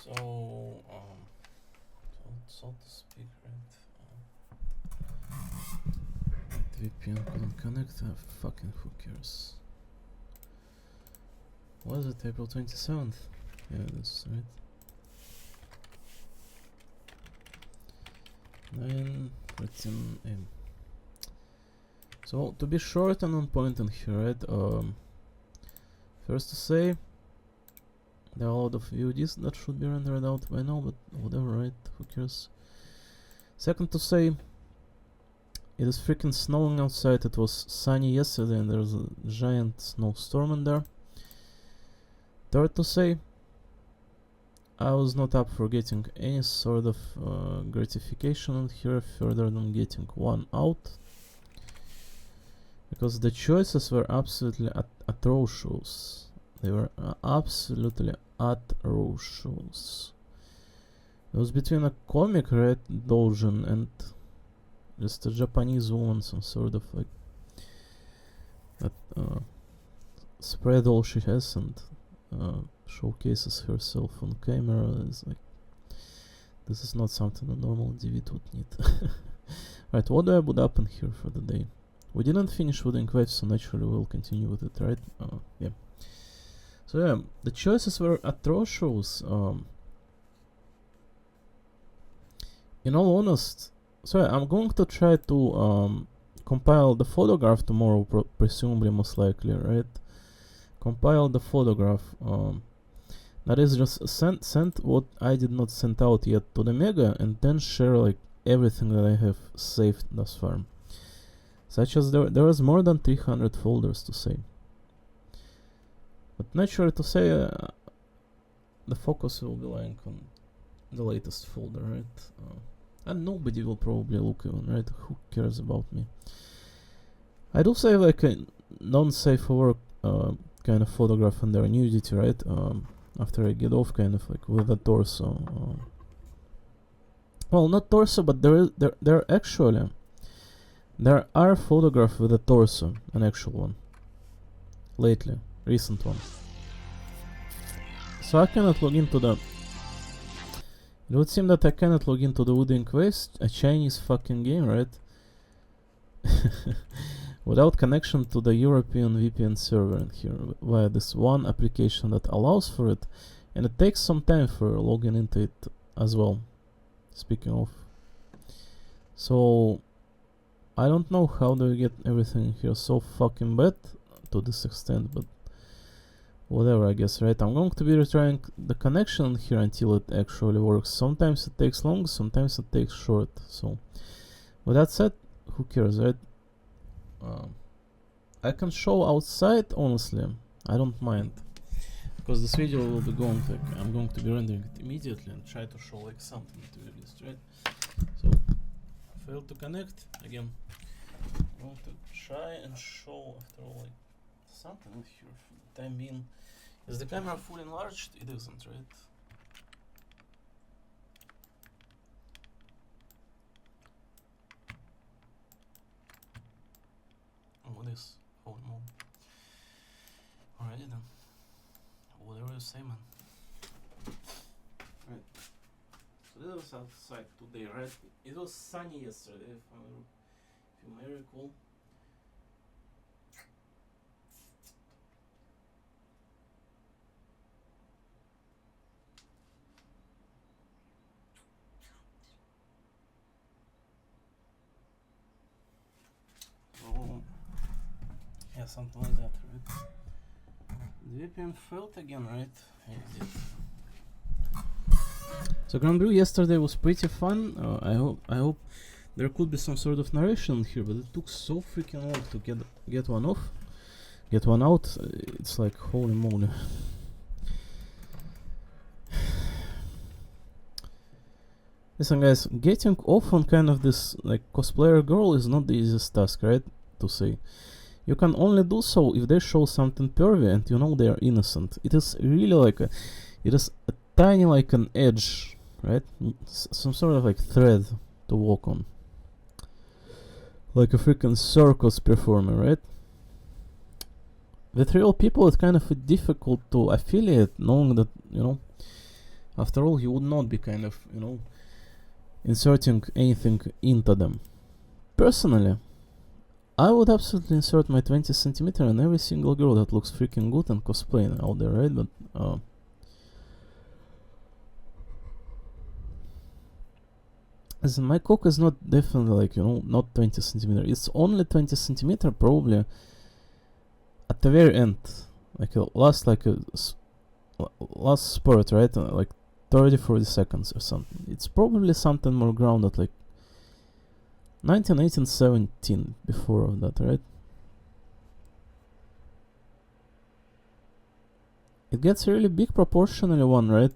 So to speak, right? VPN couldn't connect. Fucking who cares? Was it April 27th? Yeah, that's right. 9:14 a.m. So to be short and on point in here, right? First to say, there are a lot of VODs that should be rendered out by now, but whatever, right? Who cares? Second to say, it is freaking snowing outside. It was sunny yesterday and there's a giant snowstorm in there. Third to say, I was not up for getting any sort of gratification in here further than getting one out, because the choices were absolutely atrocious. They were absolutely atrocious. It was between a comic red doujin and just a Japanese woman, some sort of like that spread all she has and showcases herself on camera. Is like, this is not something a normal David would need. Right, what do I put up in here for the day? We didn't finish with Inquest, so naturally we'll continue with it, right? Yeah. So yeah, the choices were atrocious. In all honesty, so yeah, I'm going to try to compile the photograph tomorrow, presumably, most likely, right? Compile the photograph. That is just send what I did not send out yet to the Mega, and then share like everything that I have saved thus far. Such as there is more than 300 folders to save. But naturally to say, the focus will be lying on the latest folder, right? And nobody will probably look even, right? Who cares about me? I do save like a non-safe for work kind of photograph under nudity, right? After I get off, kind of like with the torso. Well, not torso, but there are photographs with a torso, an actual one. Lately, recent one. So I cannot log into the. It would seem that I cannot log into the Wooden Quest, a Chinese fucking game, right? Without connection to the European VPN server in here via this one application that allows for it, and it takes some time for logging into it as well. Speaking of, so I don't know how do you get everything here so fucking bad to this extent, but whatever, I guess, right? I'm going to be retrying the connection here until it actually works. Sometimes it takes long, sometimes it takes short. So with that said, who cares, right? I can show outside, honestly. I don't mind, because this video will be going like I'm going to be rendering it immediately and try to show like something to at least, right? So failed to connect again. I'm going to try and show after all like something here for the time being. Is the camera fully enlarged? It isn't, right? Oh, it is. Holy moly. Alrighty then. Whatever you say, man. Right. So this was outside today, right? It was sunny yesterday, if you may recall. Yeah, something like that, right? The VPN failed again, right? Yeah, it did. So Grand Brew yesterday was pretty fun. I hope there could be some sort of narration here, but it took so freaking long to get one out. It's like holy moly. Listen, guys, getting off on kind of this like cosplayer girl is not the easiest task, right? To say. You can only do so if they show something pervy and you know they are innocent. It is really like it is a tiny like an edge, right? Some sort of like thread to walk on. Like a freaking circus performer, right? With real people it's kind of difficult to affiliate, knowing that, you know, After all, you would not be kind of, inserting anything into them. Personally, I would absolutely insert my 20 centimeter in every single girl that looks freaking good and cosplaying out there, right? But as in, my cock is not definitely like, not 20 centimeter. It's only 20 centimeter probably at the very end, like last spurt, right? Like 30-40 seconds or something. It's probably something more grounded, like 19, 18, 17 before of that, right? It gets really big proportionally one, right?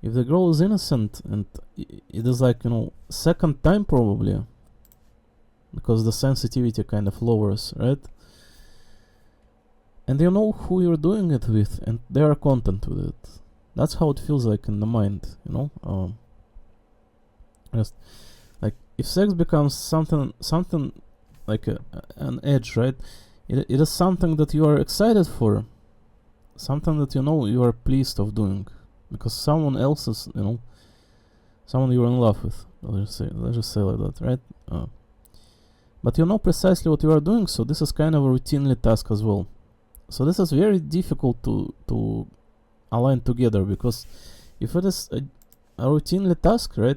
If the girl is innocent and it is like, second time probably, because the sensitivity kind of lowers, right? And you know who you're doing it with, and they are content with it. That's how it feels like in the mind, just like if sex becomes something like an edge, right? It is something that you are excited for, something that you are pleased of doing, because someone else is, someone you're in love with. Let's just say like that, right? But you know precisely what you are doing, so this is kind of a routinely task as well. So this is very difficult to align together, because if it is a routinely task, right,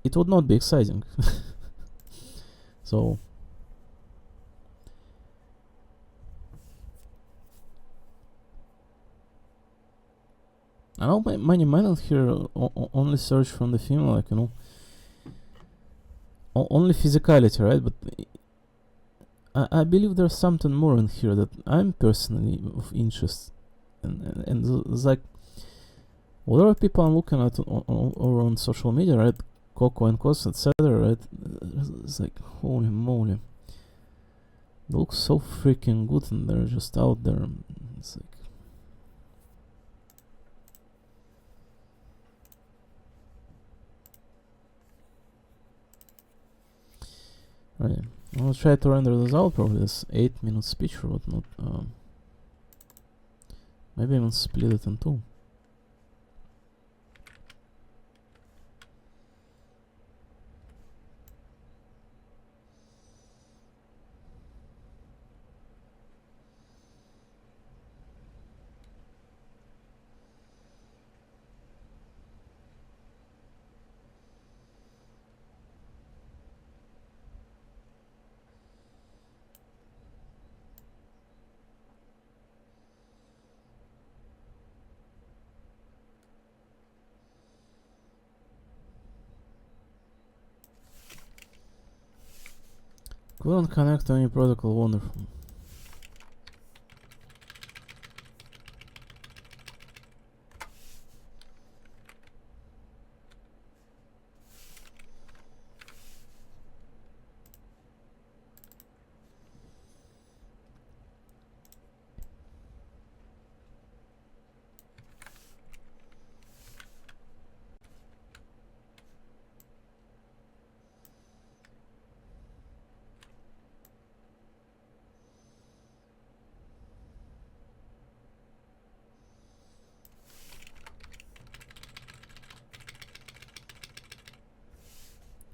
it would not be exciting. So I know many men here only search from the female, like, only physicality, right? But I believe there's something more in here that I'm personally of interest, and it's like whatever people I'm looking at or on social media, right? Coco and Cos, etc., right? It's like, holy moly, they look so freaking good, and they're just out there. It's like, right. I'll try to render this out, probably this 8-minute speech or whatnot. Maybe even split it in two. Couldn't connect to any protocol, wonderful.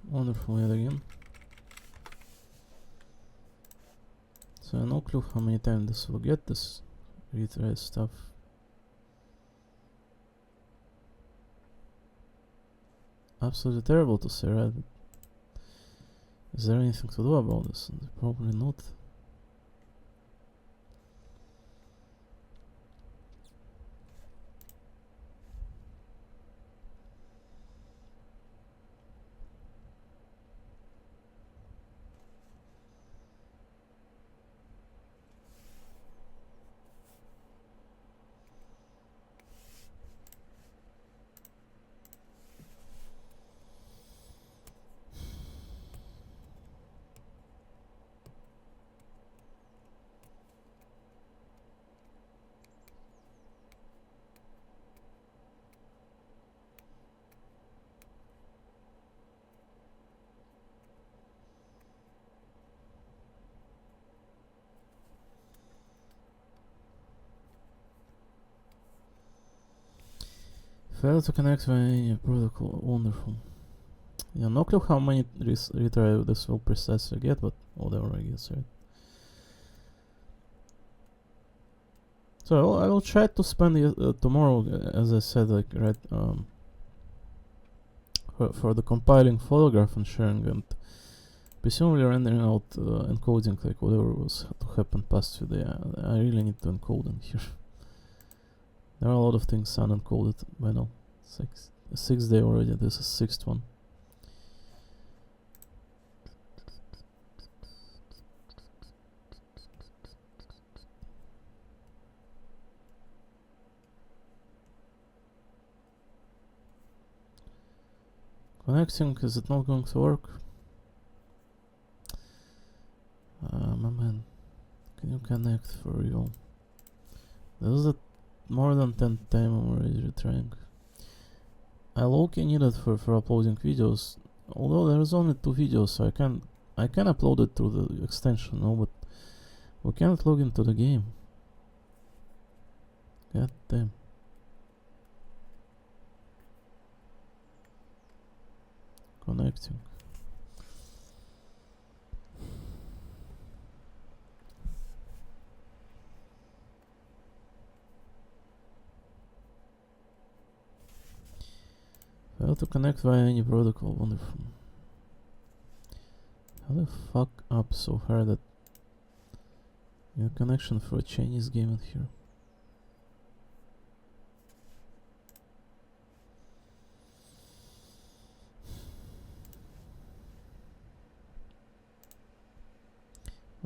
Wonderful yet again. So no clue how many times this will get this retry stuff. Absolutely terrible to say, right? Is there anything to do about this? Probably not. Fail to connect via any protocol. Wonderful. Yeah, no clue how many retry this will precisely get, but whatever, I guess, right? So I will try to spend tomorrow, as I said, like for the compiling photograph and sharing, and presumably rendering out encoding, like whatever was to happen past few days. I really need to encode in here. There are a lot of things unencoded by now. Sixth day already. This is sixth one. Connecting, is it not going to work? My man, can you connect for real? This is the more than 10th time I'm already retrying. I low-key need it for uploading videos, although there's only 2 videos, so I can upload it through the extension, no, but we can't log into the game. God damn. Connecting. How to connect via any protocol, wonderful. How the fuck up so hard that your connection for a Chinese game in here?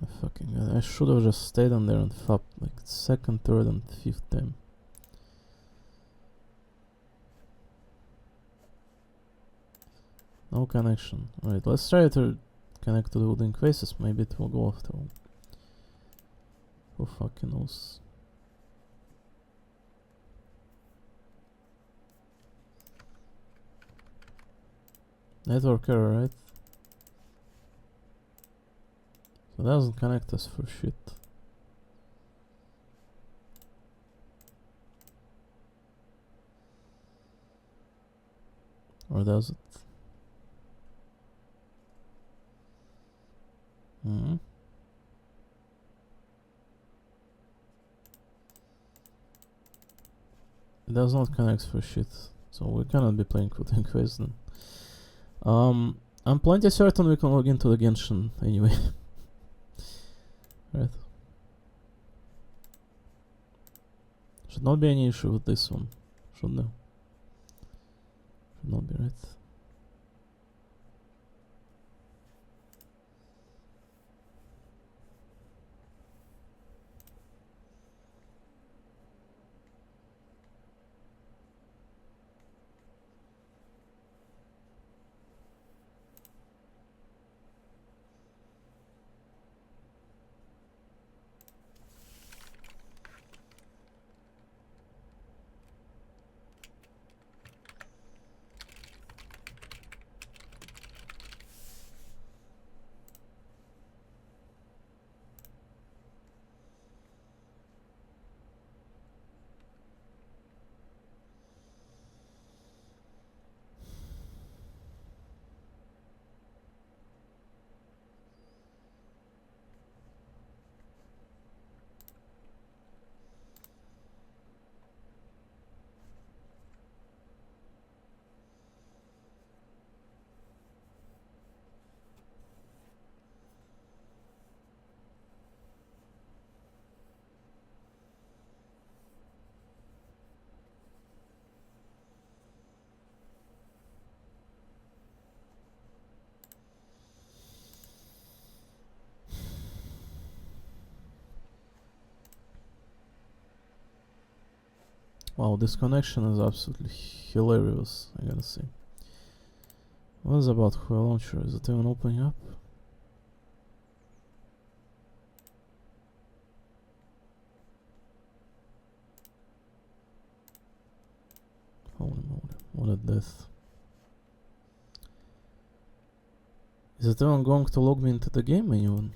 Oh, fucking God. I should have just stayed on there and fapped like second, third, and fifth time. No connection. Alright, let's try to connect to the wooden faces. Maybe it will go after all. Who fucking knows? Network error, right? So it doesn't connect us for shit. Or does it? It does not connect for shit, so we cannot be playing Coding Quest then. I'm plenty certain we can log into the Genshin anyway. Right? Should not be any issue with this one, should there? Should not be, right? Wow, this connection is absolutely hilarious, I gotta say. What is about Huawei launcher? Is it even opening up? Holy moly, what a death. Is it even going to log me into the game anyone?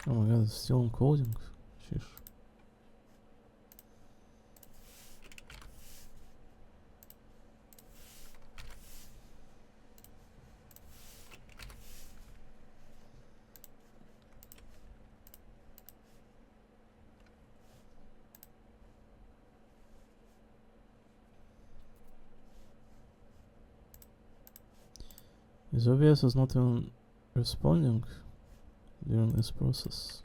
Oh my god, it's still encoding. Sheesh. His OBS is not even responding during this process.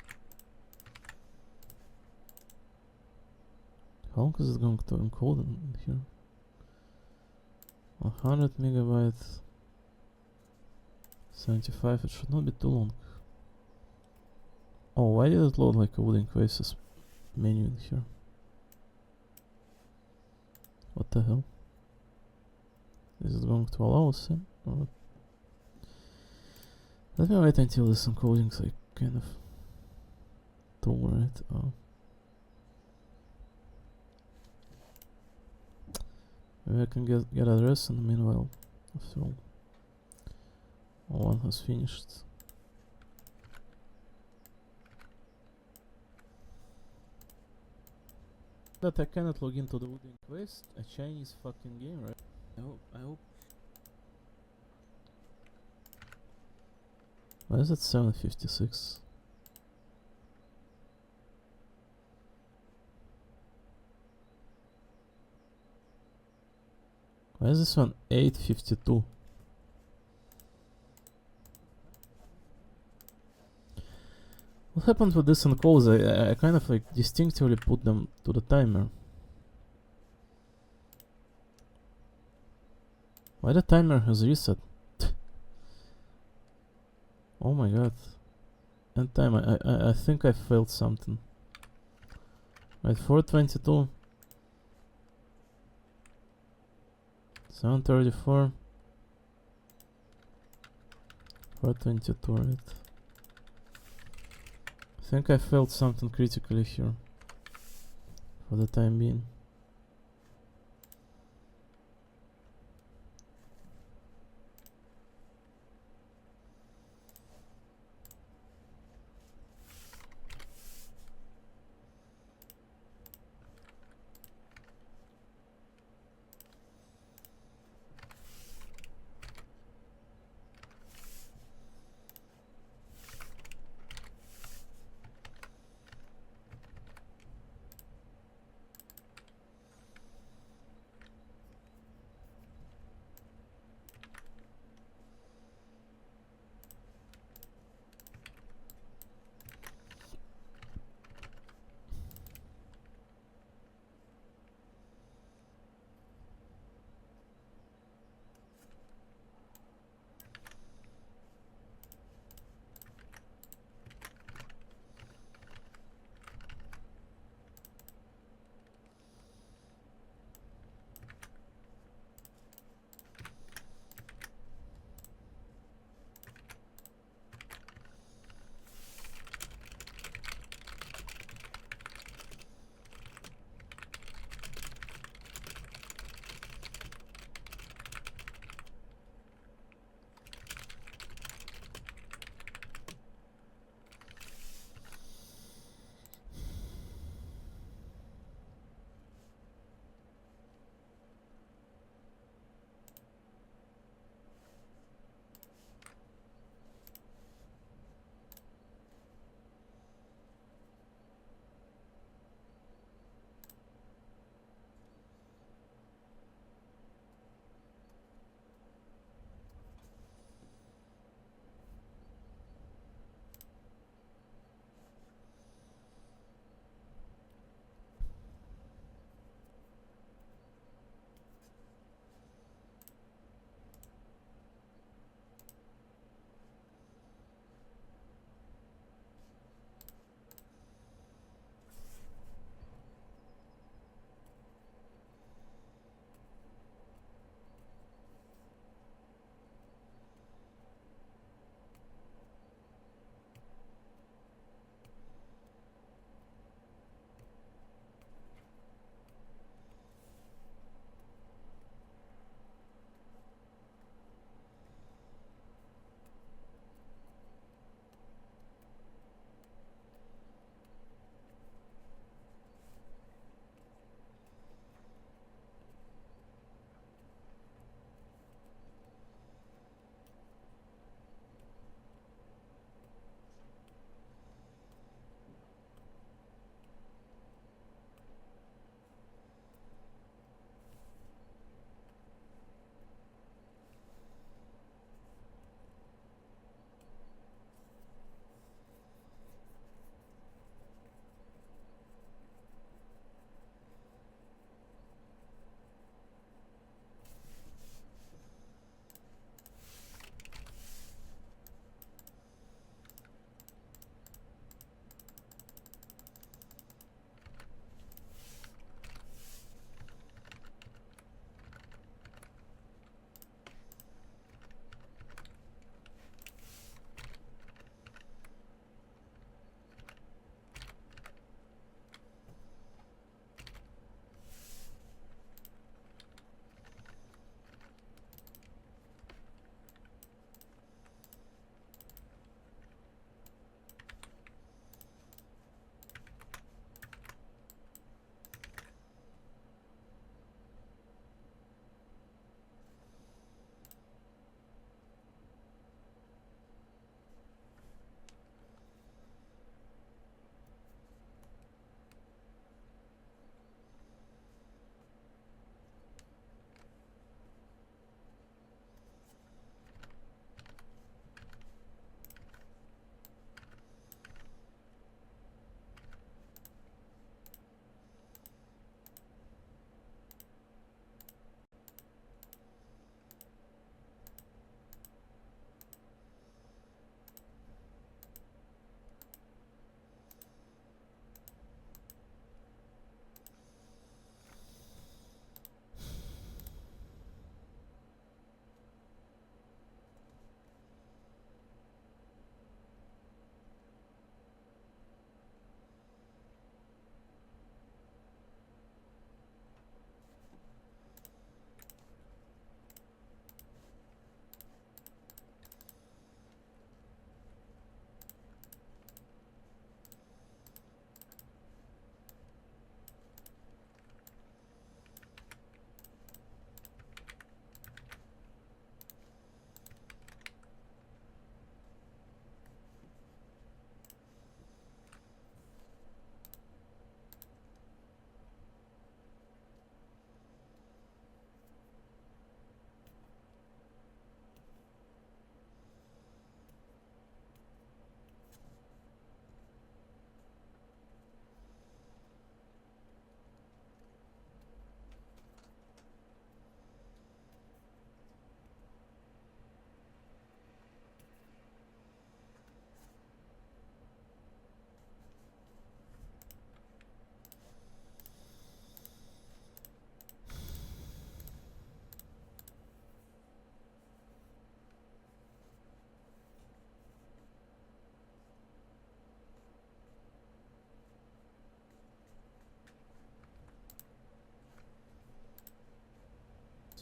How long is it going to encode in here? 100 megabytes. 75, it should not be too long. Oh, why did it load like a Wooden Oasis menu in here? What the hell? Is it going to allow us in? Or what? Let me wait until this encoding's like kind of through, right? Oh. Maybe I can get address in the meanwhile. After all, one has finished. That I cannot log into the Wooden Quest, a Chinese fucking game, right? I hope. Why is it 756? Why is this one 852? What happened with this encode? I kind of like distinctively put them to the timer. Why the timer has reset? Oh my god. End time, I think I failed something. Right, 422. 734. 422, right? I think I failed something critically here. For the time being.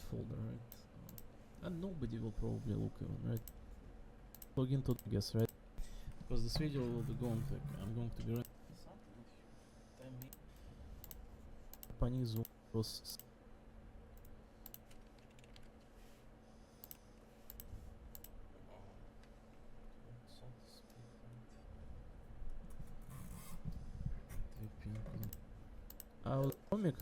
folder, right? And nobody will probably look even, right? Log into the guess, right? Because this video will be going like I'm going to be running something. Time being. Понизу was I'll make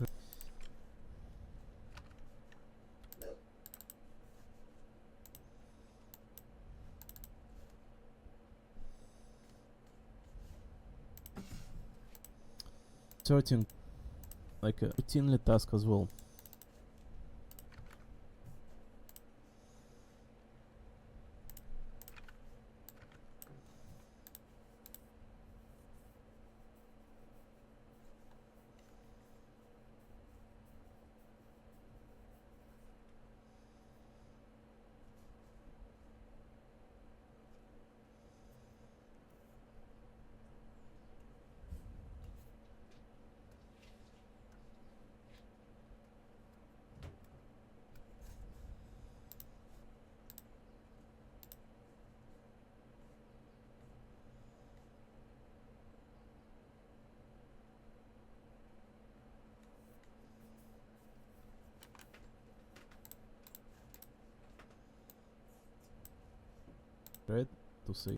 13 like a routinely task as well. Right to say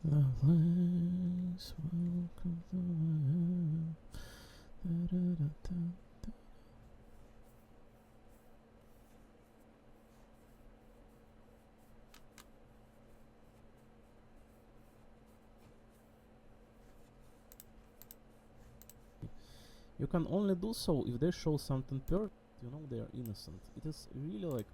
the place welcome to my You can only do so if they show something perfect, you know they are innocent. It is really like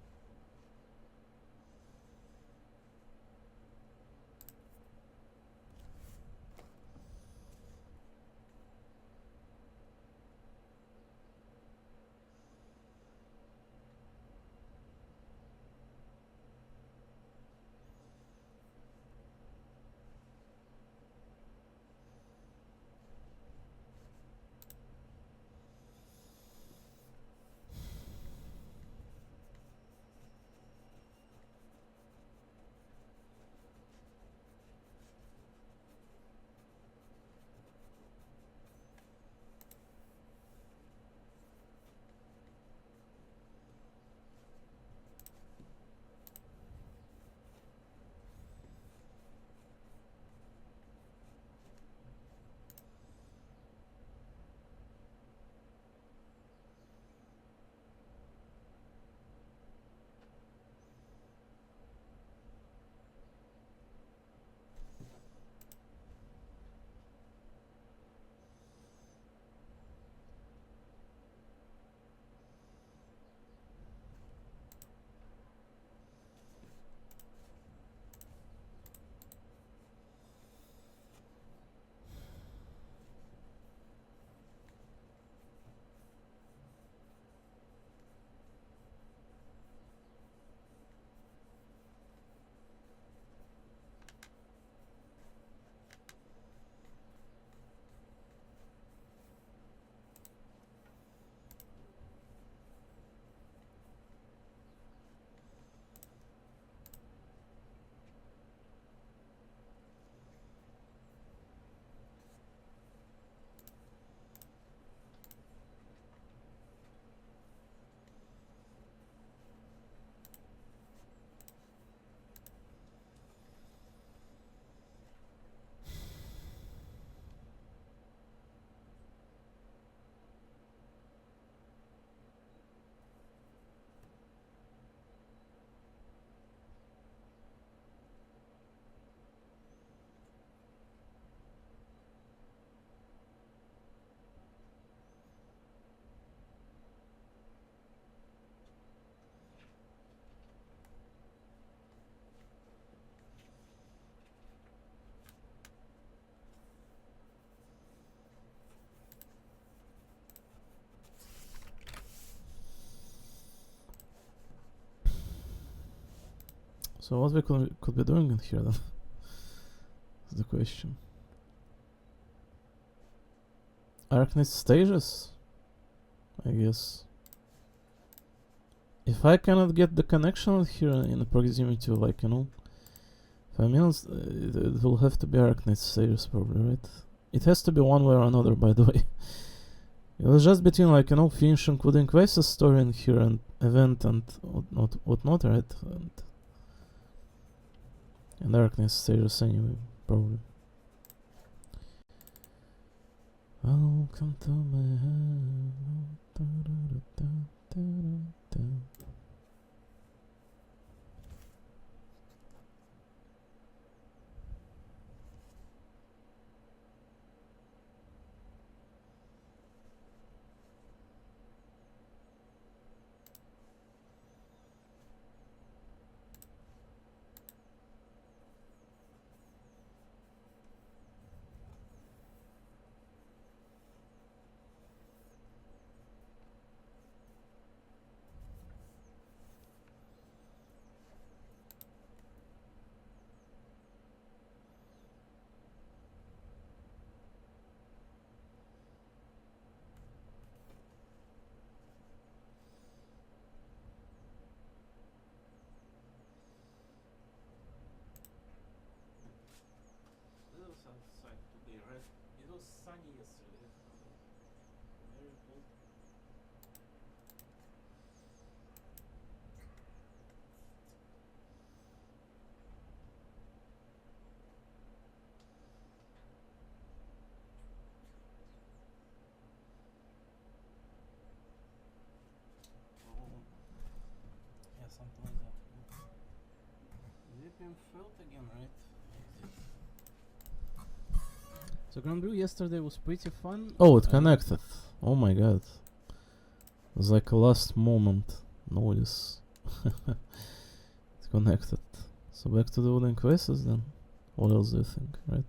So what we could be doing in here then? Is the question. Arknit stages? I guess. If I cannot get the connection here in the proximity, like, 5 minutes, it will have to be Arknit stages probably, right? It has to be one way or another, by the way. It was just between, like, finishing Wooden Quest's story in here and event and whatnot, right? And Darkness stages anyway, probably. Welcome to my head. Outside today, right? It was sunny yesterday. Very cold. Yeah, something like that. VPN failed again, right? So Grand Blue yesterday was pretty fun. Oh, it connected. Oh my god. It was like a last moment notice. It connected. So back to the Wooden Quests then. What else do you think, right?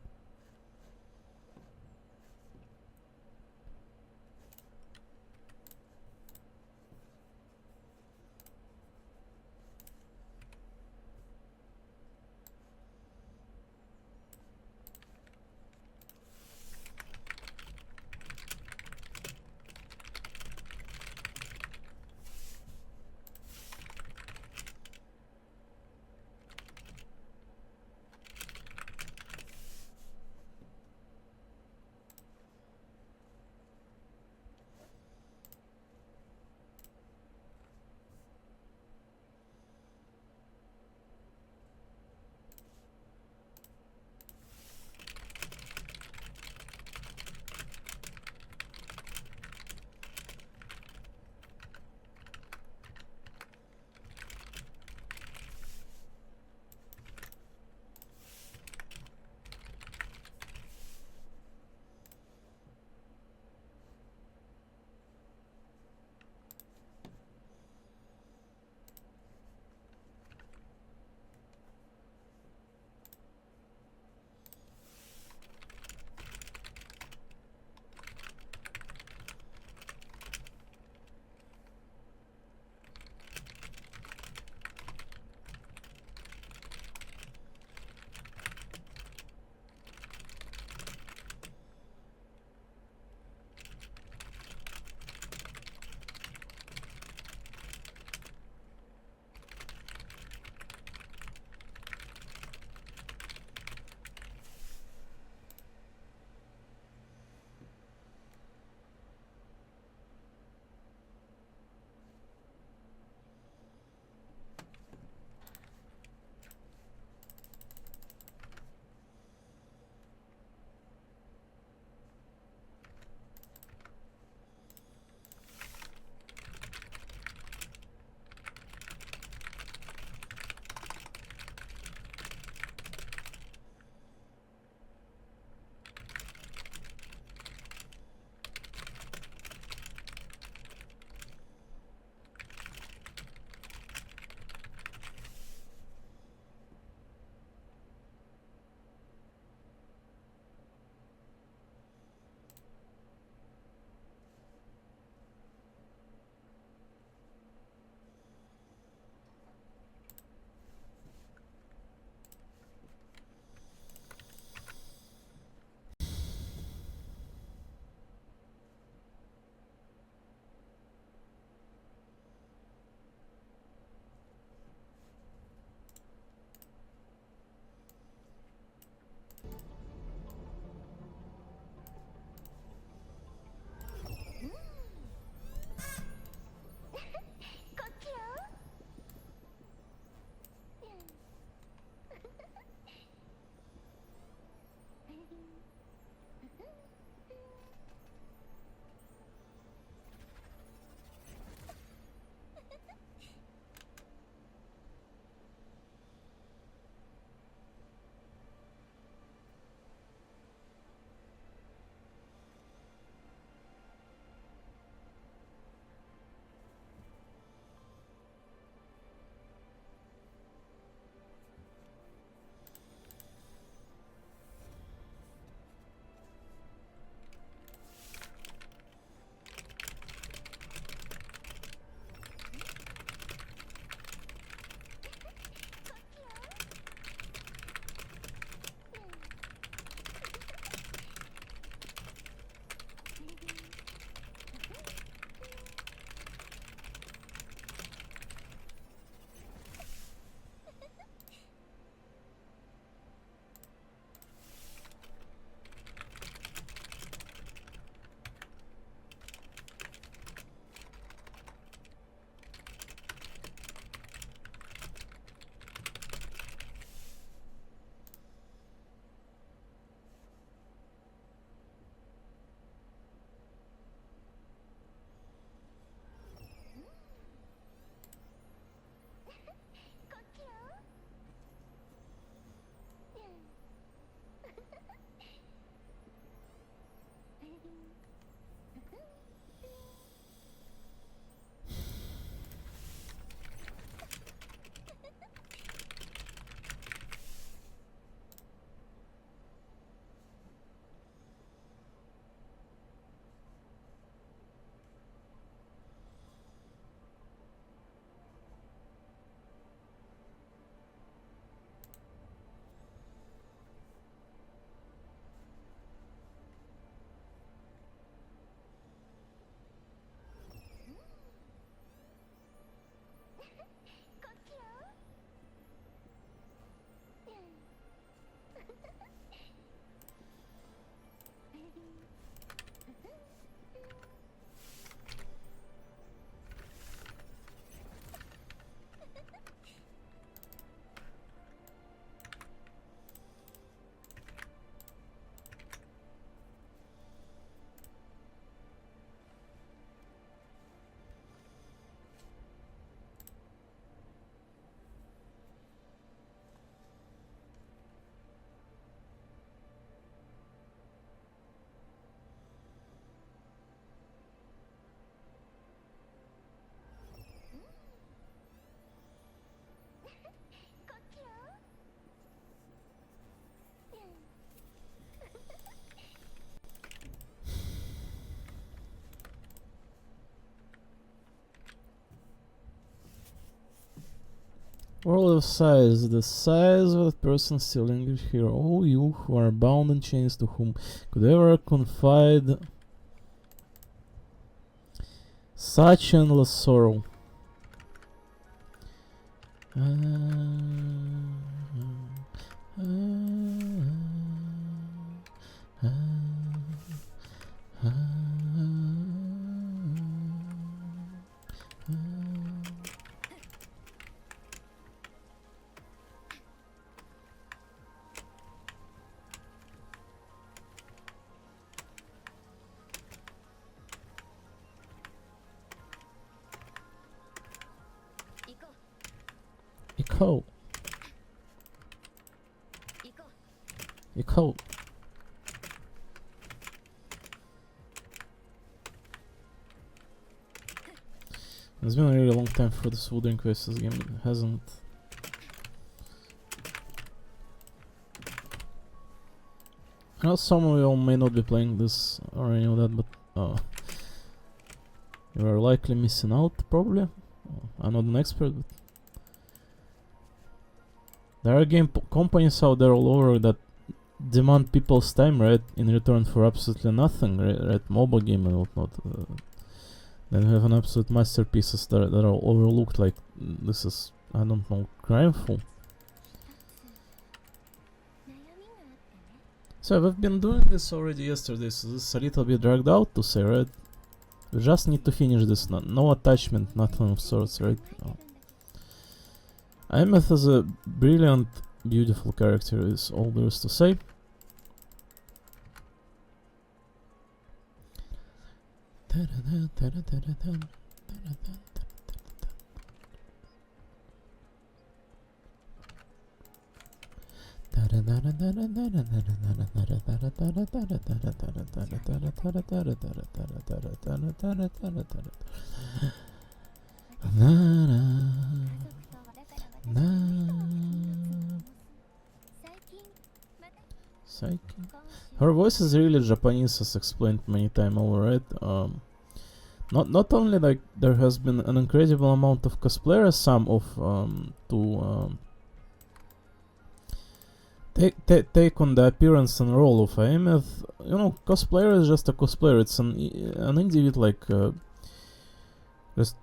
World of size, the size of the person still lingers here. All you who are bound in chains, to whom could ever confide such endless sorrow. Echo. Echo. It's been a really long time for this Wuthering Quest. This game hasn't. I know some of you may not be playing this or any of that, but you are likely missing out, probably. I'm not an expert, but there are game companies out there all over that demand people's time, right, in return for absolutely nothing, right? Mobile game and whatnot. Then you have an absolute masterpieces that are overlooked, like this is, I don't know, crimeful. So we've been doing this already yesterday, so this is a little bit dragged out to say, right? We just need to finish this, no attachment, nothing of sorts, right? No. Aemeth is a brilliant, beautiful character, is all there is to say. Her voice is really Japanese, as explained many times over, right? Not only like there has been an incredible amount of cosplayers, some of take on the appearance and role of Aemeth. You know, cosplayer is just a cosplayer. It's an individual, like just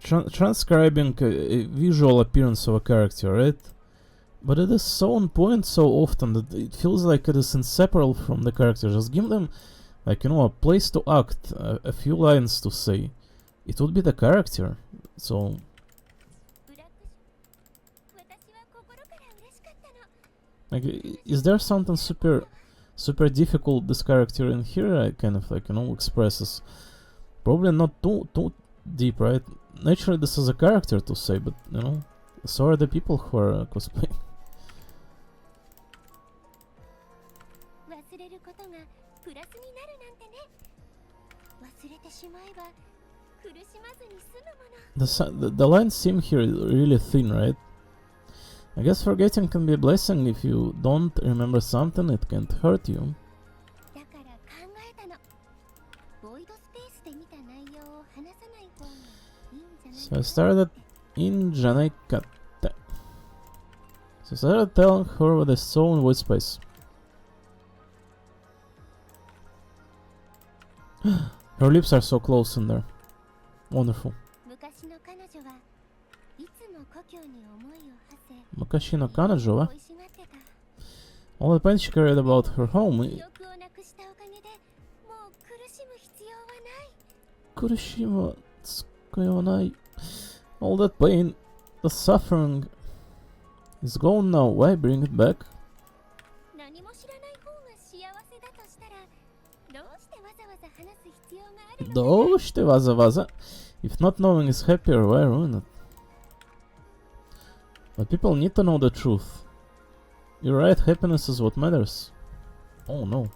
transcribing a visual appearance of a character, right? But it is so on point so often that it feels like it is inseparable from the character. Just give them, like, you know, a place to act, a few lines to say. It would be the character. So like, is there something super difficult this character in here? I kind of, like, you know, expresses. Probably not too deep, right? Naturally, this is a character to say, but you know, so are the people who are cosplaying. The lines seem here really thin, right? I guess forgetting can be a blessing. If you don't remember something, it can't hurt you. So I started in Janaikate. So I started telling her what I saw in void space. Her lips are so close in there. Wonderful. Mukashi no Kanajo wa? All the pain she carried about her home. Kurushiwa tsukuyo nai. All that pain, the suffering, is gone now. Why bring it back? Doshite waza waza? If not knowing is happier, why ruin it? But people need to know the truth. You're right, happiness is what matters. Oh no.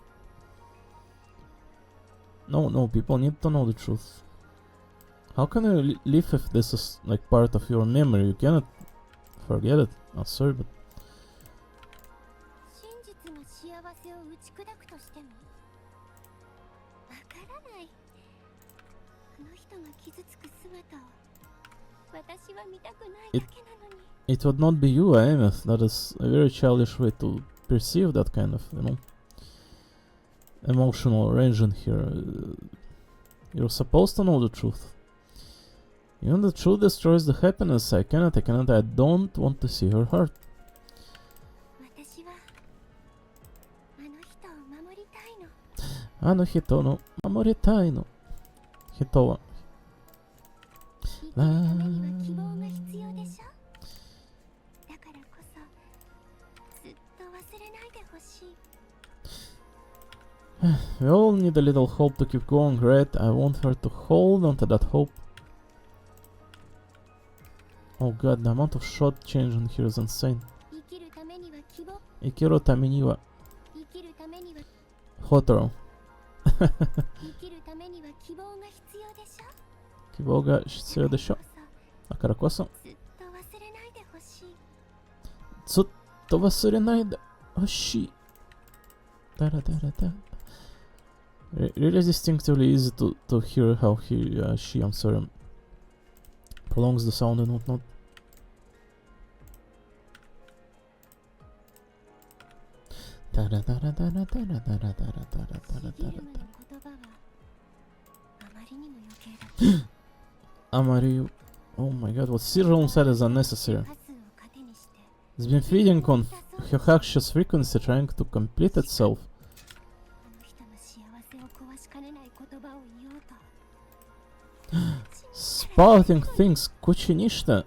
No, people need to know the truth. How can you live if this is like part of your memory? You cannot forget it. I'm sorry, but... It would not be you, Aemeth. That is a very childish way to perceive that kind of, emotional arrangement here. You're supposed to know the truth. Even the truth destroys the happiness. I don't want to see her hurt. Ano hito no mamoritai no. Hito wa. We all need a little hope to keep going, right? I want her to hold on to that hope. Oh god, the amount of shot change in here is insane. Ikiru tameni wa Hotaro. Kibou ga hitsuyou desho. Dakara koso. Zutto wasurenai de hoshii. Really distinctively easy to hear how she, I'm sorry, prolongs the sound and whatnot. Amari, oh my god, what Cyril said is unnecessary. It's been feeding on Hyohakushi's frequency, trying to complete itself. Spouting things, kuchinishita.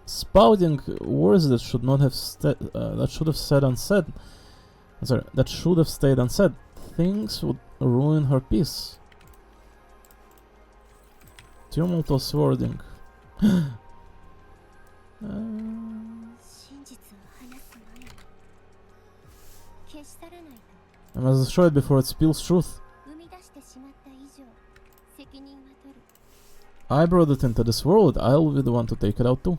Spouting words that should not have that should have said unsaid. Sorry, that should have stayed unsaid. Things would ruin her peace. Tumultuous wording. I must destroy it before it spills truth. I brought it into this world, I'll be the one to take it out too.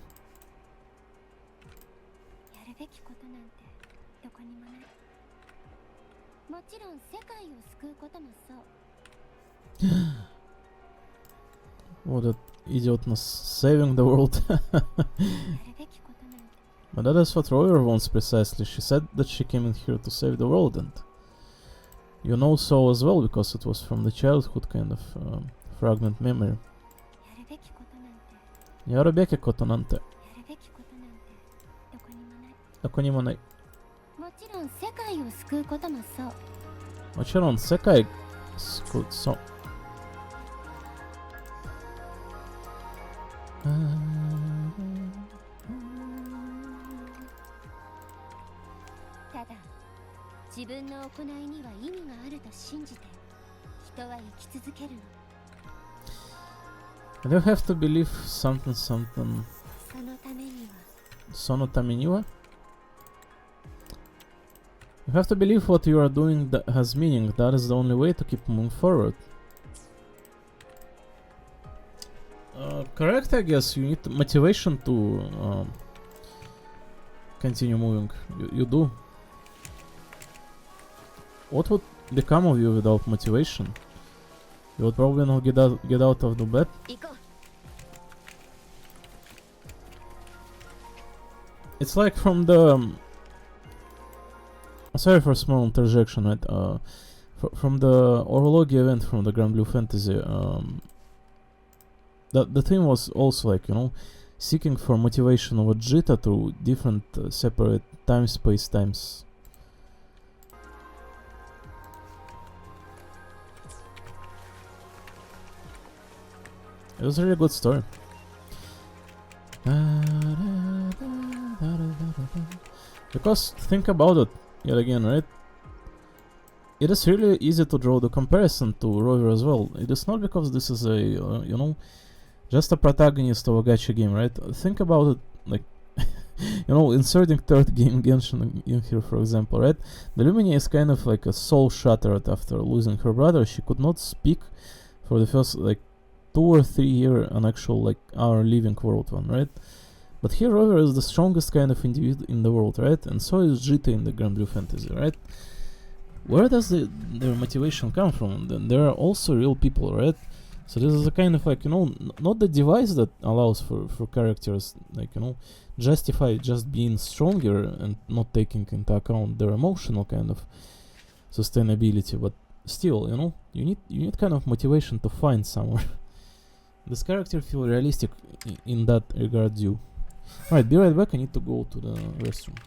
Oh, that idiotness, saving the world. But that is what Royer wants precisely. She said that she came in here to save the world, and you know so as well, because it was from the childhood kind of fragment memory. Yarubeki koto nante. Doko ni mo nai. Mochiron sekai sukuu so. I do have to believe something. Sono tameni wa? You have to believe what you are doing that has meaning. That is the only way to keep moving forward. Correct, I guess. You need motivation to continue moving. You do. What would become of you without motivation? You would probably not get out of the bed. It's like from the sorry for a small interjection, right? From the Orologi event from the Grand Blue Fantasy, the theme was also like, seeking for motivation over Jita through different separate time-space times. It was a really good story. Because think about it yet again, right? It is really easy to draw the comparison to Rover as well. It is not because this is a, just a protagonist of a gacha game, right? Think about it like, inserting third game Genshin in here, for example, right? The Lumine is kind of like a soul shattered after losing her brother. She could not speak for the first, 2 or 3 years on actual, our living world one, right? But here Rover is the strongest kind of individual in the world, right? And so is Jita in the Grand Blue Fantasy, right? Where does their motivation come from? Then there are also real people, right? So this is a kind of like, not the device that allows for characters, like, justify just being stronger and not taking into account their emotional kind of sustainability, but still, you need kind of motivation to find somewhere. This character feel realistic in that regard, you. Alright, be right back, I need to go to the restroom.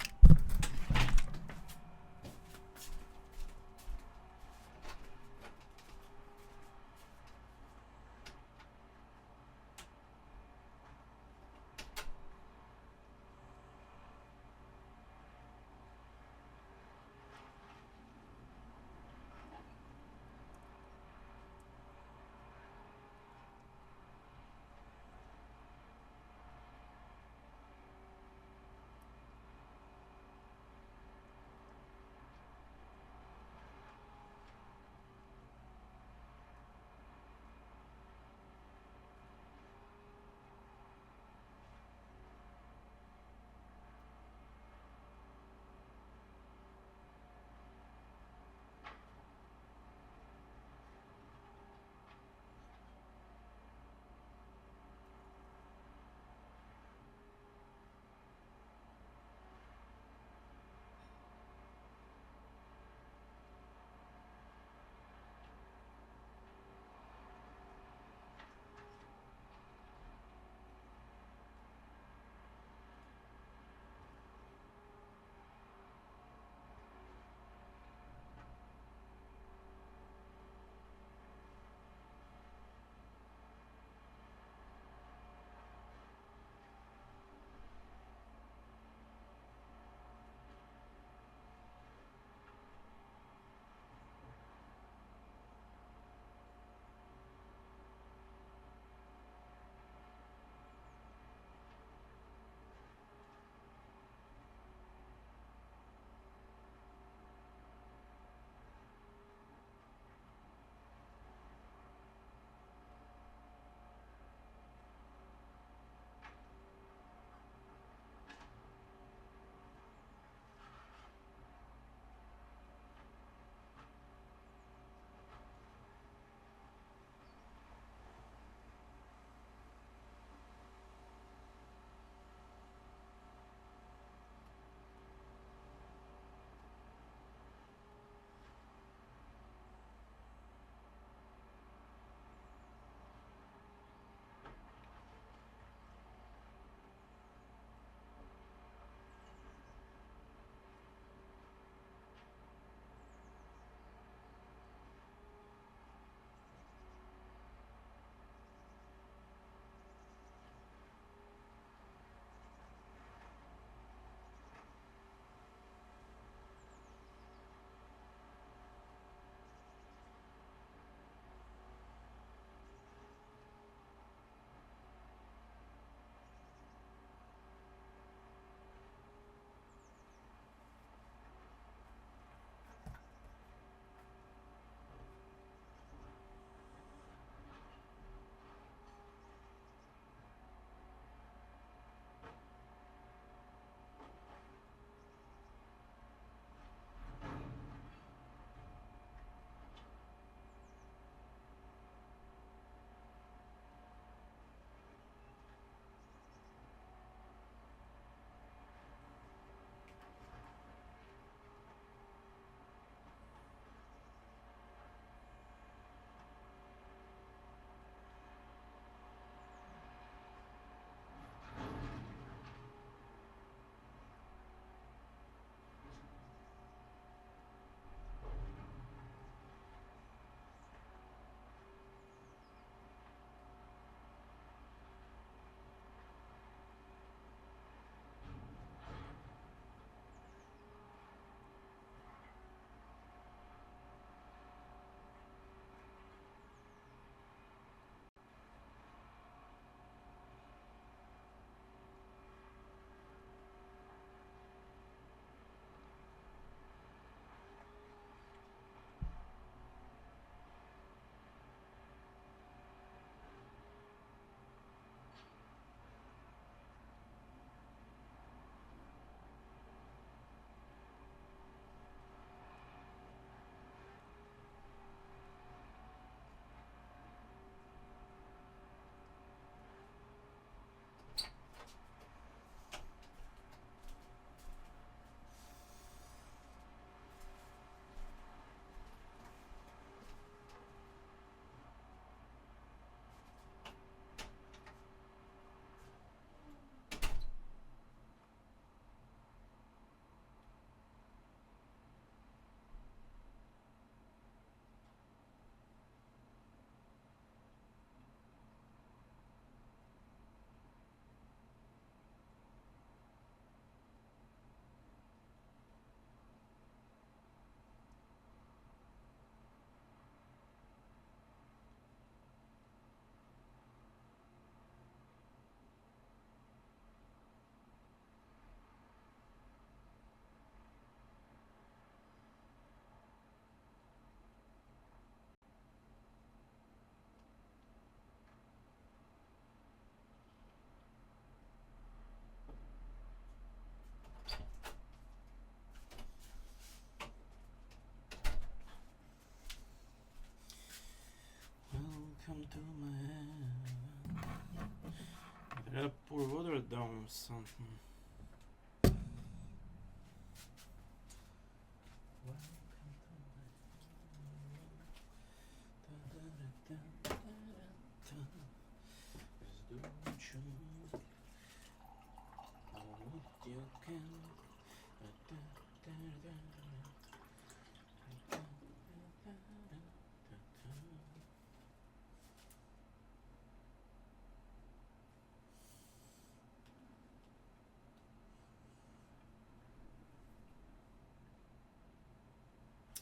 down something.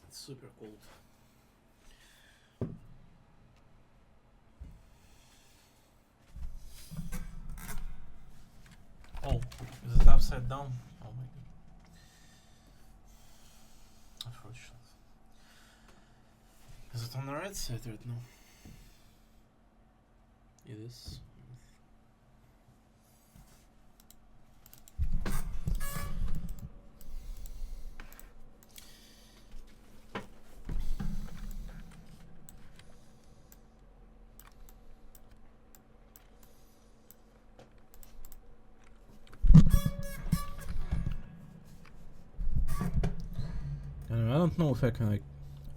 It's super cold. Oh, is it upside down? Oh my god. Unfortunate. Is it on the right side right now? It is. Anyway, I don't know if I can like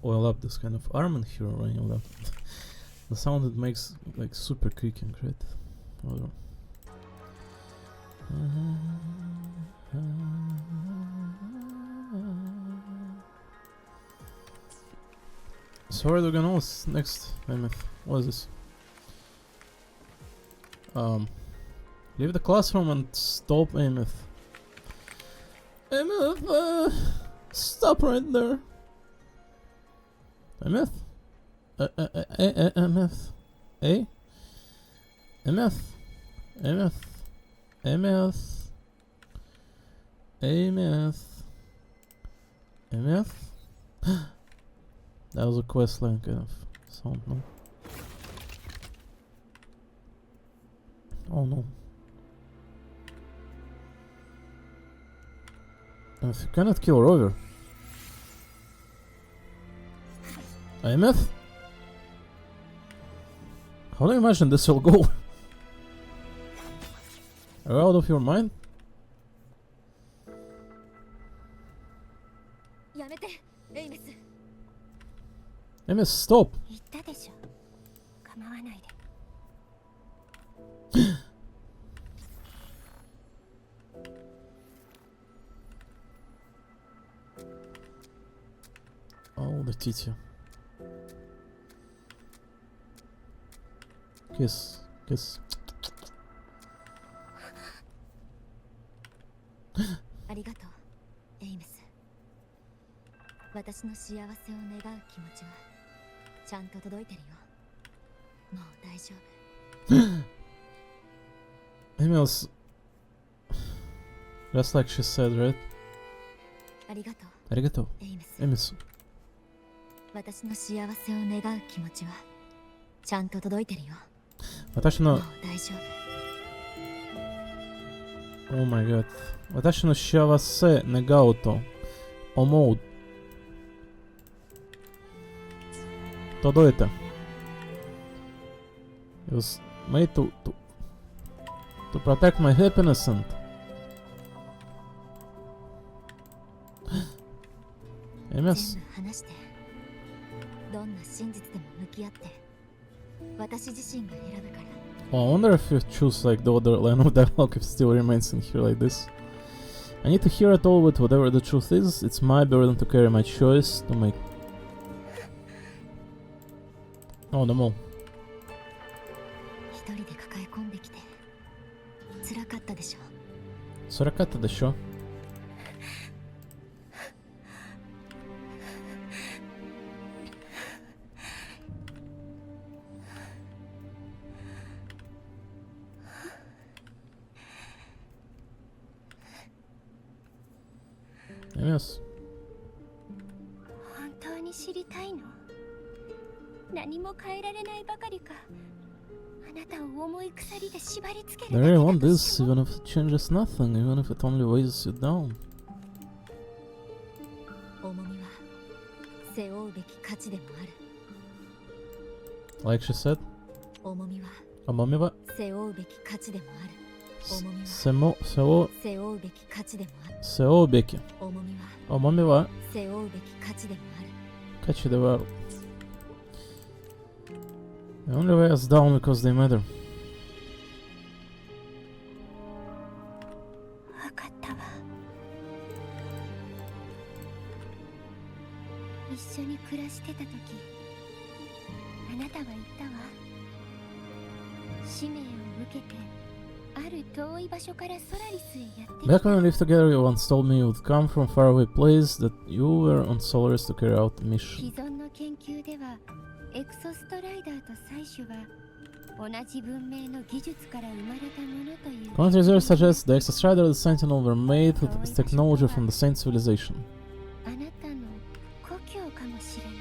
oil up this kind of armor here or any of that. The sound it makes like super creaking, right? Whatever. So where do we go next, Mammoth? What is this? Leave the classroom and stop, Mammoth. Mammoth, stop right there. Mammoth? Mammoth? Eh? Mammoth? Mammoth? Mammoth? Mammoth? Mammoth? That was a quest line kind of sound, no? Oh no. If you cannot kill Rover. IMF? How do you imagine this will go? Are you out of your mind? やめて、エイメス。 MS, stop! 言ったでしょ。構わないで。Oh, the teacher. Kiss, kiss. ありがとう、エイメス。私の幸せを願う気持ちはちゃんと届いてるよ。もう大丈夫。 Emails. Just like she said, right? ありがとう、 Arigato. エイメス。 Emails. 私の幸せを願う気持ちはちゃんと届いてるよ。私のもう大丈夫。 Oh my god. 私の幸せ願うと思う。届いた。It was made to protect my happiness and 全 MS. 部話して。どんな真実でも向き合って。私自身が選ぶから。 Oh, I wonder if you choose like the other line of dialogue if it still remains in here like this. I need to hear it all with whatever the truth is. It's my burden to carry my choice to make. Oh, the mole. 一人で抱え込んできて辛かったでしょ。それかったでしょ? Yes. 本当に知りたいの？何も変えられないばかりか。あなたを重い鎖で縛り付け I るだ really け want だと this, しても even if it changes nothing, even if it only weighs you down. 重みは背負うべき価値でもある。 Like she said, 重みは Amamiwa, 背負うべき価値でもある。背負背負うべき価値でもある。背負うべき。重みは背負うべき価値でもある。価値ではある。The only way is down because they matter. わかったわ。一緒に暮らしてた時、あなたは言ったわ。使命を受けて、ある遠い場所からソラリスへやってきた。 Back when we lived together, you once told me you would come from a faraway place, that you were on Solaris to carry out a mission. 既存の研究ではエクソストライダーと採取は同じ文明の技術から生まれたものという。 Current research suggests the Exostrider and the Sentinel were made with technology from the Saint civilization. あなたの故郷かもしれない。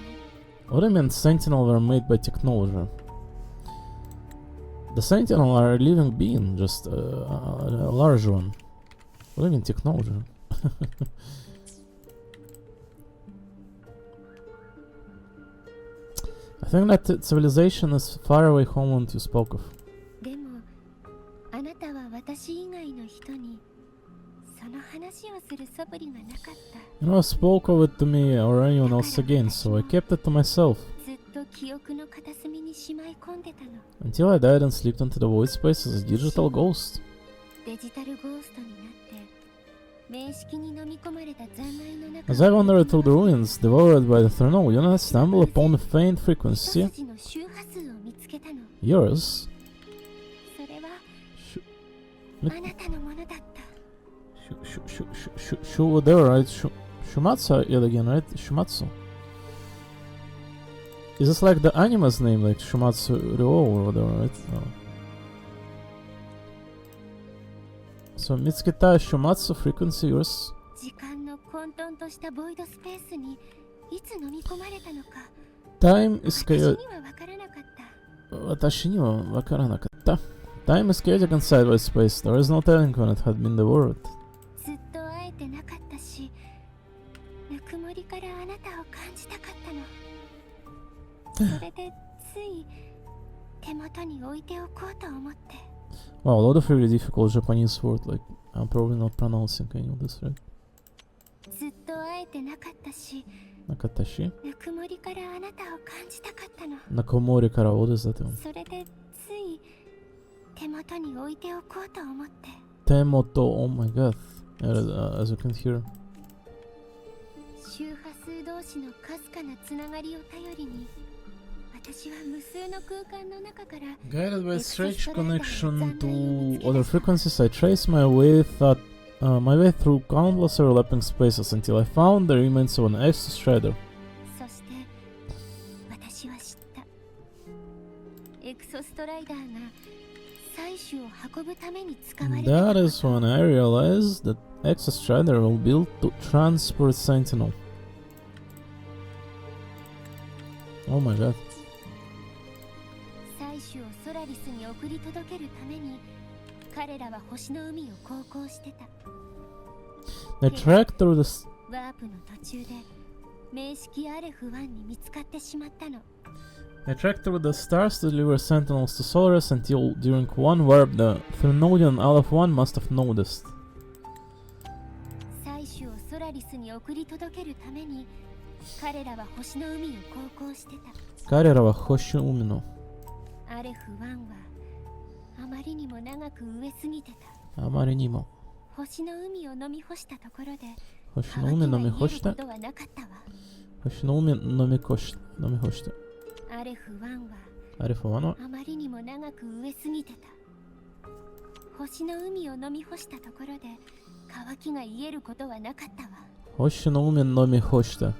What do you mean Sentinel were made by technology? The Sentinel are a living being, just a large one. What do you mean technology? I think that civilization is faraway homeland you spoke of. でもあなたは私以外の人にその話をする素振りがなかった。 You never spoke of it to me or anyone else again, so I kept it to myself. ずっと記憶の片隅にしまい込んでたの。 Until I died and slipped into the void space as a digital ghost. デジタルゴーストになって名式に飲み込まれた残骸の中 As I wandered through the ruins, devoured by the Thermodian, I stumbled upon a faint 一 frequency. 筋の周波数を見つけたの。 Yours? それは Sh- あなたのものだった。 whatever, right? Shumatsu yet again, right? Shumatsu. Is this like the anime's name, like Shumatsu Ryo or whatever, right? No. So Mitsuketa Shumatsu frequency yours? 時間の混沌としたボイドスペースにいつ飲み込まれたのか Time is 私 chaotic. には分からなかった。 Watashi ni wa wakaranakatta. Time is chaotic inside void space. There is no telling when it had been devoured. ずっと会えてなかったし、ぬくもりからあなたを感じたかったの。それでつい手元に置いておこうと思って。 Wow, a lot of really difficult Japanese word, like I'm probably not pronouncing any of this right. ずっと会えてなかったし、 Nakatashi? ぬくもりからあなたを感じたかったの。 Nakomori kara, what is that even? それでつい手元に置いておこうと思って。 Temoto, oh my god. As you can hear. 周波数同士のかすかなつながりを頼りに、私は無数の空間の中から Guided by strange connection to other frequencies, I traced my way through countless overlapping spaces until I found the remains of an Exostrider. そして私は知った。エクソストライダーが採取を運ぶために使われていた That is when I realized that Exostrider will build to transport Sentinel. Oh my god. 採取をソラリスに送り届けるために彼らは星の海を航行してた。 They tracked through the ワープの途中で名式アレフ1に見つかってしまったの。 They tracked through the stars to deliver Sentinels to Solaris until during one warp the Thermodian Aleph 1 must have noticed. 採取をソラリスに送り届けるために彼らは星の海を航行してた。 Karera wa Hoshi Umino. アレフ1はあまりにも長く飢えすぎてた。 Amari ni mo. 星の海を飲み干したところで Hoshi no umi no mi 乾きが hoshita. 癒えることはなかったわ。 Hoshi no umi no mi hoshita. アレフ1は Arifu wano. あまりにも長く飢えすぎてた。星の海を飲み干したところで乾きが癒えることはなかったわ。 Hoshi no umi no mi hoshita.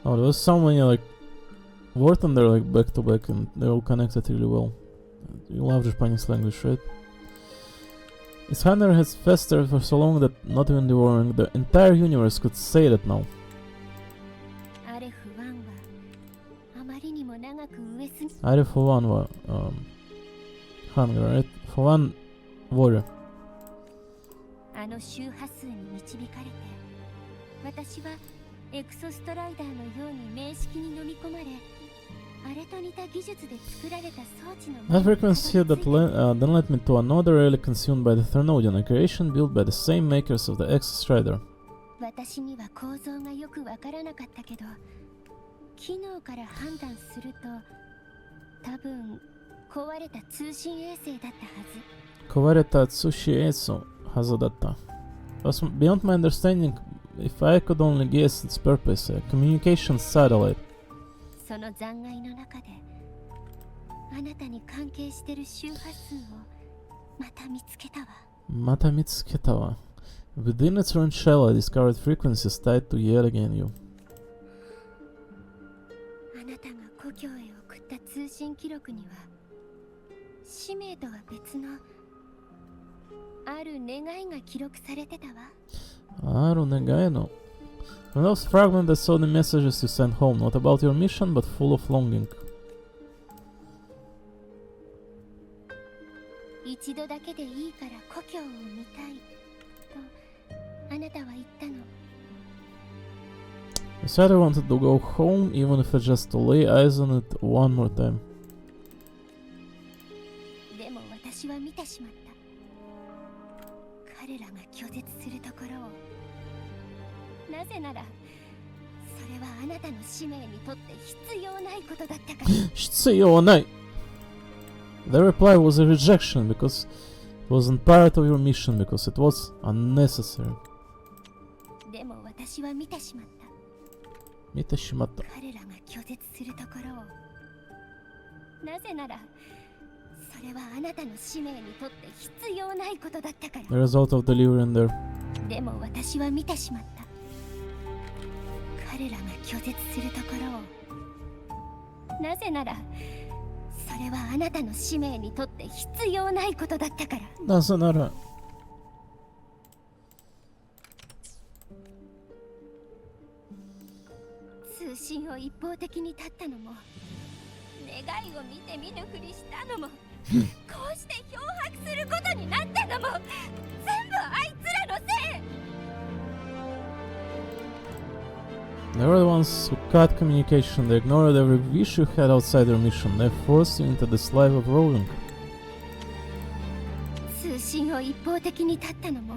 Oh, there was so many like words in there like back to back and they all connected really well. You love Japanese language, right? Its hunger has festered for so long that not even devouring the entire universe could say that now. アレフ1はあまりにも長く飢えすぎ Ari for one wa hunger, right? For one warrior. あの周波数に導かれて私はエクソストライダーのように名式に飲み込まれあれと似た技術で作られた装置の That frequency that then led me to another relic consumed by the Thermodian, a creation built by the same makers of the X-Strider. 私には構造がよくわからなかったけど、機能から判断すると多分壊れた通信衛星だったはず。Kovareta Tsushi Eiso Hazadatta. Was beyond my understanding if I could only guess its purpose, a communications satellite. その残骸の中であなたに関係してる周波数をまた見つけたわ。 Mata Mitsuketawa. Within its ruined shell, I discovered frequencies tied to yet again you. あなたが故郷へ送った通信記録には使命とは別のある願いが記録されてたわ。Aru Negaino. From those fragments I saw the messages you sent home, not about your mission, but full of longing. 一度だけでいいから故郷を見たいとあなたは言ったの。 I said I wanted to go home, even if it's just to lay eyes on it one more time. でも私は見てしまった。彼らが拒絶するところを。なぜならそれはあなたの使命にとって必要ないことだったから。Shitsuyonai! The reply was a rejection because it wasn't part of your mission, because it was unnecessary. でも私は見てしまった。 Miteshimatta. 彼らが拒絶するところを。なぜならそれはあなたの使命にとって必要ないことだったから。 The result of delivering there. でも私は見てしまった。彼らが拒絶するところを。なぜならそれはあなたの使命にとって必要ないことだったから。 Nasanara. 通信を一方的に絶ったのも願いを見て見ぬふりしたのもこうして漂白することになったのも全部あいつらのせい。 They were the ones who cut communication, they ignored every wish you had outside their mission, they forced you into this life of rolling. 通信を一方的に絶ったのも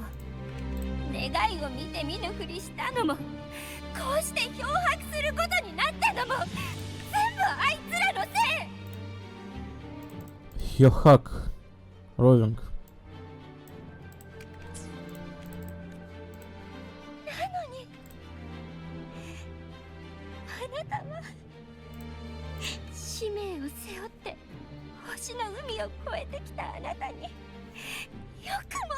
願いを見て見ぬふりしたのもこうして漂白することになったのも全部あいつらのせい。 Hyohak. Rolling. なのにあなたは使命を背負って星の海を越えてきたあなたによくも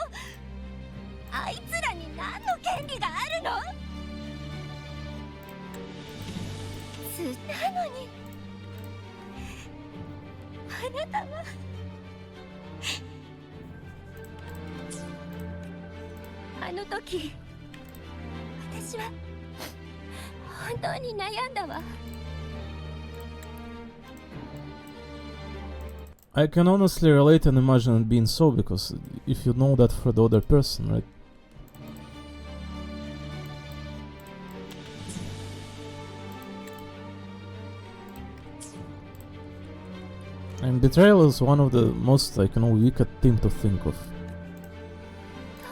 あいつらに何の権利があるの？なのにあなたはあの時私は本当に悩んだわ。 I can honestly relate and imagine it being so, because if you know that for the other person, right? And betrayal is one of the most, like, wicked thing to think of. ど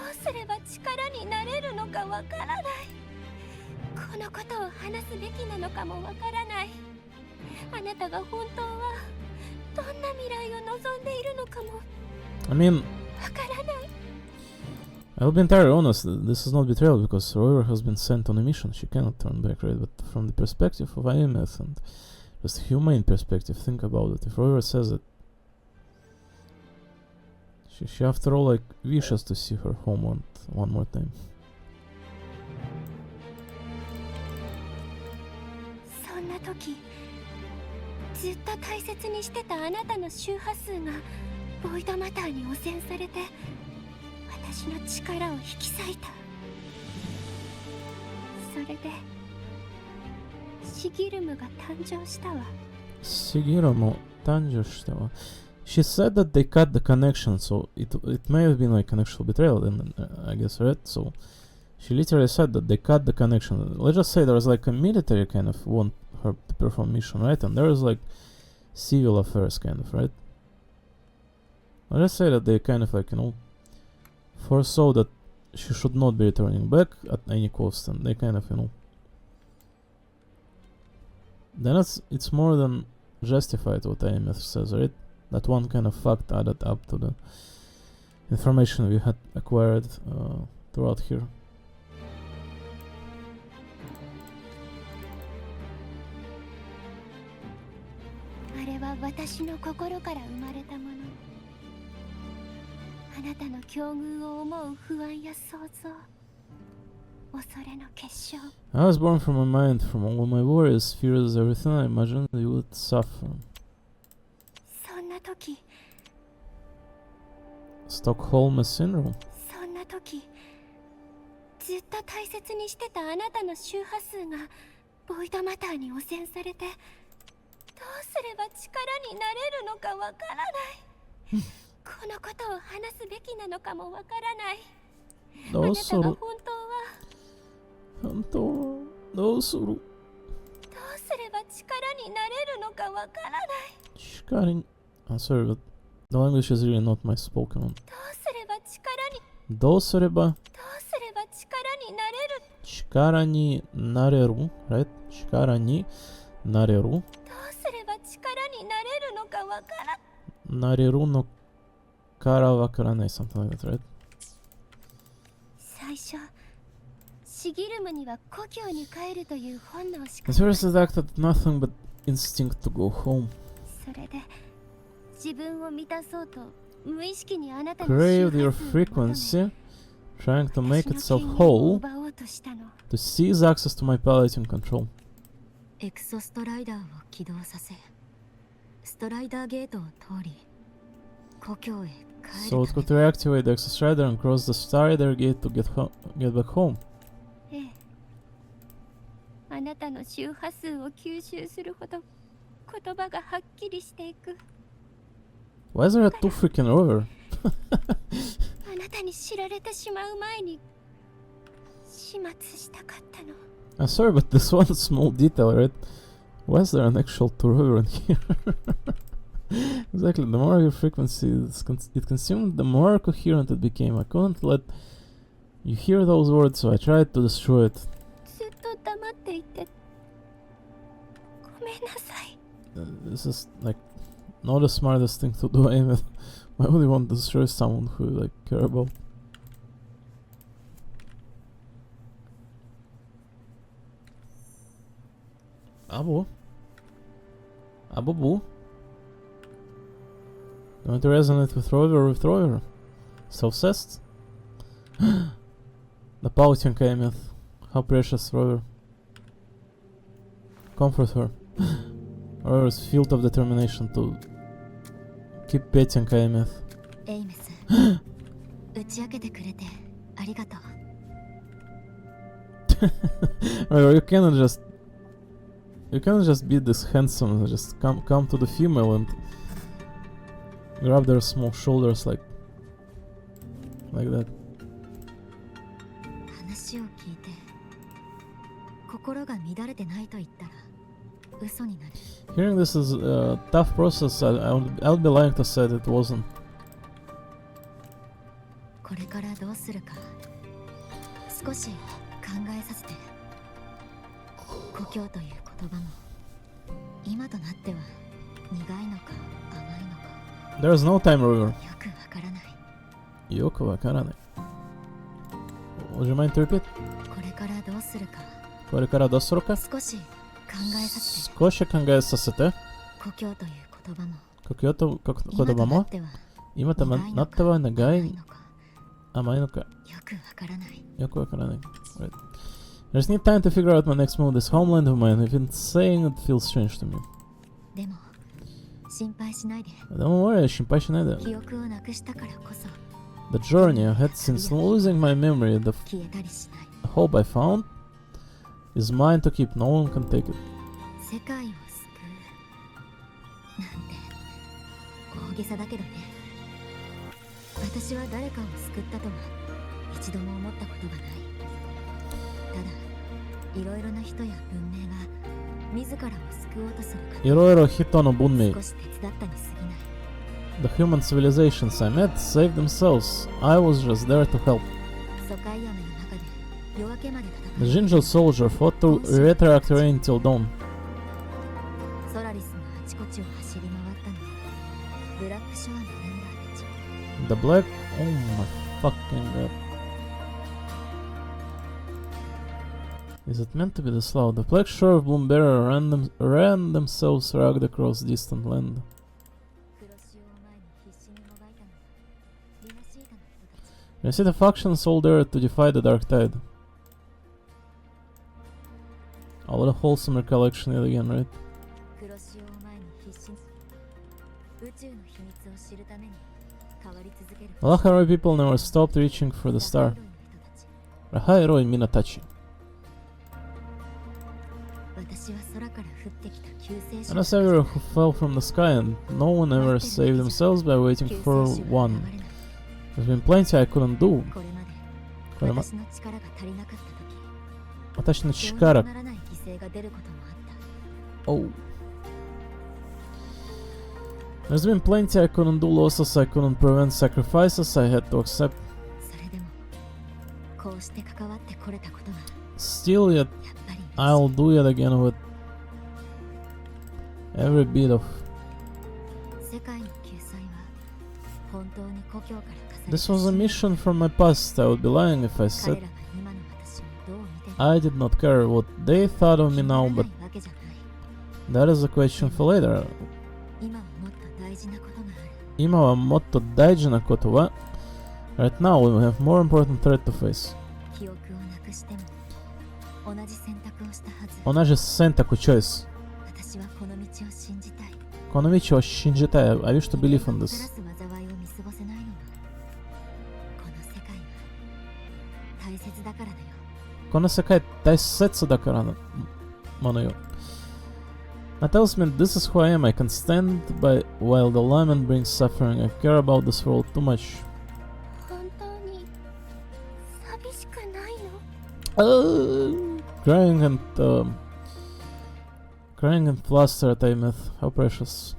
うすれば力になれるのかわからない。このことを話すべきなのかもわからない。あなたが本当はどんな未来を望んでいるのかも I mean, わからない。 I'll be entirely honest, this is not betrayal, because Royer has been sent on a mission, she cannot turn back, right? But from the perspective of IMF and just humane perspective, think about it. If Royer says it, she after all, like, wishes to see her home one more time. そんな時ずっと大切にしてたあなたの周波数がボイドマターに汚染されて私の力を引き裂いた。それでシギルムが誕生したわ。 Sigiro mo Tanjo shitava. She said that they cut the connection, so it may have been like an actual betrayal then, I guess, right? So she literally said that they cut the connection. Let's just say there's like a military kind of want her to perform mission, right? And there is like civil affairs kind of, right? Let's say that they kind of like, foresaw that she should not be returning back at any cost, and they kind of, then it's more than justified what IMF says, right? That one kind of fact added up to the information we had acquired throughout here. あれは私の心から生まれたもの。あなたの境遇を思う不安や想像、恐れの結晶。I was born from my mind, from all my worries, fears, everything I imagined you would suffer. そんな時、 Stockholm syndrome. そんな時、ずっと大切にしてたあなたの周波数がボイドマターに汚染されて、どうすれば力になれるのかわからない。このことを話すべきなのかもわからない。あなたが本当はどうするどうすれば力になれるのかわからない。力に I'm sorry, but the language is really not my spoken one. どうすれば力にどうすれば力になれる。力になれる right? 力になれるどうすれば力になれるのかわからなれるのからわからない something like that, right? 最初、シギルムには故郷に帰るという本能しか At first it acted nothing but instinct to go home. それで自分を満たそうと無意識にあなたの Craved 周 your 波数を求め frequency, trying to make 私の itself 権限を whole 奪おうとしたの。 to seize access to my palate and control. エクソストライダーを起動させ、ストライダーゲートを通り、故郷へ帰 So る it ため could reactivate the access rider and cross the Starrider gate to get back home. ええ、あなたの周波数を吸収するほど言葉がはっきりしていく。 Why is there a two freaking river? あなたに知られてしまう前に始末したかったの。 I'm sorry, but this one small detail, right? Why is there an actual two river in here? Exactly, the more your frequency it consumed, the more coherent it became. I couldn't let you hear those words, so I tried to destroy it. ずっと黙っていてごめんなさい。 This is like not the smartest thing to do, Amy. Why would you want to destroy someone who you like care about? Abu Boo. You want to resonate with Rover? Self-cessed? The pouting Amy. How precious, Rover. Comfort her. Rover's filled of determination to keep petting Amy. エイメス、打ち明けてくれてありがとう。 Rover, you cannot just be this handsome and just come to the female and grab their small shoulders like that. 話を聞いて、心が乱れてないと言ったら嘘になる。 Hearing this is a tough process. I'll be lying to say that it wasn't. これからどうするか少し考えさせて。故郷という言葉も今となっては苦いのか甘いのか There's no time, Rover. よくわからない。よくわからない。Would you mind to repeat? これからどうするかこれからどうするか少し考えさせて。少し考えさせて。故郷という言葉も故郷と言葉も今となっては長い甘いのかよくわからない。よくわからない。Right. I just need time to figure out my next move. This homeland of mine, even saying it feels strange to me. でも心配しないで。 Don't worry, 心配しないで。記憶をなくしたからこそ The journey I had since losing my memory, the 消えたりしない。 hope I found, is mine to keep. No one can take it. 世界を救うなんて大げさだけどね。私は誰かを救ったとは一度も思ったことがない。ただいろいろな人や文明が自らを救おうとするいろいろ人の文明少し手伝ったに過ぎない。 The human civilizations I met saved themselves. I was just there to help. 疎開雨の中で夜明けまで The 戦い Jinjo soldier fought through retract rain till dawn. ソラリスのあちこちを走り回ったのはブラックショアのメンバーたち。 The black... Oh my fucking god. Is it meant to be this loud? The black shore of Bloomberry ran themselves rugged across distant land. 黒潮を前に必死にもがいたのはリナシータの人たち。 You see the factions all there to defy the dark tide. Oh, what a wholesome recollection yet again, right? 黒潮を前に必死に宇宙の秘密を知るために変わり続ける Lahari people never stopped reaching for the star. ラハイロイの人たち。 Rahai Roi Minatachi. 私は空から降ってきた救世主 And a savior who fell from the sky, and no one ever saved themselves by waiting 救 for 世主が one. 現れない。 There's been plenty I couldn't do. これまこれまで私の力が足りなかった時私のどうにも力。ならない犠牲が出ることもあった。 Oh. There's been plenty I couldn't do, losses I couldn't prevent, sacrifices I had to accept. それでもこうして関わってこれたことが Still, yet やっぱり I'll do it again with every bit of. 世界の救済は本当に故郷から課された This was a mission from my past. I would be lying if I 彼 said らが今の私をどう見てる I did not care what they thought of me 気にな now, らな but いわけじゃない。 that is a question for later. 今はもっと大事なことがある。今はもっと大事なことは Right now we have more important threat to face. 記憶をなくしても同じ選択をしたはず。同じ選択 choice. 私はこの道を信じたい。この道を信じたい. I wish to believe in 人間がもたら this. す災いを見過ごせないのはこの世界が大切だからだよ。この世界大切だからなものよ. That tells me this is who I am. I can stand by while the lament brings suffering. I care about this world too much. 本当に寂しくないの？ Crying and flustered at Aymeth. How precious.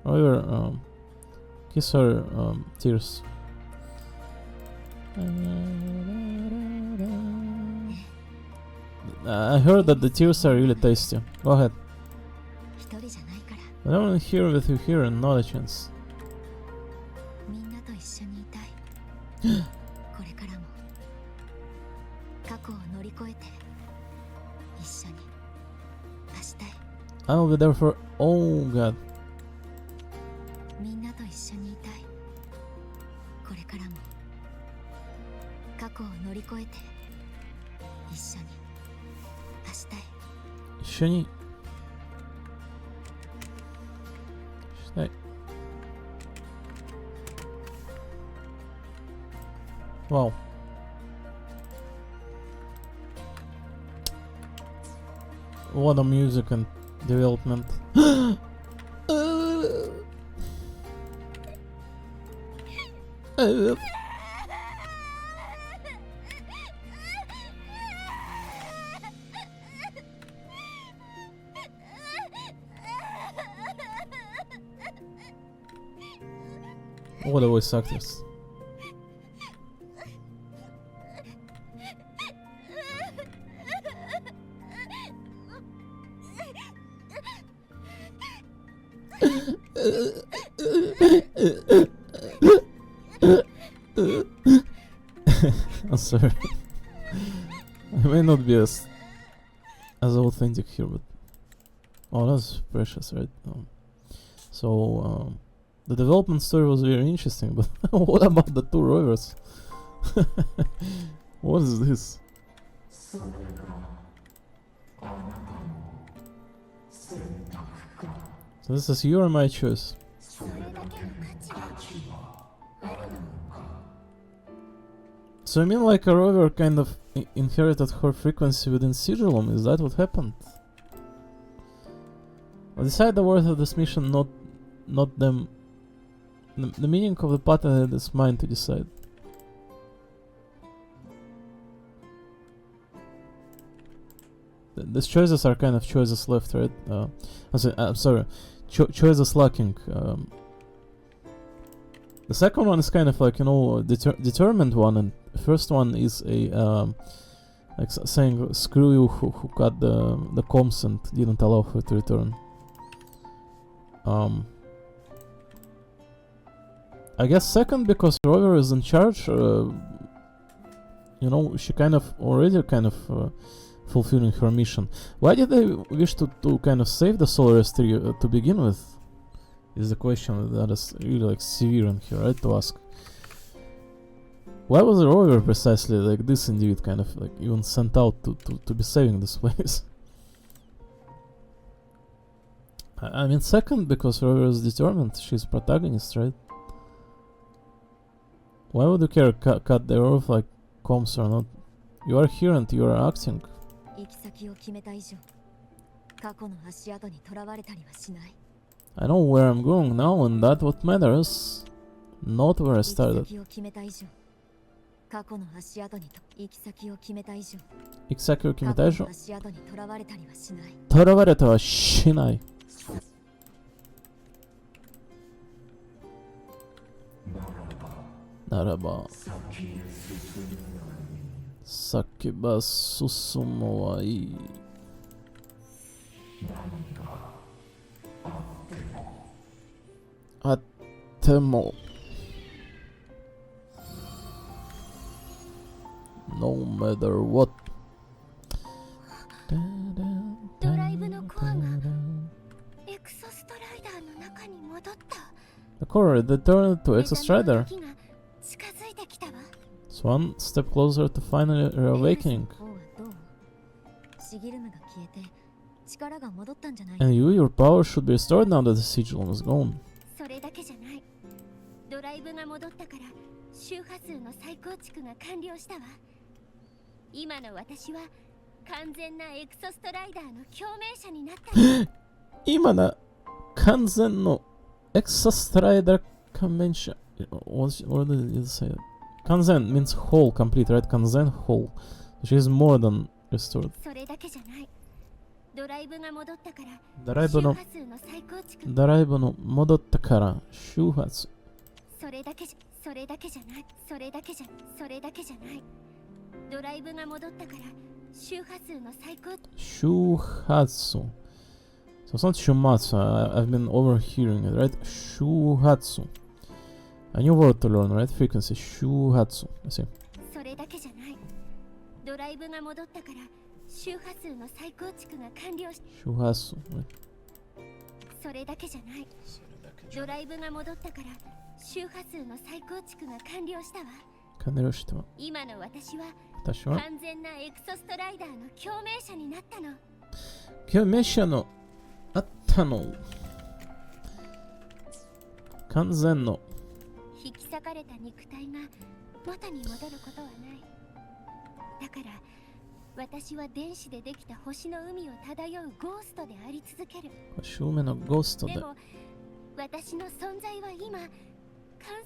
However, kiss her tears. I heard that the tears are really tasty. Go ahead. 一人じゃないから But I'm only here with you here and not a chance. みんなと一緒にいたい。これからも過去を乗り越えて一緒に明日へ。 I'll be there for. Oh god. みんなと一緒にいたい。これからも過去を乗り越えて一緒に明日へ。一緒にしたい. Wow. What a music and development. What a voice actors. I'm sorry. I may not be as authentic here, but oh, that's precious, right? The development story was very interesting, but what about the two rovers? What is this? So this is your and my choice. それだけの価値があるの？ So I mean like a rover kind of inherited her frequency within Sigilum, is that what happened? Or decide the worth of this mission, not them. The meaning of the pattern is mine to decide. these choices are kind of choices left, right? I'm sorry, choices lacking. The second one is kind of like, you know, determined one, and the first one is a like saying screw you who cut the comms and didn't allow her to return. I guess second because Rover is in charge. You know, she kind of already fulfilling her mission. Why did they wish to kind of save the Solar S3 to begin with? Is the question that is really like severe in here, right? To ask. Why was the Rover precisely like this individual kind of like even sent out to be saving this place? I mean, second because Rover is determined. She's protagonist, right? Why would you care cut the Rover like comms or not? You are here and you are acting. I know where I'm going now, and that's what matters. Not where I started. 行き先を決めた以上、囚われたはしない。ならば、先ば進むはいい。あっても No matter what ドライブのコアがエクソストライダーの中に戻った。 The core returned to Exostrider. 近づいてきたわ。 It's one step closer to finally reawakening. And you, your power should be restored now that the sigil is gone. それだけじゃない。ドライブが戻ったから周波数の再構築が完了したわ。今の私は完全なエクソストライダーの共鳴者になった。今の完全のエクソストライダー共鳴者。What did you say? 完全 means whole, complete, right? 完全 whole. She is more than restored. それだけじゃない。ドライブが戻ったからドライブの戻ったから周波数。それだけじゃない。ドライブが戻ったから周波数の再構築。周波数。So it's not shumatsu. I've been overhearing it, right? Shuhatsu. A new word to learn, right? Frequency. Shuhatsu. I see. それだけじゃない。ドライブが戻ったから周波数の再構築が完了し。周波数。それだけじゃない。ドライブが戻ったから周波数の再構築が完了したわ。完了したわ。今の私は完全なエクソストライダーの共鳴者になったの。共鳴者のあったの。完全の。引き裂かれた肉体が元に戻ることはない。だから私は電子でできた星の海を漂うゴーストであり続ける。星海のゴーストで。でも私の存在は今観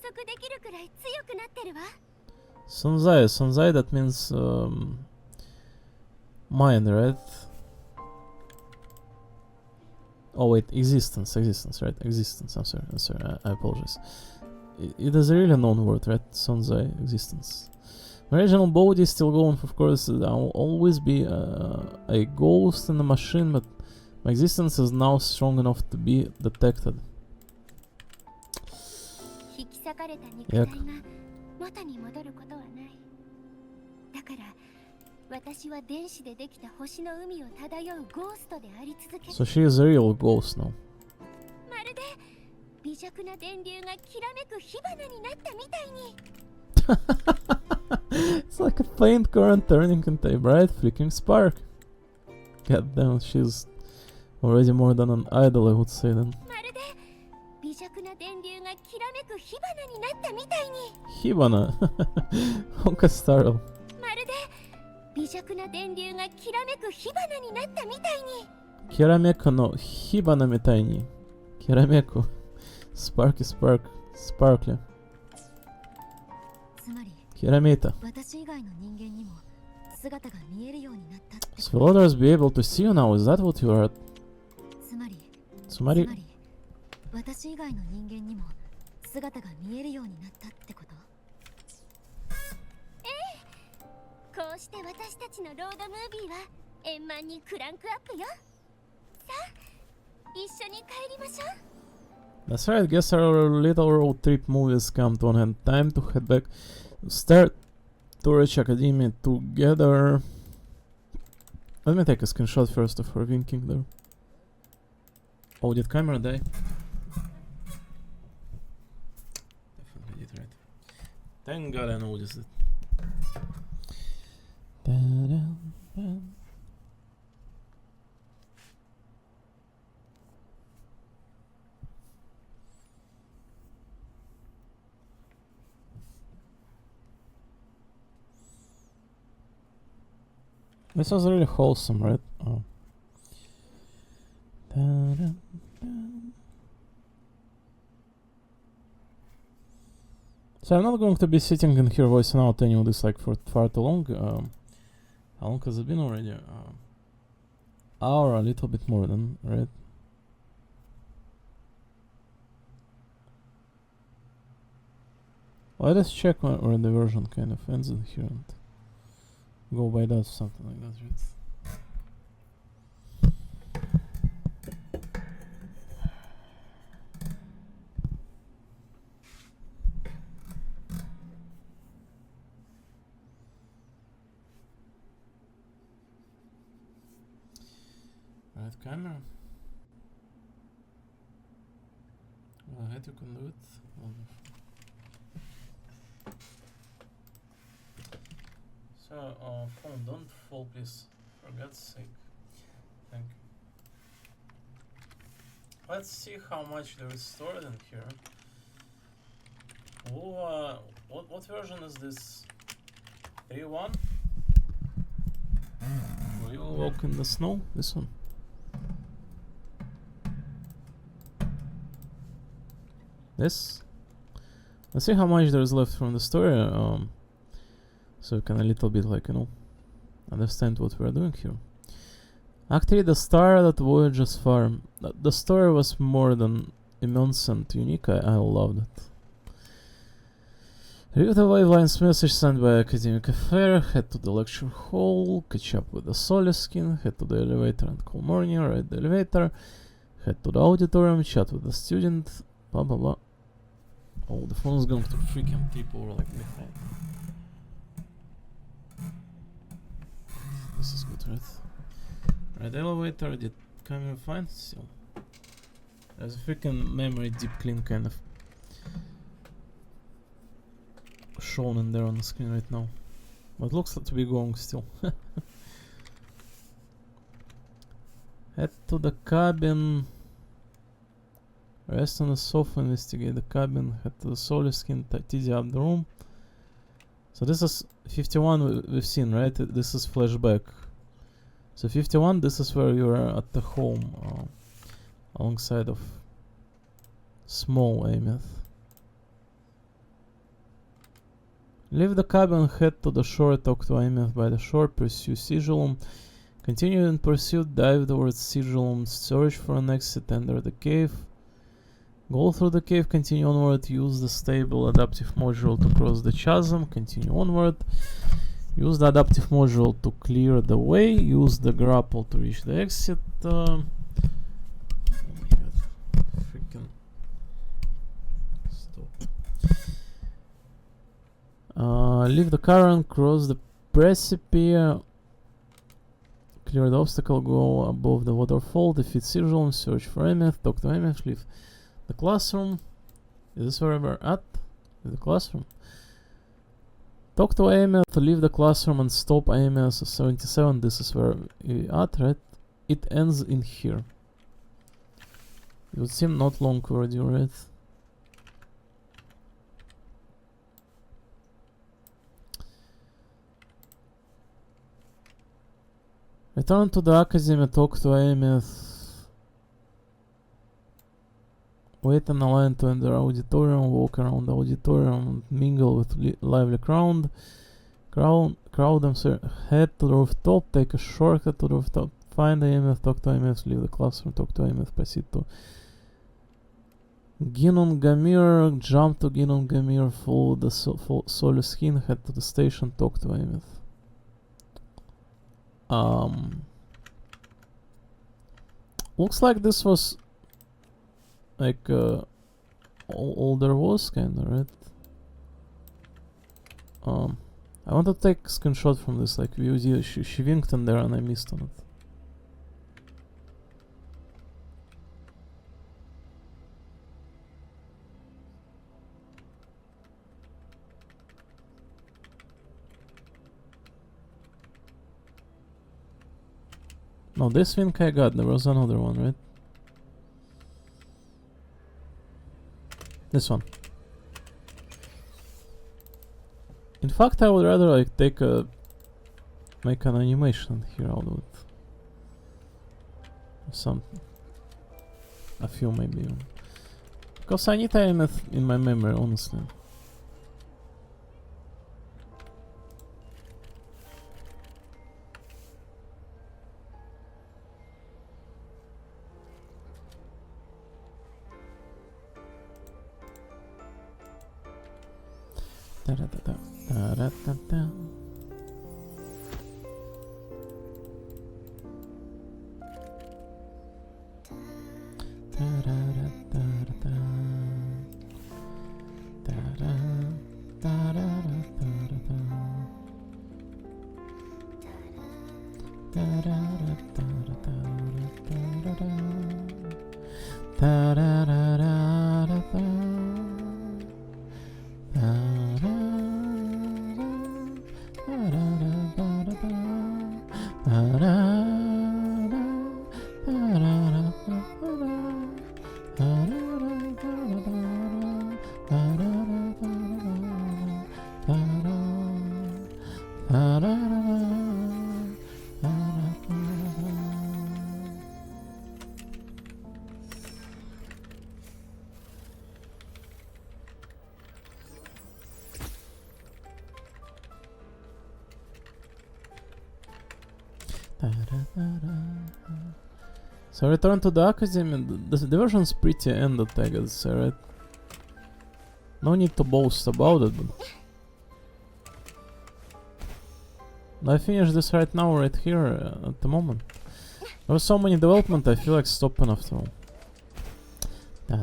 測できるくらい強くなってるわ。存在 that means mind, right? Oh wait, existence, right? Existence. I'm sorry. I apologize. It is a really known word, right? Sonzai, existence. My original body is still going, of course. I will always be a ghost in a machine, but my existence is now strong enough to be detected. 引き裂かれた肉体が元に戻ることはない。だから私は電子でできた星の海を漂うゴーストであり続ける。So she is a real ghost now. まるで微弱な電流がきらめく火花になったみたいに。It's like a faint current turning into a bright flickering spark. God damn, she's already more than an idol, I would say then. まるで微弱な電流がきらめく火花になったみたいに。火花Honka startle. まるで微弱な電流がきらめく火花になったみたいに。きらめくの火花みたいに。きらめく。Sparky spark. Sparkly. つまりきらめいた。私以外の人間にも姿が見えるようになったって。 So will others be able to see you now? Is that what you are? つまり Somebody? 私以外の人間にも姿が見えるようになったってこと？こうして私たちのロードムービーは円満にクランクアップよ。さあ、一緒に帰りましょう。 That's right, guess our little road trip movies come to an end. Time to head back. Start Torch Academy together. Let me take a screenshot first of her winking there. Oh, did camera die? Definitely did, right. Thank God I noticed it. Da-dum-dum. This was really wholesome, right? Oh. Da-dum-dum. So I'm not going to be sitting in here voicing out any of this like for far too long. How long has it been already? Hour, a little bit more than, right? Let us check where the version kind of ends in here and go by that, something like that, right? Right camera. Go ahead, you can do it. Wonderful. So, phone, don't fall, please. For God's sake. Thank you. Let's see how much there is stored in here. Oh, what version is this? 3.1? Will you walk in the snow? This one. This. Let's see how much there is left from the story. So you can a little bit like, you know, understand what we're doing here. Act 3, the star that voyages far. The story was more than immense and unique. I loved it. Read the Wavelines message sent by Academic Affair, head to the lecture hall, catch up with the Soleskin, head to the elevator and call Morning, ride the elevator, head to the auditorium, chat with the student, blah blah blah. Oh, the phone is going to freaking tip over like behind. This is good, right? Right, elevator, did camera fine? Still. There's a freaking memory deep clean kind of shown in there on the screen right now. But looks like to be going still. Head to the cabin. Rest on the sofa, investigate the cabin, head to the Soleskin, tidy up the room. So this is 51 we've seen, right? This is flashback. So 51, this is where you are at the home, alongside of small Ameth. Leave the cabin, head to the shore, talk to Ameth by the shore, pursue Sigillum. Continue in pursuit, dive towards Sigillum, search for an exit, enter the cave. Go through the cave, continue onward, use the stable adaptive module to cross the chasm, continue onward. Use the adaptive module to clear the way, use the grapple to reach the exit. Oh my god, freaking stop. Leave the car and cross the precipice. Clear the obstacle, go above the waterfall, defeat Sigillum, search for Ameth, talk to Ameth, leave the classroom. Is this where we're at? In the classroom. Talk to Ameth, leave the classroom and stop Ameth 77. This is where we're at, right? It ends in here. It would seem not long overdue, right? Return to the academy, talk to Ameth. Wait in a line to enter auditorium, walk around the auditorium, mingle with lively crowd Crowd them, sir. Head to the rooftop, take a shortcut to the rooftop, find the EMF, talk to EMF, leave the classroom, talk to EMF, proceed to Ginungamir, jump to Ginungamir, follow the Solus Skin, head to the station, talk to EMF. Looks like this was like all there was, kinda, right? I want to take a screenshot from this, like view. She winked in there and I missed on it. No, this wink I got. There was another one, right? This one. In fact, I would rather like make an animation here out of it. A few maybe even. Because I need IMF in my memory, honestly. Da-da-da-da. Da-da-da-da. Da-da-da-da-da. Da-da. Da-da-da-da-da. Da-da-da-da-da-da-da-da. Da-da-da-da-da-da. So return to the academy. The version's pretty ended, I guess, right? No need to boast about it, but I finish this right now, right here, at the moment. There was so many development, I feel like stopping after all. There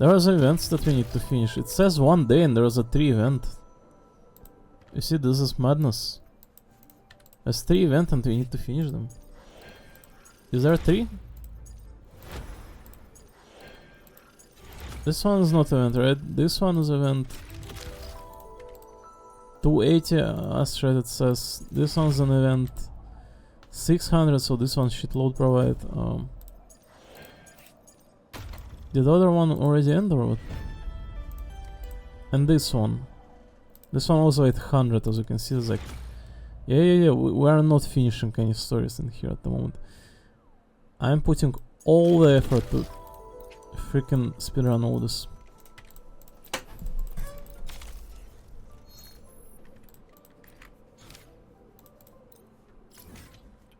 are events that we need to finish. It says 1 day and there is a 3 event. You see, this is madness. There's 3 events and we need to finish them. Is there 3? This one is not event, right? This one is event. 280 Asteroid, it says. This one's an event. 600, so this one should load provide. Did the other one already end or what? And this one. This one also 800, as you can see. It's like, yeah. We are not finishing any stories in here at the moment. I'm putting all the effort to freaking speedrun all this.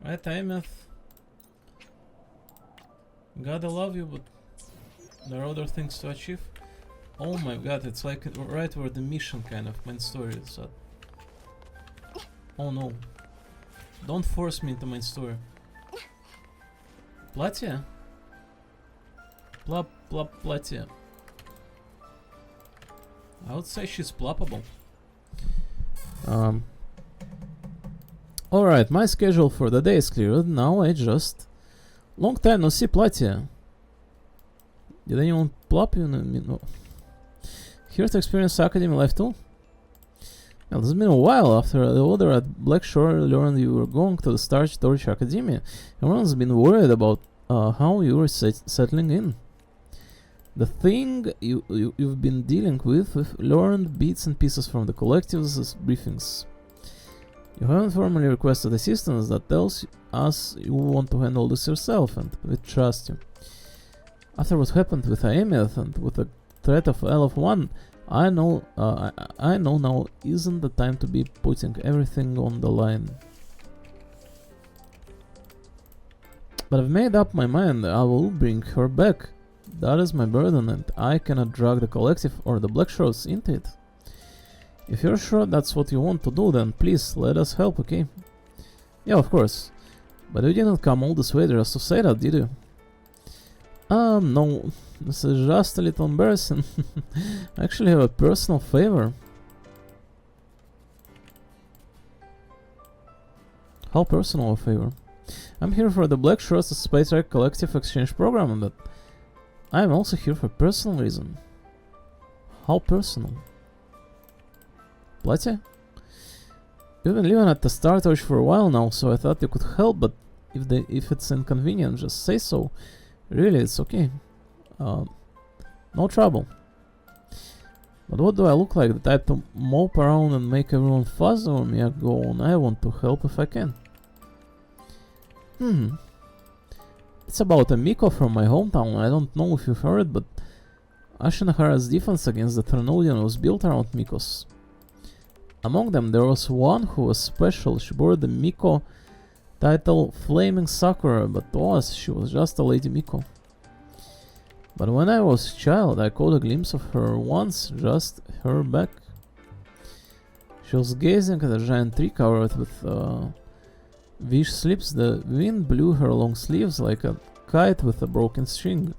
Right, IMF. Gotta love you, but there are other things to achieve. Oh my god, it's like right where the mission kind of main story is at. Oh no. Don't force me into main story. Платье? Платье. I would say she's ploppable. Alright, my schedule for the day is cleared. Now I just... Long time no see, Платье. Did anyone plop you? No. Here to experience Academy life too? Well, it's been a while. After the order at Blackshore learned you were going to the Starch Academy. Everyone's been worried about how you were settling in. The thing you've been dealing with, we've learned bits and pieces from the collective's briefings. You haven't formally requested assistance. That tells us you want to handle this yourself, and we trust you. After what happened with Aemeth and with the threat of LF1, I know now isn't the time to be putting everything on the line. But I've made up my mind, I will bring her back. That is my burden, and I cannot drag the collective or the Blackshrones into it. If you're sure that's what you want to do, then please let us help, okay? Yeah, of course. But you didn't come all this way just to say that, did you? No. This is just a little embarrassing. I actually have a personal favor. How personal a favor? I'm here for the Blackshrones Space Track Collective Exchange Program, but I'm also here for personal reason. How personal? Платье? You've been living at the Star Torch for a while now, so I thought you could help, but if it's inconvenient, just say so. Really, it's okay. No trouble. But what do I look like? The type to mope around and make everyone fuzz over me? I go on, I want to help if I can. It's about a Miko from my hometown. I don't know if you've heard, but Ashinahara's defense against the Ternodian was built around Mikos. Among them, there was one who was special. She bore the Miko title Flaming Sakura, but to us, she was just a Lady Miko. But when I was a child, I caught a glimpse of her once, just her back. She was gazing at a giant tree covered with wish slips. The wind blew her long sleeves like a kite with a broken string.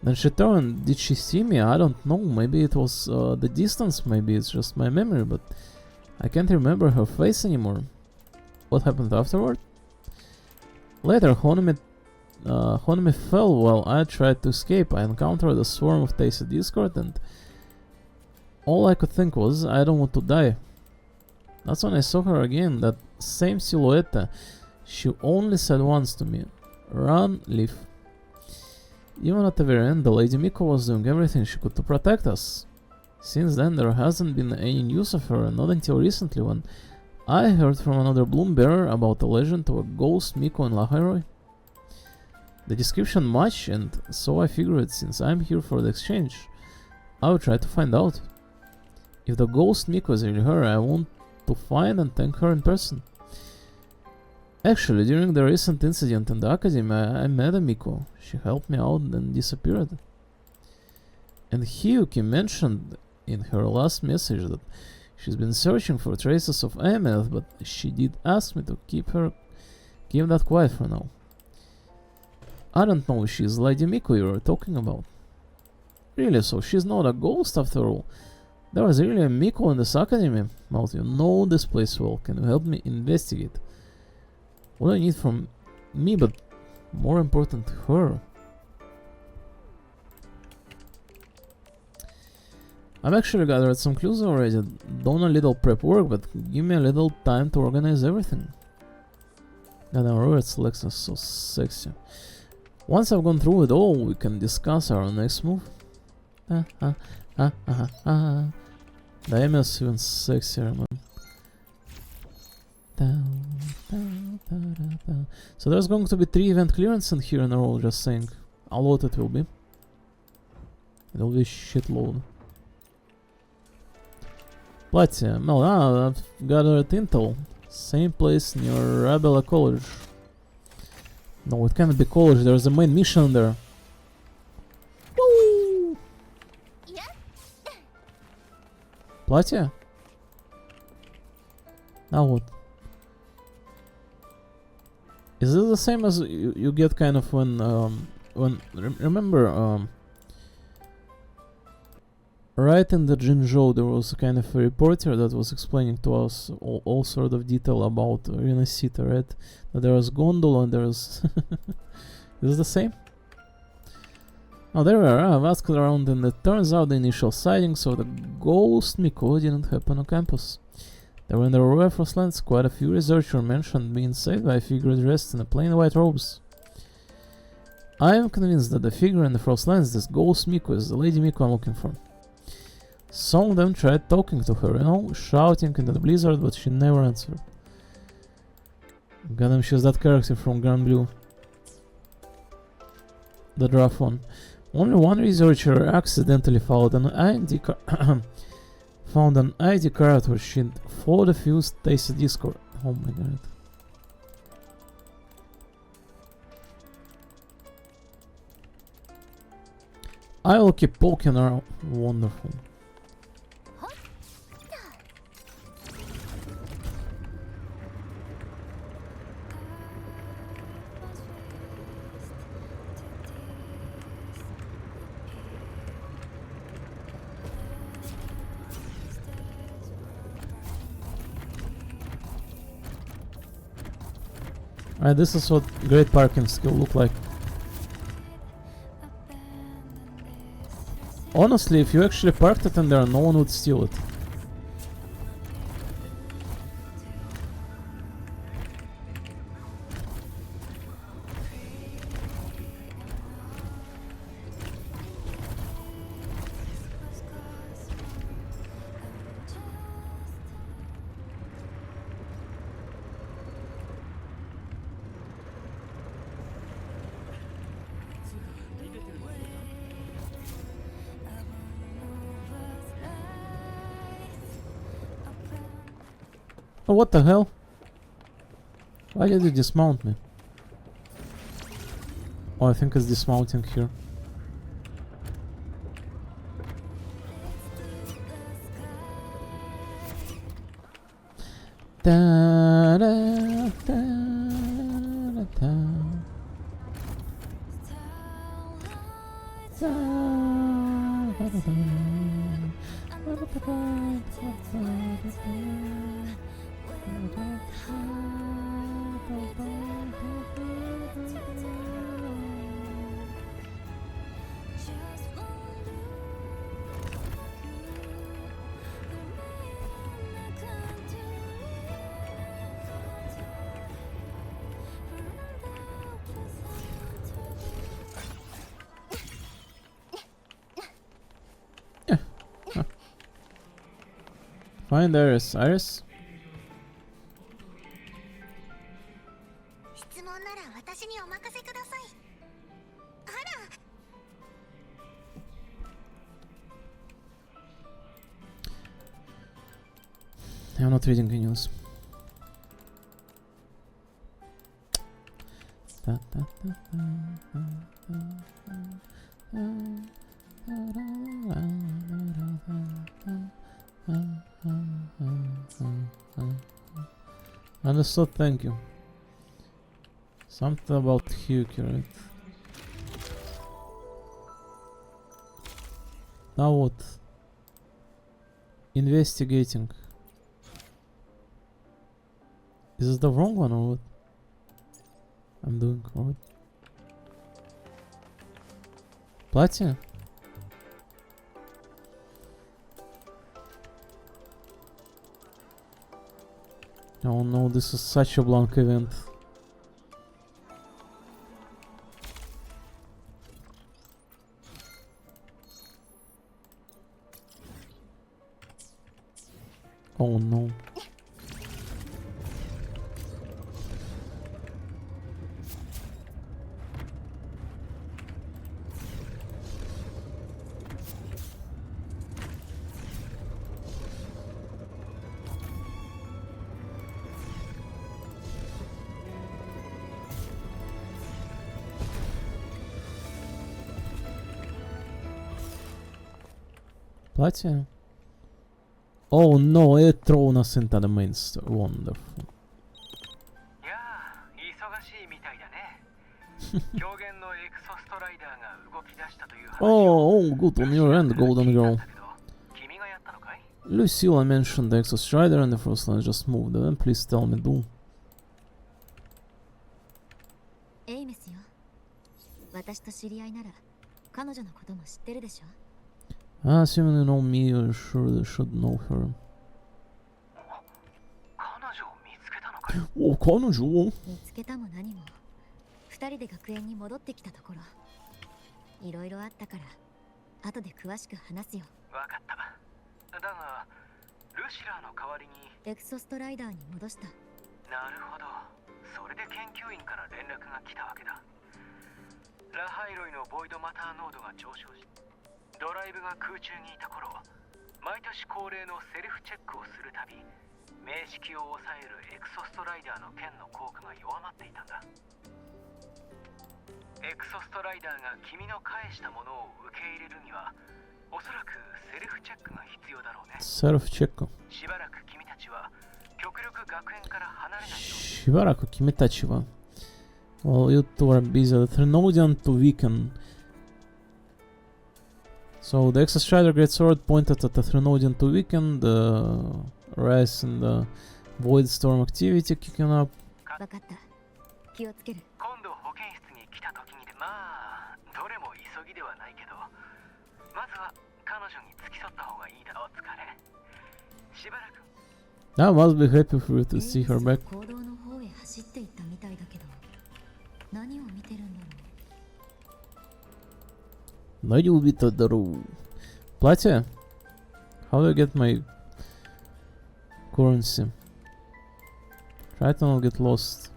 Then she turned. Did she see me? I don't know. Maybe it was the distance, maybe it's just my memory, but I can't remember her face anymore. What happened afterward? Later, Honome fell while I tried to escape. I encountered a swarm of Taisei Discord, and all I could think was, I don't want to die. That's when I saw her again, that same silhouette. She only said once to me, run, leave. Even at the very end, the Lady Miko was doing everything she could to protect us. Since then, there hasn't been any news of her, not until recently when I heard from another Bloom Bearer about the legend of a ghost Miko in Lahairoi. The description matched, and so I figured since I'm here for the exchange, I will try to find out. If the ghost Miko is really her, I want to find and thank her in person. Actually, during the recent incident in the academy, I met a Miko. She helped me out and disappeared. And Hiyuki mentioned in her last message that she's been searching for traces of Ameth, but she did ask me to keep that quiet for now. I don't know if she's Lady Miko you were talking about. Really, so she's not a ghost after all. There was really a Miko in this academy. Well, you know this place well. Can you help me investigate? What do I need from me, but more important, her? I've actually gathered some clues already. Done a little prep work, but give me a little time to organize everything. God, our word selection is so sexy. Once I've gone through it all, we can discuss our next move. The aim is even sexier, man. So there's going to be 3 event clearance in here in a row, just saying. A lot it will be. It'll be shitload. Платье. No, I've gathered intel. Same place near Rabela College. No, it can't be college, there's a main mission there. Woo! Платье? Now what? Is it the same as you get kind of when remember right in the Jinzhou there was a kind of a reporter that was explaining to us all sort of detail about Rinascita, right? That there was gondola and there was is it the same? Oh, there we are. I've asked around and it turns out the initial sightings of the ghost Miko didn't happen on campus. They were in the Royal Frostlands. Quite a few researchers mentioned being saved by a figure dressed in plain white robes. I am convinced that the figure in the Frostlands, this ghost Miko, is the Lady Miko I'm looking for. Some of them tried talking to her, shouting into the blizzard, but she never answered. Goddamn, she's that character from Grand Blue. The draft one. Only one researcher accidentally found an found an ID character sheet for the fused Stacy Discord. Oh my god. I will keep poking around. Wonderful. Alright, this is what great parking skill look like. Honestly, if you actually parked it in there, no one would steal it. Oh, what the hell? Why did you dismount me? Oh, I think it's dismounting here. Da, da, da, da, da. Da, da, da, da. Find Iris. Iris? 質問なら私にお任せください。あら。 I'm not reading the news. Da, da, da, da, Understood, thank you. Something about Hyuki, right? Now what? Investigating. Is this the wrong one or what? I'm doing what? Платье? Oh no, this is such a blank event. Oh no. Платье? Oh no, it thrown us into the main store. Wonderful. Oh, good on your end, Golden Girl. Lucilla mentioned the Exos Rider and the first line just moved. Then please tell me, do. エイメスよ。私と知り合いなら彼女のことも知ってるでしょ。 Assuming you know me, you surely should know her. Oh, 彼女? 見つけたも何も二人で学園に戻ってきたところいろいろあったから後で詳しく話すよ。わかった。だがルシラーの代わりにエクソストライダーに戻した。なるほど。それで研究員から連絡が来たわけだ。ラハイロイのボイドマター濃度が上昇し、ドライブが空中にいた頃、毎年恒例のセルフチェックをするたび、明式を抑えるエクソストライダーの剣の効果が弱まっていたんだ。エクソストライダーが君の返したものを受け入れるには、おそらくセルフチェックが必要だろうね。セルフチェック。しばらく君たちは極力学園から離れないように。しばらく君たちは While you two are busy, the Threnodian to weaken. So the Exostrider Great Sword pointed at the Threnodian to weaken, the rise in the Void Storm activity kicking up. 分かった。気をつける。今度保健室に来た時にまあどれも急ぎではないけど、まずは彼女に付き添った方がいいだろう。お疲れ。しばらく。I must be happy for you to see her back. 行動の方へ走っていったみたいだけど、何を見てるんだろう。何を見ただろう。Платье? How do I get my currency? Triton will get lost.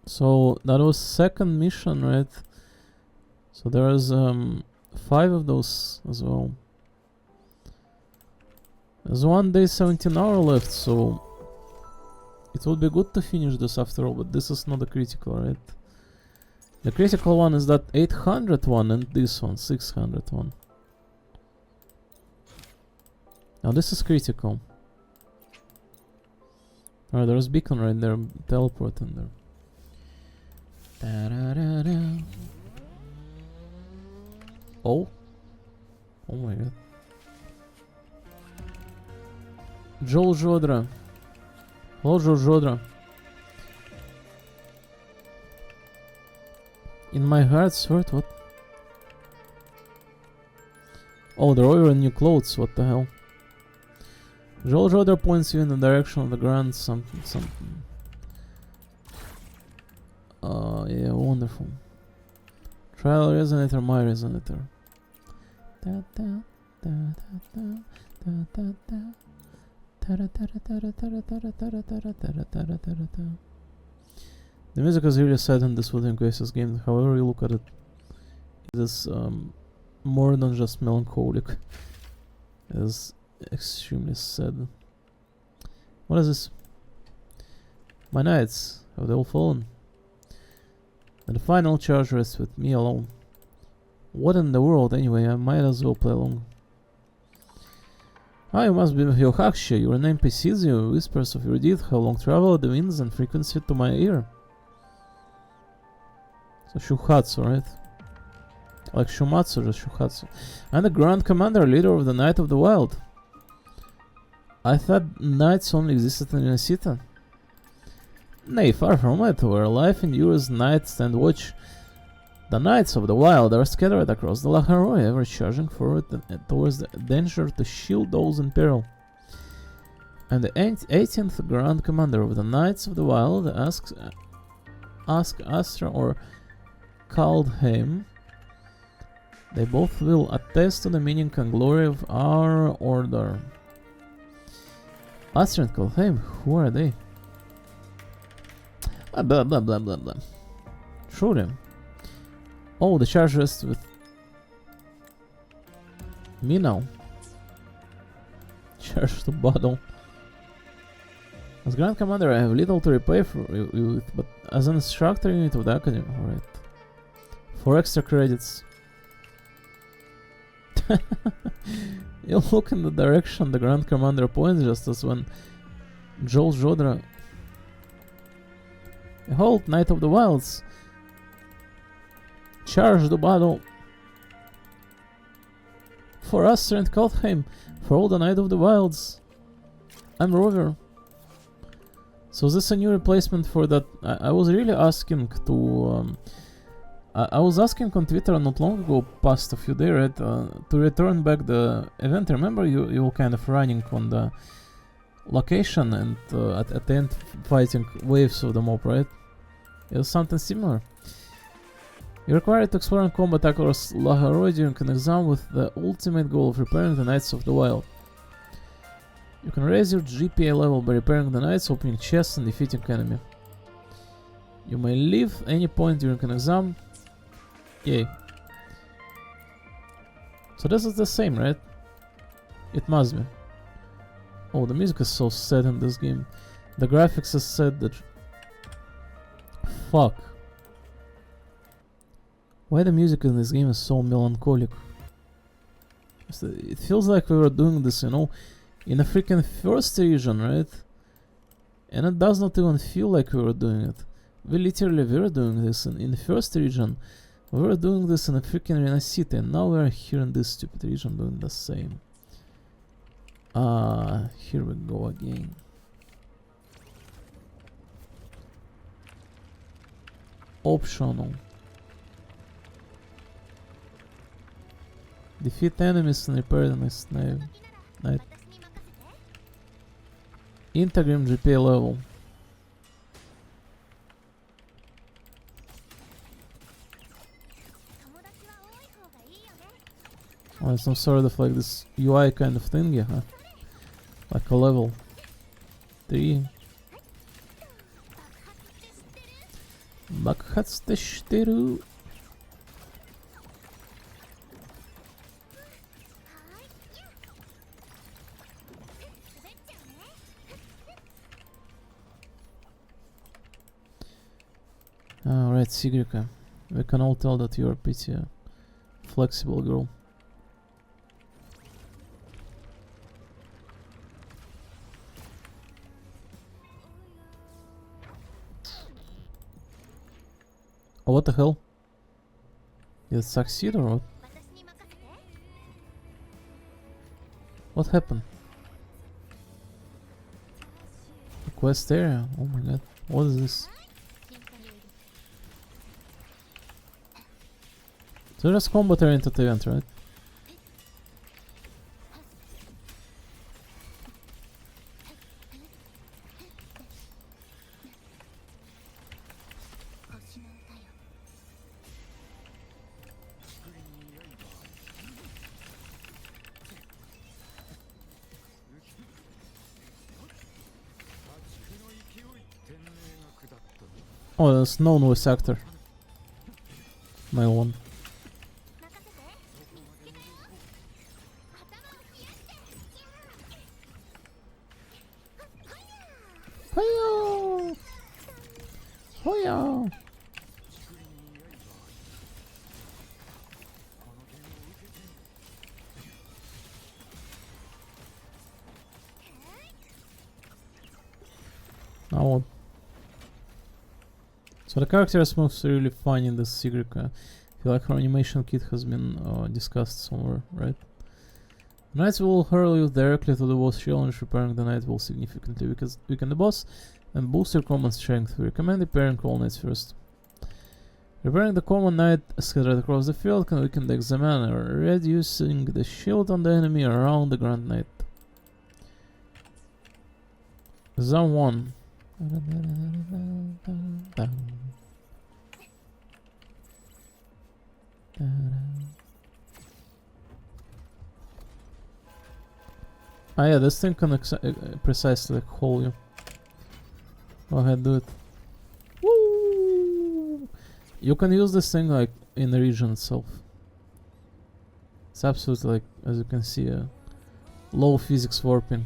So that was second mission, right? So there's 5 of those as well. There's 1 day 17 hour left, so it would be good to finish this after all, but this is not a critical, right? The critical one is that 800 one and this one, 600 one. Now this is critical. Alright, there's beacon right there, teleport in there. Da-da-da-da. Oh? Oh my god. Joel Jodra. Hello, Joel Jodra. In my heart, sword, what? Oh, they're all in new clothes, what the hell? Joel Jodra points you in the direction of the grand something. Yeah, wonderful. Trial resonator, my resonator. Da da da da da da da. The music is really sad in this Wooden Graces game, however you look at it. It is more than just melancholic. It is extremely sad. What is this? My knights, have they all fallen? And the final charge rests with me alone. What in the world anyway, I might as well play along. Ah, you must be Hyohaksha, your name precedes you, whispers of your deed have long traveled the winds and frequency to my ear. So Shuhatsu, right? Like Shumatsu, just Shuhatsu. I'm the Grand Commander, leader of the Knight of the Wild. I thought knights only existed in Yasita. Nay, far from it, where life endures, knights stand watch. The Knights of the Wild are scattered across the Laharoi, ever charging forward towards the danger to shield those in peril. And the 18th Grand Commander of the Knights of the Wild ask Astra or Kaldheim. They both will attest to the meaning and glory of our order. Astra and Kaldheim, who are they? Blah blah blah blah blah. Surely. Oh, the charge rests with me now. Charge to battle. As Grand Commander, I have little to repay for you with, but as an instructor unit of the Academy, alright. 4 extra credits. You look in the direction the Grand Commander points just as when Joel Jodra. Behold, Knight of the Wilds. Charge the battle. For Astra and Kaldheim, for all the Knight of the Wilds. I'm Rover. So is this a new replacement for that? I was really asking to... I was asking on Twitter not long ago, past a few days, right, to return back the event. Remember you were kind of running on the location and at the end fighting waves of the mob, right? It was something similar. You're required to explore and combat across Laharoi during an exam with the ultimate goal of repairing the Knights of the Wild. You can raise your GPA level by repairing the knights, opening chests, and defeating enemy. You may leave any point during an exam. Yay. So this is the same, right? It must be. Oh, the music is so sad in this game. The graphics is sad that... Fuck. Why the music in this game is so melancholic? It feels like we were doing this, you know, in a freaking first region, right? And it does not even feel like we were doing it. We literally were doing this in the first region. We were doing this in a freaking Arena City, and now we're here in this stupid region doing the same. Here we go again. Optional. Defeat enemies and repair the next night. Intergrim GPA level. Oh, some sort of like this UI kind of thing, yeah, huh? Like a level 3. Bakhatste shiteru. Alright, Sigrika. We can all tell that you're a pretty flexible girl. Oh, what the hell? Did it succeed or what? What happened? The quest area? Oh my god. What is this? So just combat oriented event, right? Oh, there's no voice actor. Male one. Hoya! Hoya! Now what? So the characters moves are really fun in this Sigrika. I feel like her animation kit has been discussed somewhere, right? Knights will hurl you directly to the boss challenge. Repairing the knight will significantly weaken the boss and boost your common strength. We recommend repairing all knights first. Repairing the common knight scattered across the field can weaken the examiner, reducing the shield on the enemy around the grand knight. Zone 1. Ah yeah, this thing can precisely like hold you. Go ahead, do it. Woo! You can use this thing like in the region itself. It's absolutely like, as you can see, low physics warping.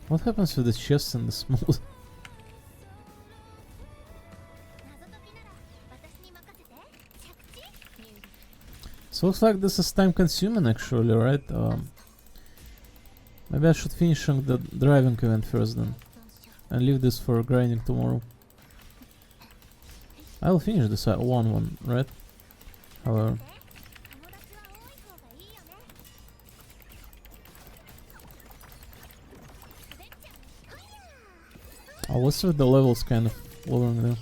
What happens with the chest and the smooth? So looks like this is time consuming actually, right? Maybe I should finish the driving event first then. And leave this for grinding tomorrow. I'll finish this one, right? However. Oh, what's with the levels kind of lowering there?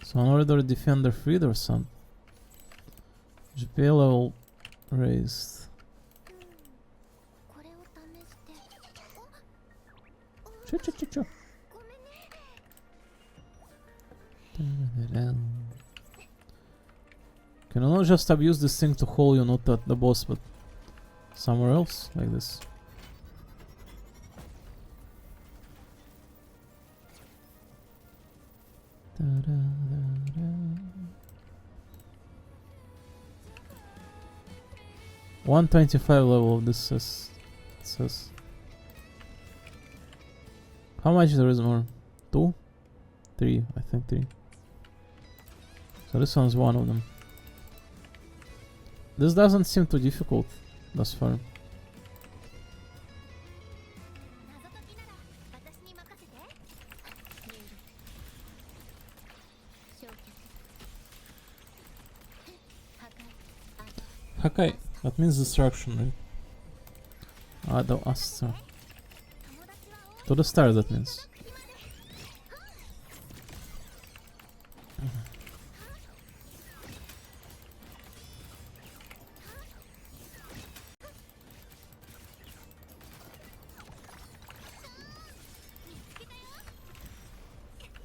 So another defender freed or something. GPA level raised. これを試して。 Choo. ごめんね。 Can you not just abuse this thing to hold you not at the boss but somewhere else like this? Da-da-da-da. 125 level this says. How much there is more? 2? 3, I think 3. So this one's one of them. This doesn't seem too difficult thus far. 謎解きなら私に任せて。入力。消却。破壊。 Hakai, that means destruction, right? Ado Astra. 友達は多い。 To the stars, that means.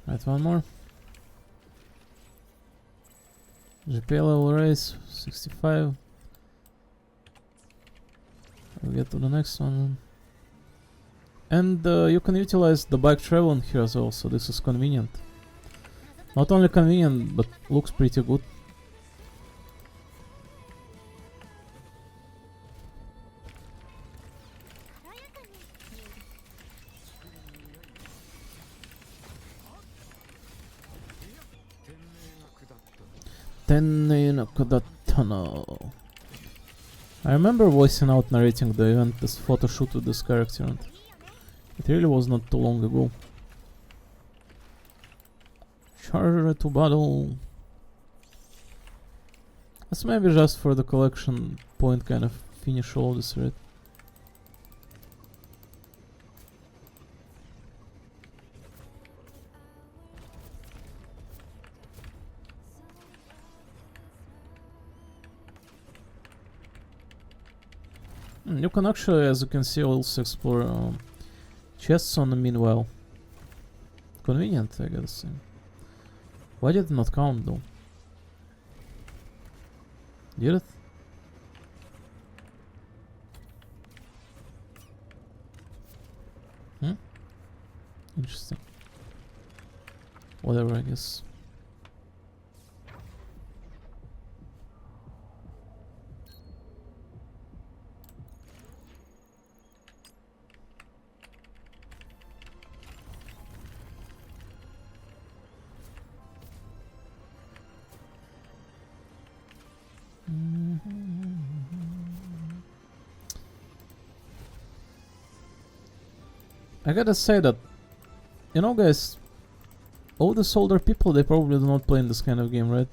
Right, one more. GPA level raise 65. We'll get to the next one. And you can utilize the bike traveling here as well, so this is convenient. Not only convenient, but looks pretty good. I remember voicing out narrating the event as photo shoot with this character, and it really was not too long ago. Charger to battle. That's maybe just for the collection point kind of finish all this, right? You can actually, as you can see, also explore chests on the meanwhile. Convenient, I guess. Why did it not count though? Did it? Interesting. Whatever, I guess. I gotta say that, you know, guys, all these older people, they probably do not play in this kind of game, right?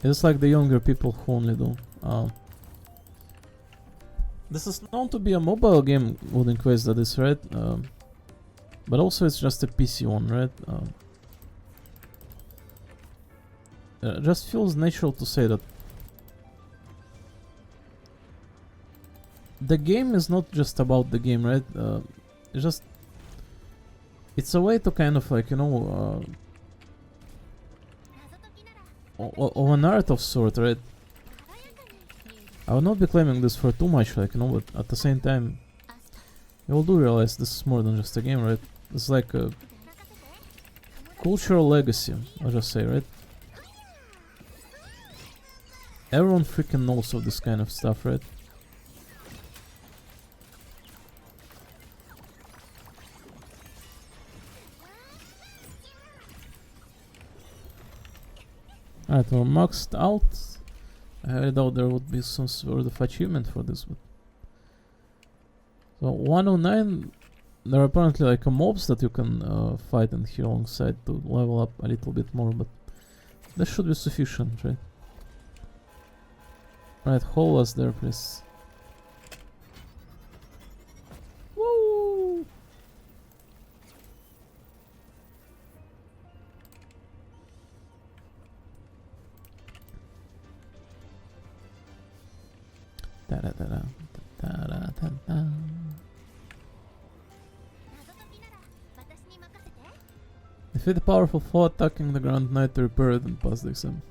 It's like the younger people who only do. This is known to be a mobile game, Wooden Quest, that is, right? But also it's just a PC one, right? It just feels natural to say that the game is not just about the game, right? It's a way to kind of like, you know, of an art of sort, right? I will not be claiming this for too much, like, you know, but at the same time, you all do realize this is more than just a game, right? It's like a cultural legacy, I'll just say, right? Everyone freaking knows of this kind of stuff, right? Alright, we're maxed out. I doubt there would be some sort of achievement for this, but so 109 there are apparently like mobs that you can fight in here alongside to level up a little bit more, but that should be sufficient, right? Right, hold us there, please. Woo! Da-da-da-da, da-da-da-da. Defeat a powerful foe attacking the Grand Knight to repair it and pass the exam.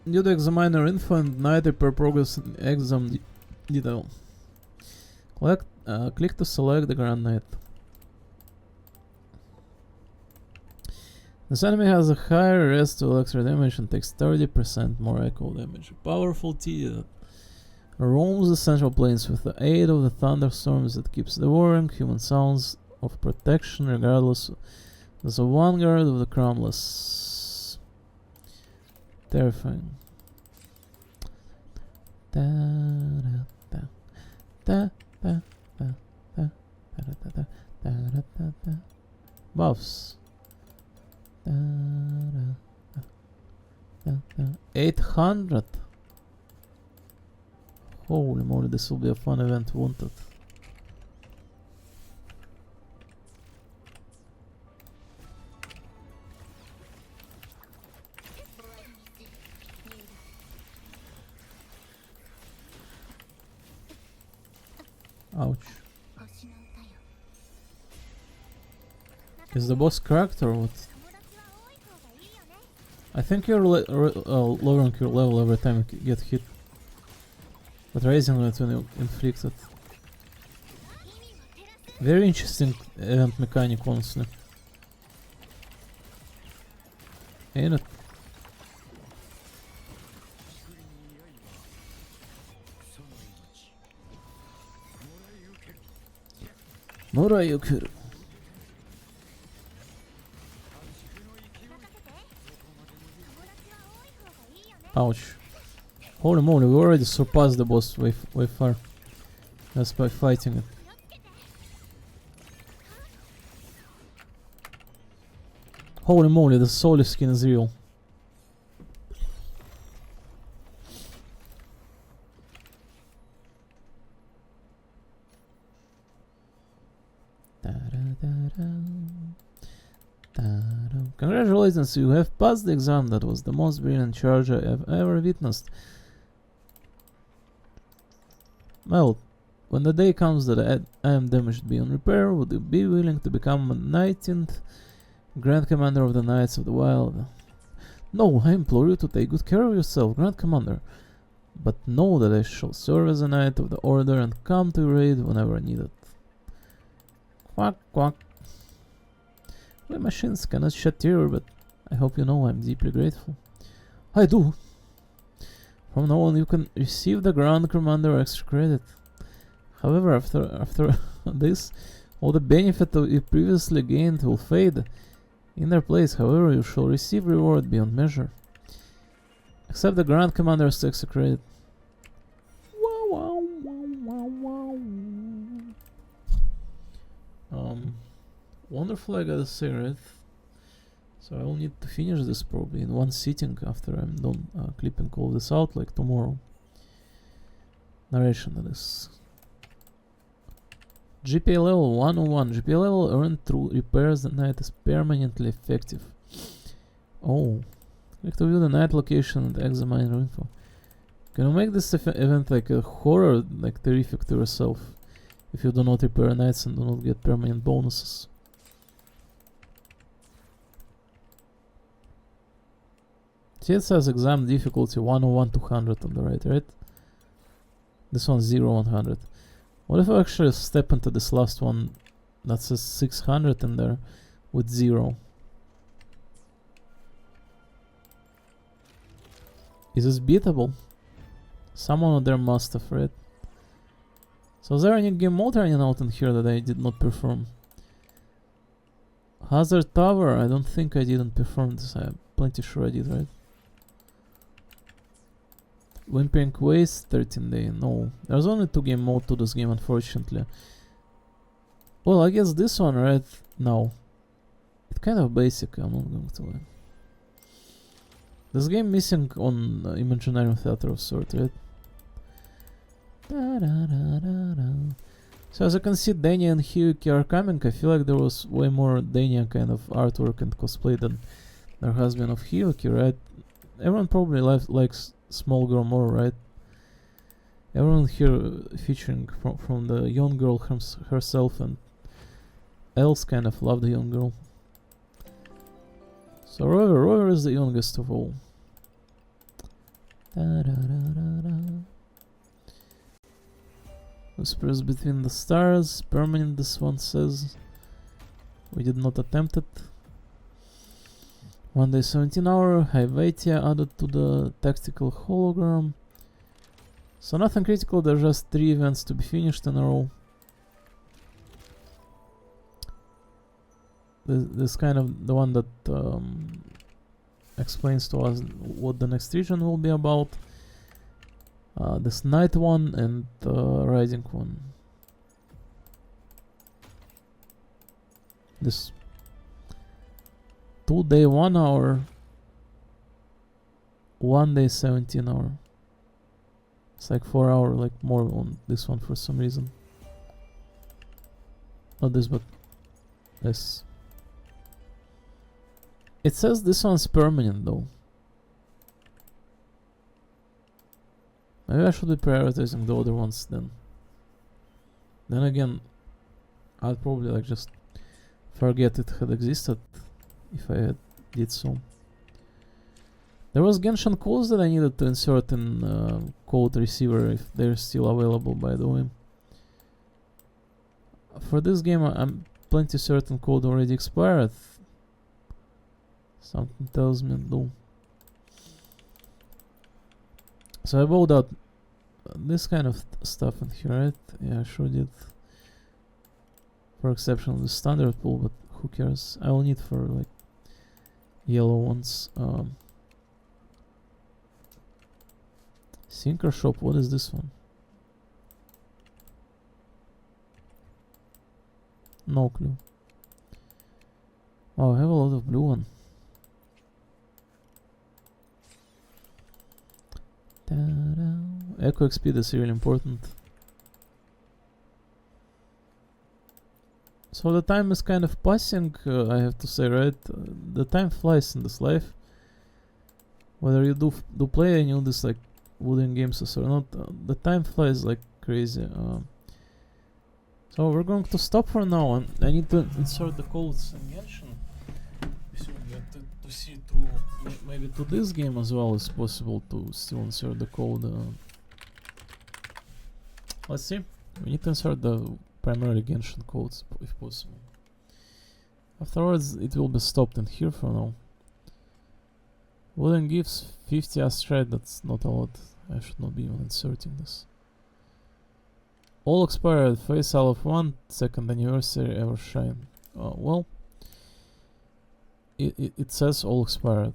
Due to examiner info and Knight repair progress in exam detail. Click to select the Grand Knight. This enemy has a higher rest to electric damage and takes 30% more echo damage. A powerful T that roams the central plains with the aid of the thunderstorms that keeps devouring human sounds of protection regardless. There's a vanguard of the crownless. Terrifying. Da da da da da da da da da da da da da. Buffs. 800. Holy moly, this will be a fun event, won't it? Ouch. Is the boss cracked or what? I think you're lowering your level every time you get hit, but raising it when you inflict it. Very interesting event mechanic, honestly. Ain't it? Morayukiru. Ouch. Holy moly, we already surpassed the boss way far. Just by fighting it. Holy moly, the soul skin is real. Congratulations, you have passed the exam. That was the most brilliant charge I have ever witnessed. Well, when the day comes that I am damaged beyond repair, would you be willing to become a 19th Grand Commander of the Knights of the Wild? No, I implore you to take good care of yourself, Grand Commander. But know that I shall serve as a Knight of the Order and come to your aid whenever needed. Quack, quack. My machines cannot shed tear, but I hope you know I'm deeply grateful. I do. From now on you can receive the Grand Commander extra credit. However, after this, all the benefit you previously gained will fade. In their place, however, you shall receive reward beyond measure. Accept the Grand Commander's extra credit. Wow, wow, wow, wow. Wonderful, I gotta say, right? So I will need to finish this probably in one sitting after I'm done clipping all this out, like tomorrow. Narration of this. GPA level 101. GPA level earned through repairs the Knight is permanently effective. Oh. Click to view the Knight location and examine info. Can you make this event like a horror, like terrific to yourself? If you do not repair Knights and do not get permanent bonuses. See, it says exam difficulty 101 to 100 on the right? This one's 0 100. What if I actually step into this last one that says 600 in there with 0? Is this beatable? Someone there must have, right? So is there any game mode running out in here that I did not perform? Hazard Tower, I don't think I didn't perform this. I'm plenty sure I did, right? Whimpering Waste, 13 day. No, there's only 2 game mode to this game, unfortunately. Well, I guess this one, right? No. It's kind of basic, I'm not going to lie. This game missing on Imaginarium Theater of sort, right? So as you can see, Dania and Hiyuki are coming. I feel like there was way more Dania kind of artwork and cosplay than there has been of Hiyuki, right? Everyone probably likes Small Girl more, right? Everyone here featuring from the young girl herself, and else kind of love the young girl. So Rover is the youngest of all. Whispers between the stars, permanent this one says. We did not attempt it. 1 day 17 hour, Hyvatia added to the tactical hologram. So nothing critical, there's just 3 events to be finished in a row. This kind of the one that explains to us what the next region will be about. This night one and riding one. This 2 day 1 hour, 1 day 17 hour. It's like 4 hour, like more on this one for some reason. Not this, but this. It says this one's permanent though. Maybe I should be prioritizing the other ones then. Then again, I'd probably like just forget it had existed if I did so. There was Genshin codes that I needed to insert in code receiver if they're still available, by the way. For this game I'm plenty certain code already expired. Something tells me no. So I bought out this kind of stuff in here, right? Yeah, I sure did. For exception of the standard pool, but who cares? I will need for like yellow ones. Sinker shop, what is this one? No clue. Oh, I have a lot of blue one. Echo XP is really important. So the time is kind of passing, I have to say, right? The time flies in this life. Whether you do play any of this like wooden games or not, the time flies like crazy. So we're going to stop for now, and I need to insert the codes in Genshin. To see through, maybe to this game as well is possible to still insert the code. Let's see. We need to insert the primarily Genshin codes if possible. Afterwards it will be stopped in here for now. Wooden gives 50 astride, that's not a lot. I should not be even inserting this. All expired, face out of 1, 2nd anniversary, ever shine. Well, it says all expired.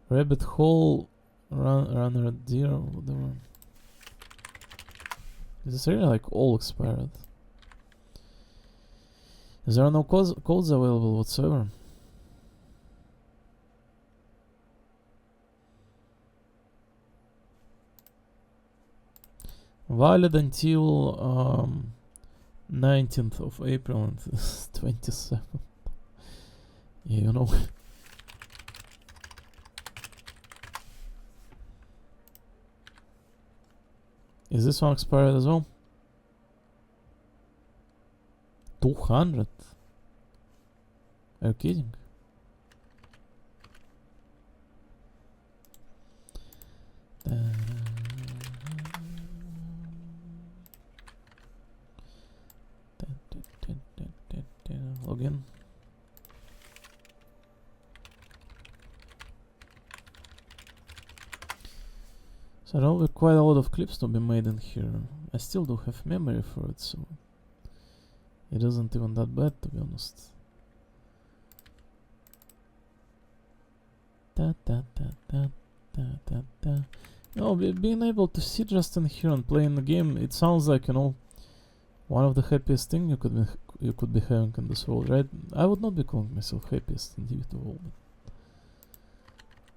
Rabbit hole, runner deer, whatever. Is this really like all expired? Is there no codes available whatsoever? Valid until 19th of April and 27th. Yeah, you know. Is this one expired as well? 200? Are you kidding? Login. So there will be quite a lot of clips to be made in here. I still do have memory for it, so it isn't even that bad, to be honest. No, being able to sit just in here and play in the game, it sounds like, you know, one of the happiest thing you could be having in this world, right? I would not be calling myself happiest individual, but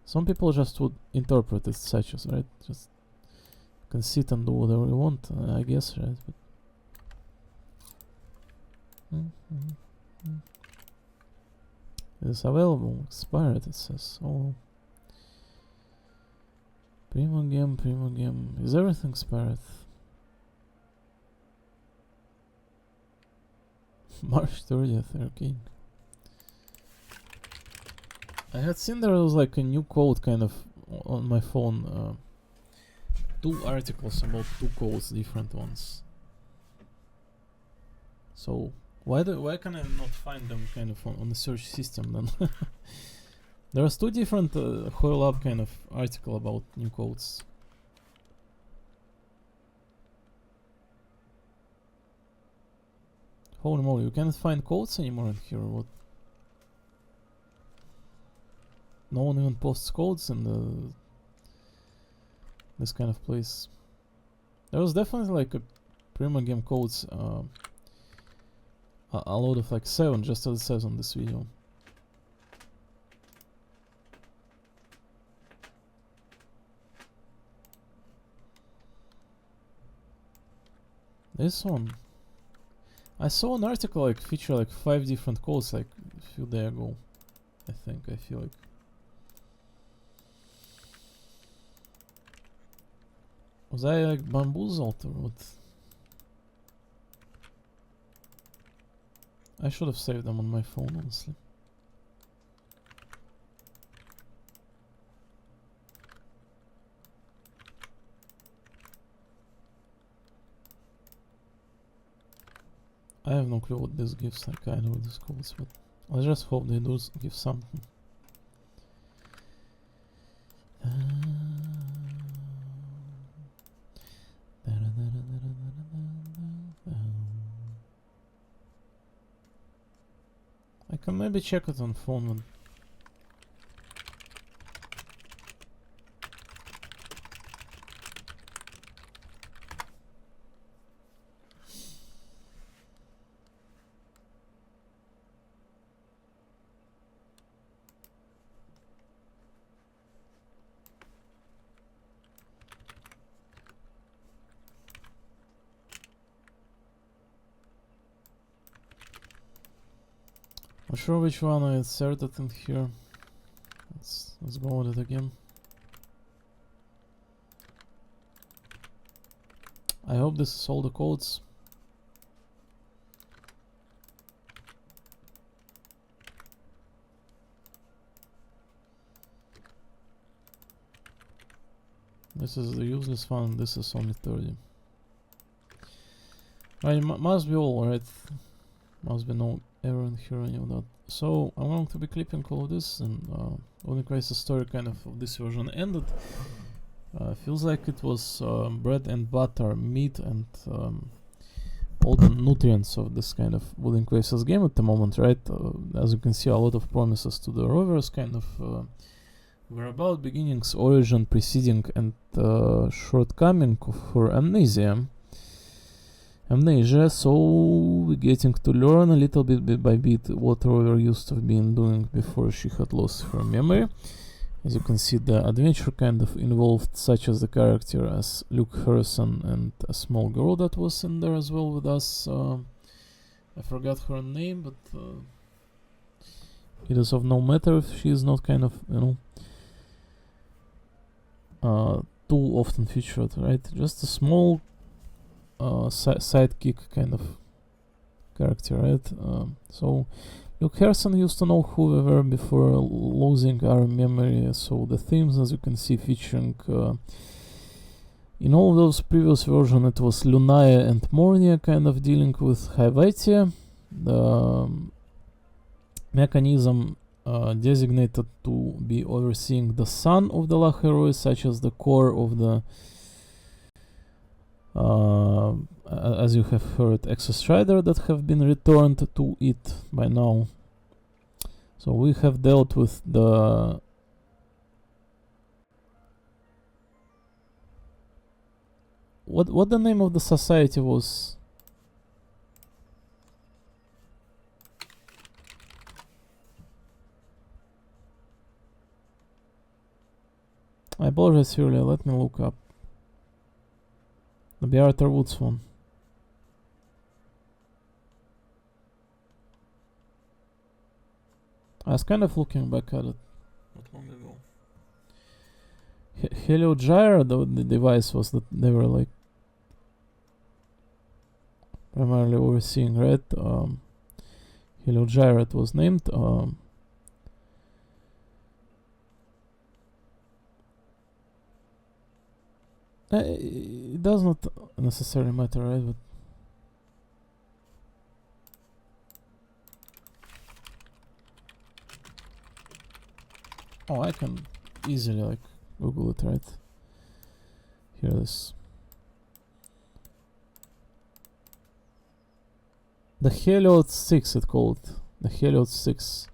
some people just would interpret it such as, right? Just can sit and do whatever you want, I guess, right? But it's available, expired, it says. Oh, Primo game. Is everything expired? March 30th, okay. I had seen there was like a new code kind of on my phone. 2 articles about 2 codes, different ones. So why can I not find them kind of on the search system then? There was 2 different HoYoLab kind of article about new codes. Holy moly, you can't find codes anymore in here, or what? No one even posts codes in this kind of place. There was definitely like a Primo game codes, a load of like 7, just as it says on this video. This one, I saw an article like feature like 5 different codes like a few days ago. I feel like. Was I like bamboozled or what? I should have saved them on my phone, honestly. I have no clue what this gives, like I know this codes, but I just hope they do give something. I can maybe check it on phone. Not sure which one I inserted in here. Let's go with it again. I hope this is all the codes. This is the useless one, this is only 30. Right, must be all, right? Must be no error in here, any of that. So I'm going to be clipping all of this, and Wooden Crisis story kind of this version ended. Feels like it was bread and butter, meat, and all the nutrients of this kind of Wooden Crisis game at the moment, right? As you can see, a lot of promises to the rovers, kind of whereabout, beginnings, origin, preceding, and shortcoming of her amnesia, so we're getting to learn a little bit by bit what Rover used to have been doing before she had lost her memory. As you can see, the adventure kind of involved such as the character as Luke Harrison and a small girl that was in there as well with us. I forgot her name, but it is of no matter if she is not kind of, you know, too often featured, right? Just a small sidekick kind of character, right? So Luke Harrison used to know who we were before losing our memory. So the themes, as you can see, featuring in all those previous versions, it was Lunaya and Mornia kind of dealing with Hyvatia. The mechanism designated to be overseeing the son of the La Heroes, such as the core of the as you have heard, Exostrider that have been returned to it by now. So we have dealt with the what the name of the society was? I apologize, Julia. Let me look up the B. Arthur Woods one. I was kind of looking back at it not long ago. Helio Gyra, the device was that they were like primarily overseeing, right? Helio Gyra it was named. It does not necessarily matter, right? But oh, I can easily like Google it, right? Here it is. The Heliod 6 it called. The Heliod 6.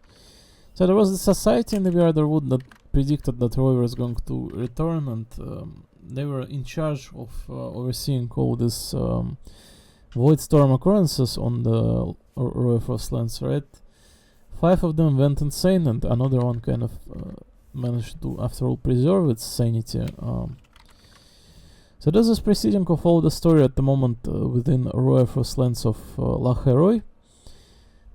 So there was a society in the Underwood that predicted that Roy was going to return, and they were in charge of overseeing all these void storm occurrences on the Roy Frostlands, right? 5 of them went insane, and another one kind of managed to, after all, preserve its sanity. So this is preceding of all the story at the moment within Roy Frostlands of La Heroy,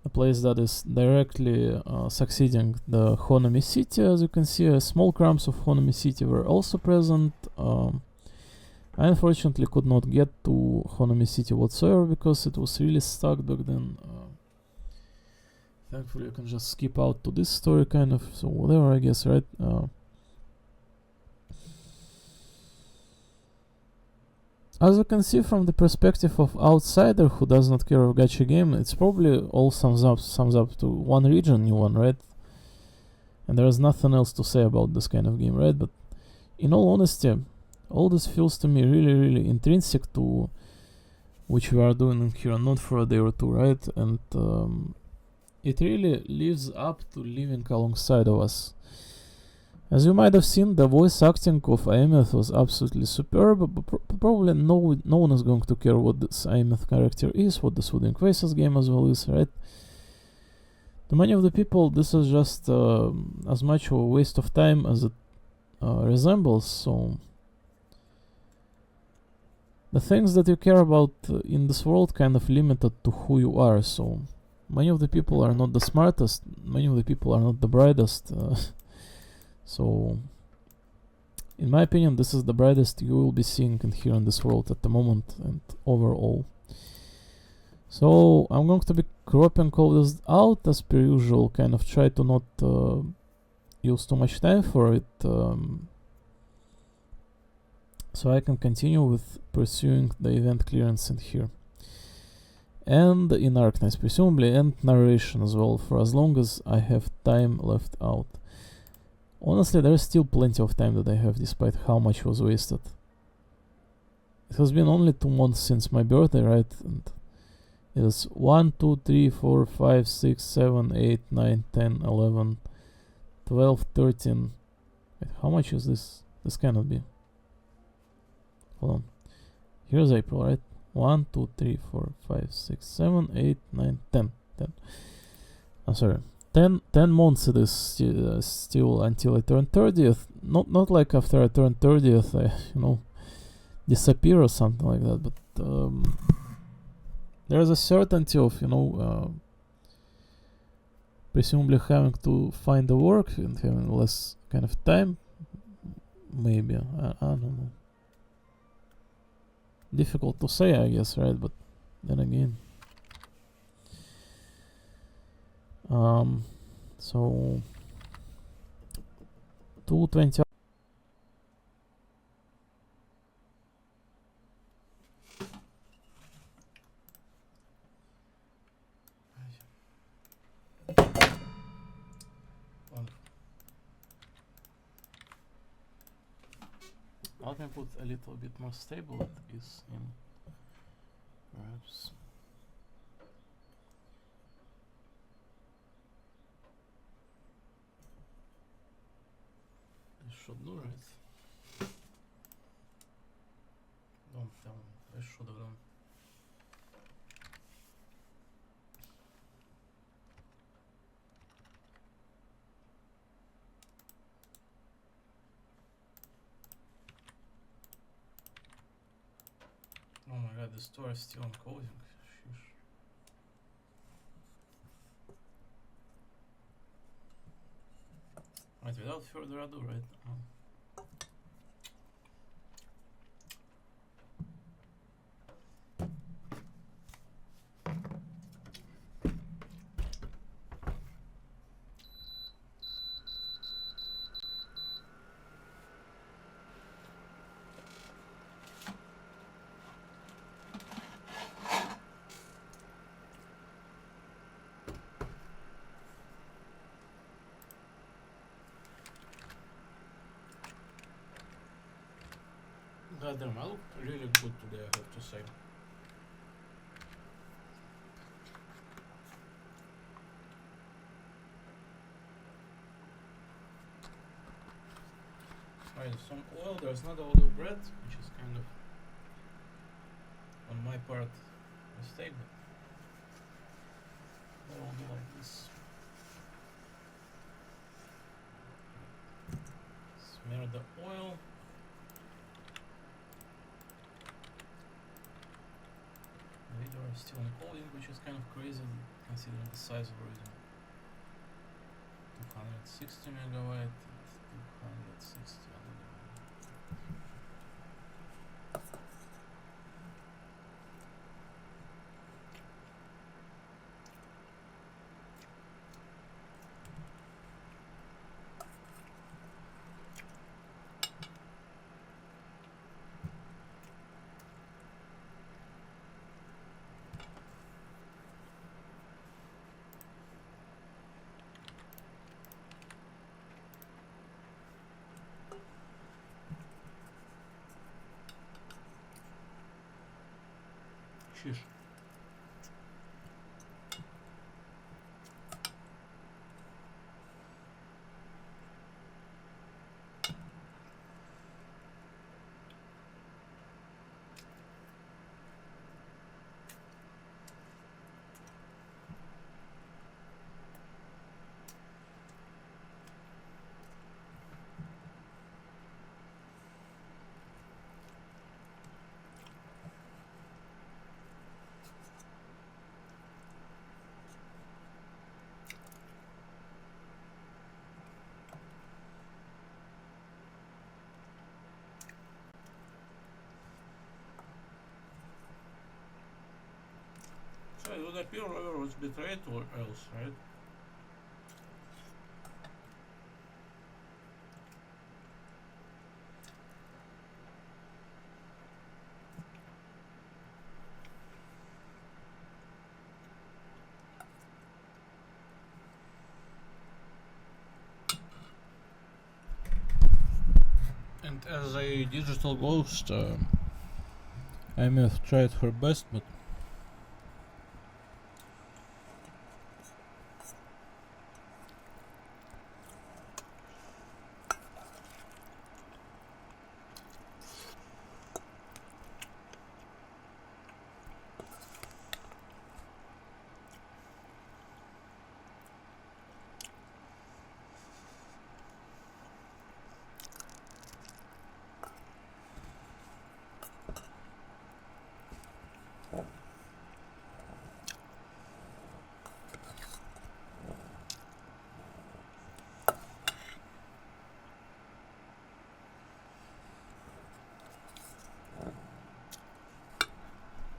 a place that is directly succeeding the Honami City. As you can see, small crumbs of Honami City were also present. I unfortunately could not get to Honami City whatsoever because it was really stuck back then. Thankfully you can just skip out to this story kind of, so whatever, I guess, right? As you can see from the perspective of outsider who does not care of gacha game, it's probably all sums up to one region, new one, right? And there is nothing else to say about this kind of game, right? But in all honesty, all this feels to me really, really intrinsic to which we are doing here, not for a day or two, right? And it really lives up to living alongside of us. As you might have seen, the voice acting of Aemeth was absolutely superb, but probably no one is going to care what this Aemeth character is, what this Wooden Faces game as well is, right? To many of the people, this is just as much of a waste of time as it resembles, so the things that you care about in this world kind of limited to who you are, so many of the people are not the smartest, many of the people are not the brightest, so in my opinion this is the brightest you will be seeing in here in this world at the moment and overall. So I'm going to be cropping all this out as per usual, kind of try to not use too much time for it, so I can continue with pursuing the event clearance in here. And in Arknights presumably, and narration as well, for as long as I have time left out. Honestly, there is still plenty of time that I have, despite how much was wasted. It has been only 2 months since my birthday, right? And it is 1, 2, 3, 4, 5, 6, 7, 8, 9, 10, 11, 12, 13. Wait, how much is this? This cannot be. Hold on. Here's April, right? 1, 2, 3, 4, 5, 6, 7, 8, 9, 10. I'm sorry. 10 months it is still until I turn 30th. Not like after I turn 30th I, disappear or something like that, but there's a certainty of, presumably having to find the work and having less kind of time. Maybe. I don't know. Difficult to say, I guess, right? But then again. So 220. I can put a little bit more stable it is in perhaps. Should do, right? Don't tell Oh my god, the store is still encoding. Sheesh. Right, without further ado, right? Goddamn, I look really good today, I have to say. Right, some oil, there's not all the bread, which is kind of on my part mistake, but I will do like this. Smear the oil. The video is still encoding, which is kind of crazy considering the size of it. 260 megabyte and 260 Sheesh. So it would appear whoever was betrayed or else, right? And as a digital ghost, I may have tried her best, but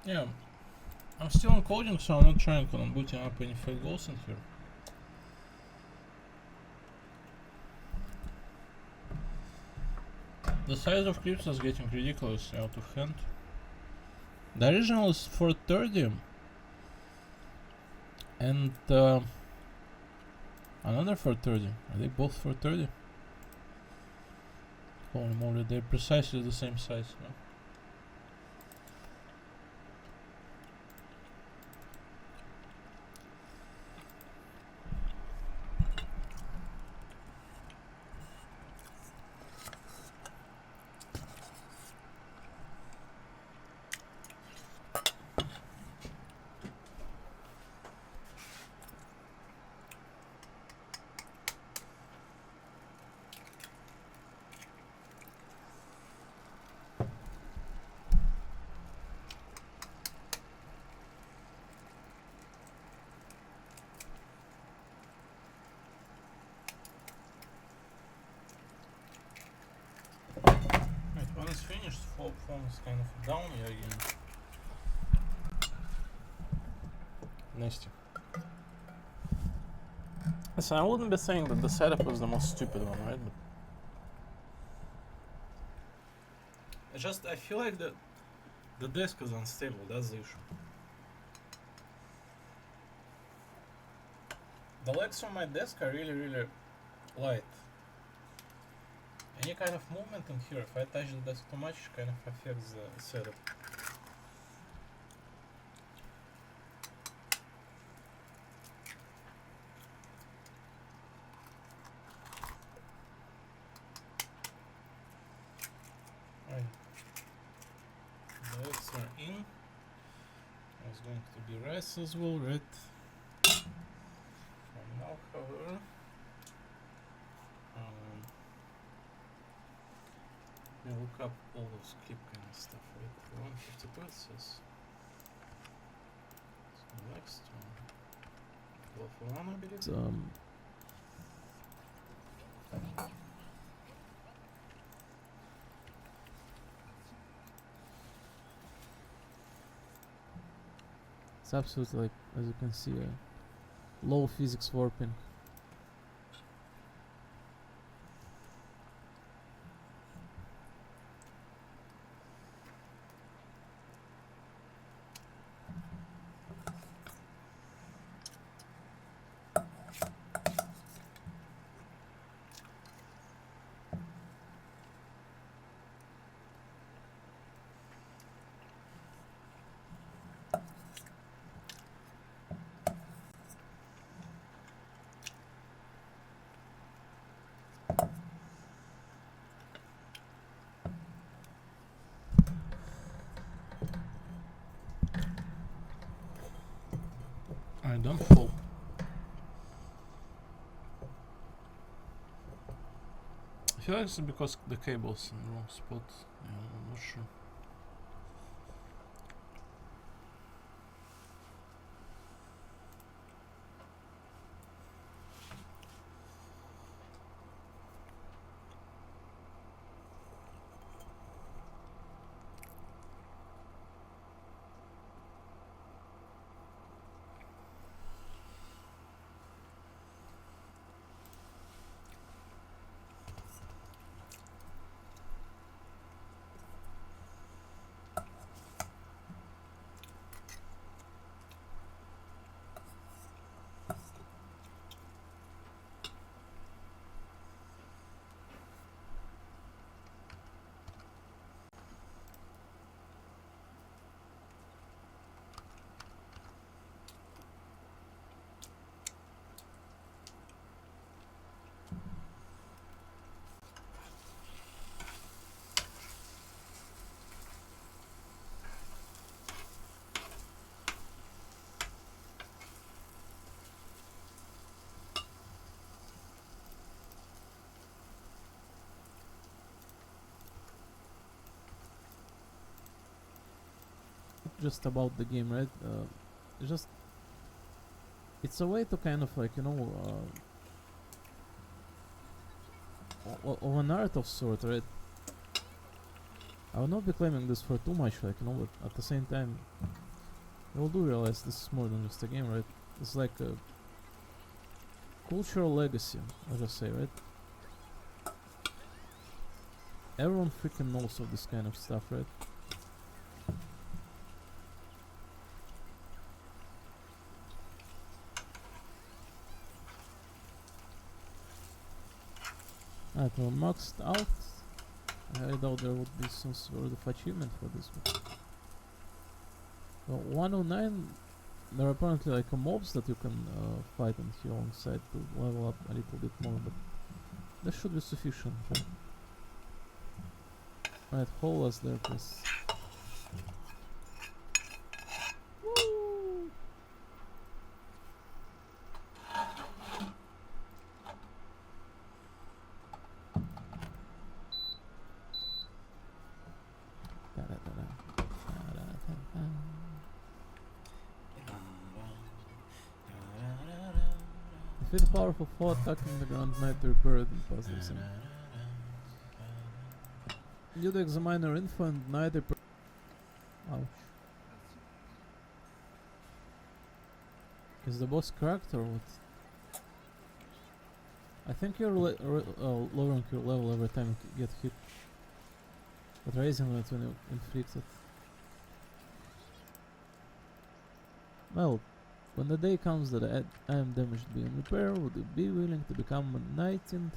yeah, I'm still encoding, so I'm not trying on booting up any fake goals in here. The size of clips is getting ridiculously out of hand. The original is 430 and another 430. Are they both 430? Holy moly, they're precisely the same size, no? phone is kind of down here again. Nasty. Listen, I wouldn't be saying that the setup was the most stupid one, right? But I feel like the disk is unstable, that's the issue. The legs on my desk are really, really light. Any kind of movement in here, if I touch the desk too much, kind of affects the setup. Right. The legs are in. There's going to be rest as well, right? And now, however, we look up all those clip kind of stuff, right? For 152 it says. So next one. Well, for one, I believe. It's absolutely, like, as you can see, low physics warping. Alright, don't fall. I feel like it's because the cable's in the wrong spot. Yeah, I'm not sure. Just about the game, right? It's a way to kind of, like, you know, of an art of sort, right? I will not be claiming this for too much, like, you know, but at the same time, you do realize this is more than just a game, right? It's like a cultural legacy, I'll just say, right? Everyone freaking knows of this kind of stuff, right? Alright, well, maxed out. I doubt there would be some sort of achievement for this one. Well, 109, there are apparently like mobs that you can fight and heal alongside to level up a little bit more, but that should be sufficient. Right? Alright, hold us there, please. Defeat powerful foe attacking the ground might repair it and pass them some. Due to examiner info and 90%. Ouch. Is the boss cracked or what? I think you're lowering your level every time you get hit, but raising it when you inflict it. Well, when the day comes that I am damaged beyond repair, would you be willing to become a knight and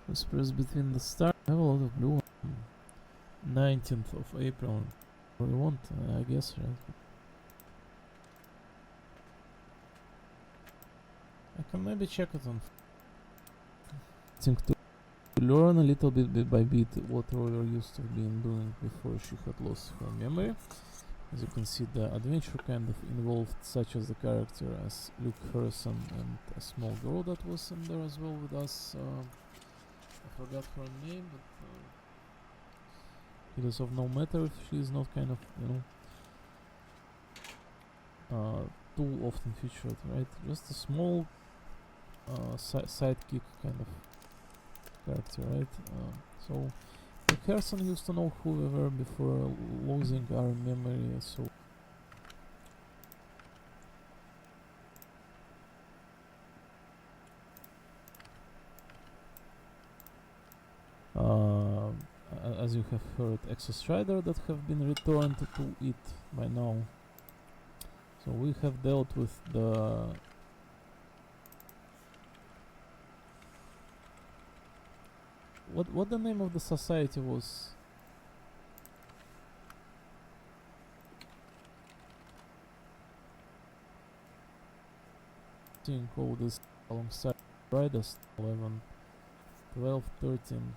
whispers between the stars? I have a lot of blue on 19th of April. What do you want? I guess, right? I can maybe check it on. I think to learn a little bit by bit what Royer used to be doing before she had lost her memory. As you can see, the adventure kind of involved such as the character as Luke Harrison and a small girl that was in there as well with us. I forgot her name, but it is of no matter if she is not kind of, too often featured, right? Just a small sidekick kind of character, right? So Harrison used to know who we were before losing our memory, so as you have heard, Exostrider that have been returned to it by now. So we have dealt with the what the name of the society was? All this alongside Riders 11, 12, 13.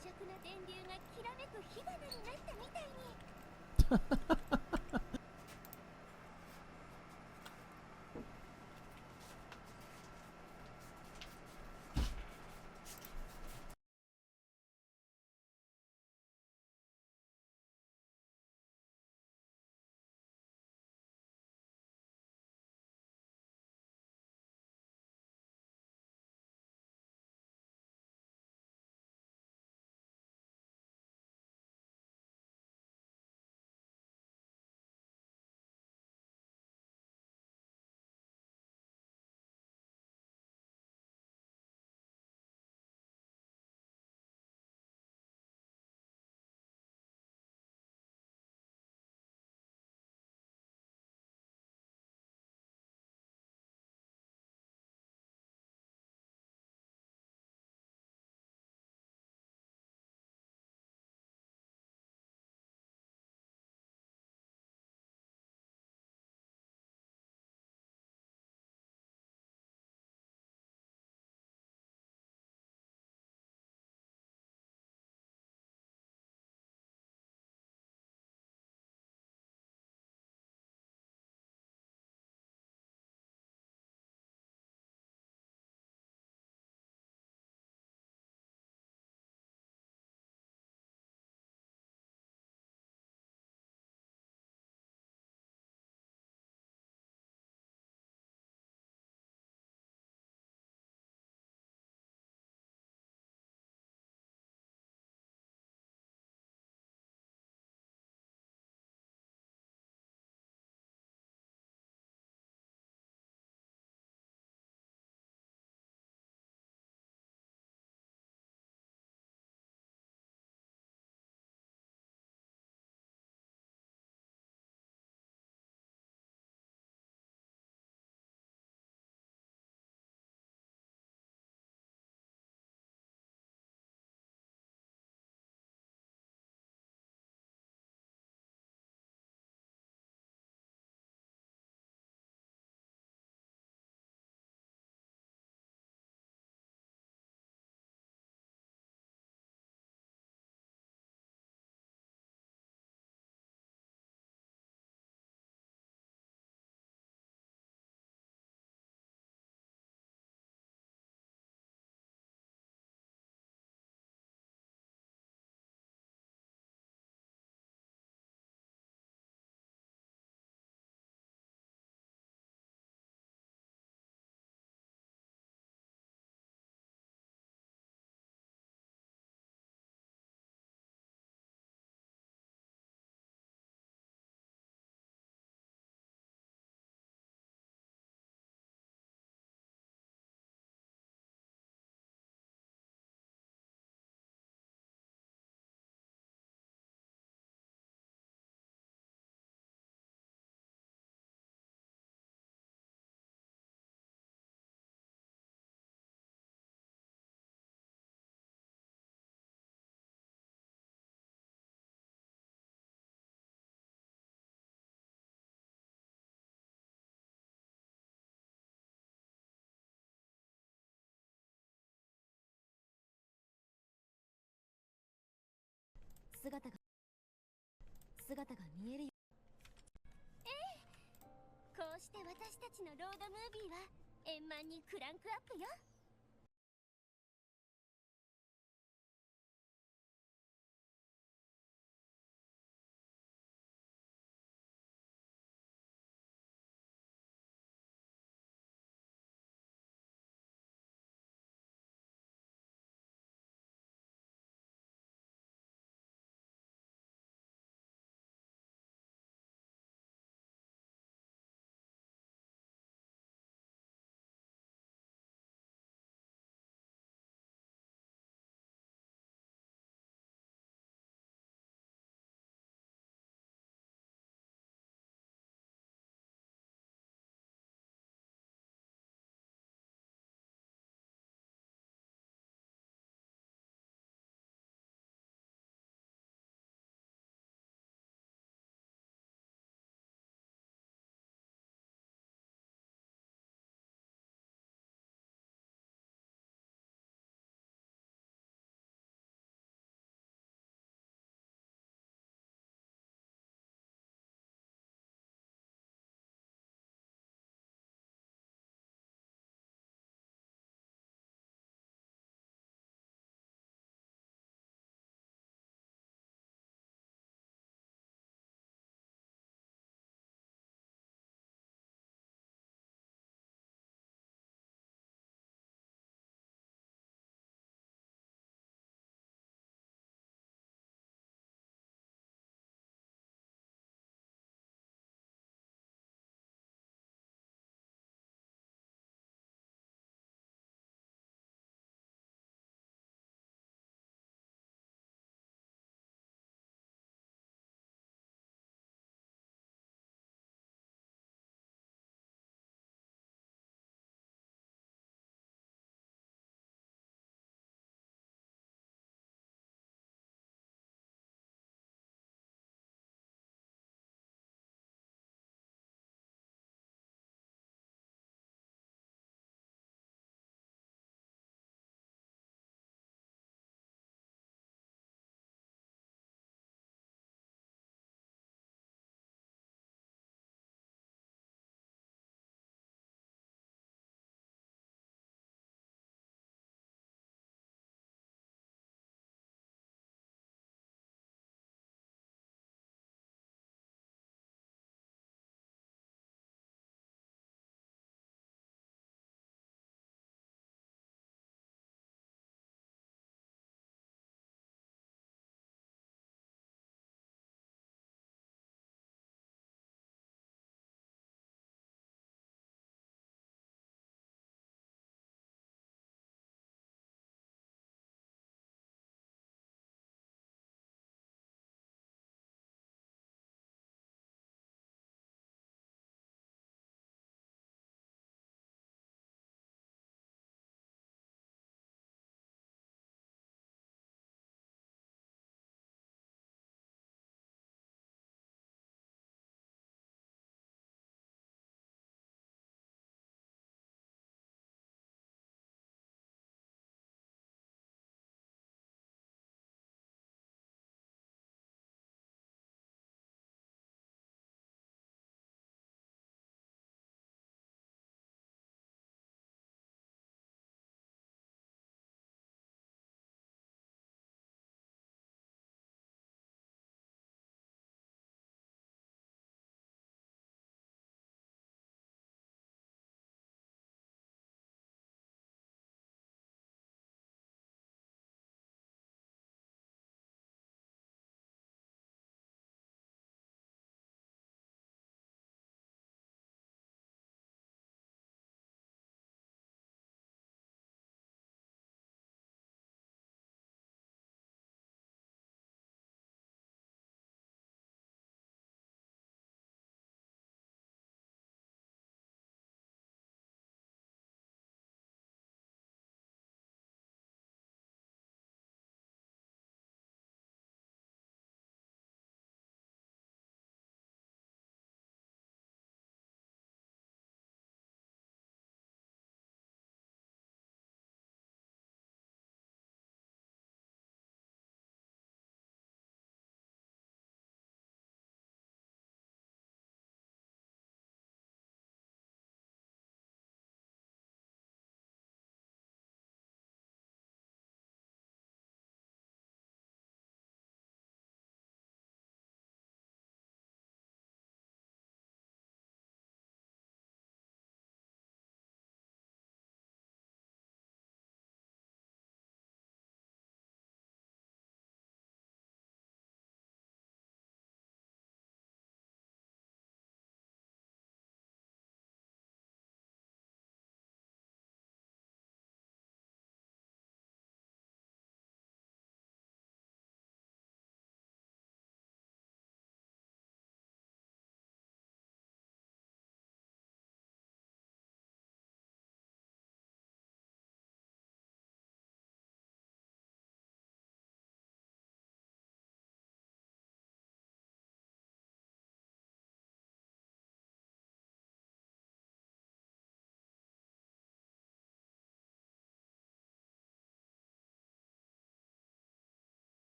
灼な電流がきらめく火花になったみたいに。姿が見えるよ。こうして私たちのロードムービーは円満にクランクアップよ。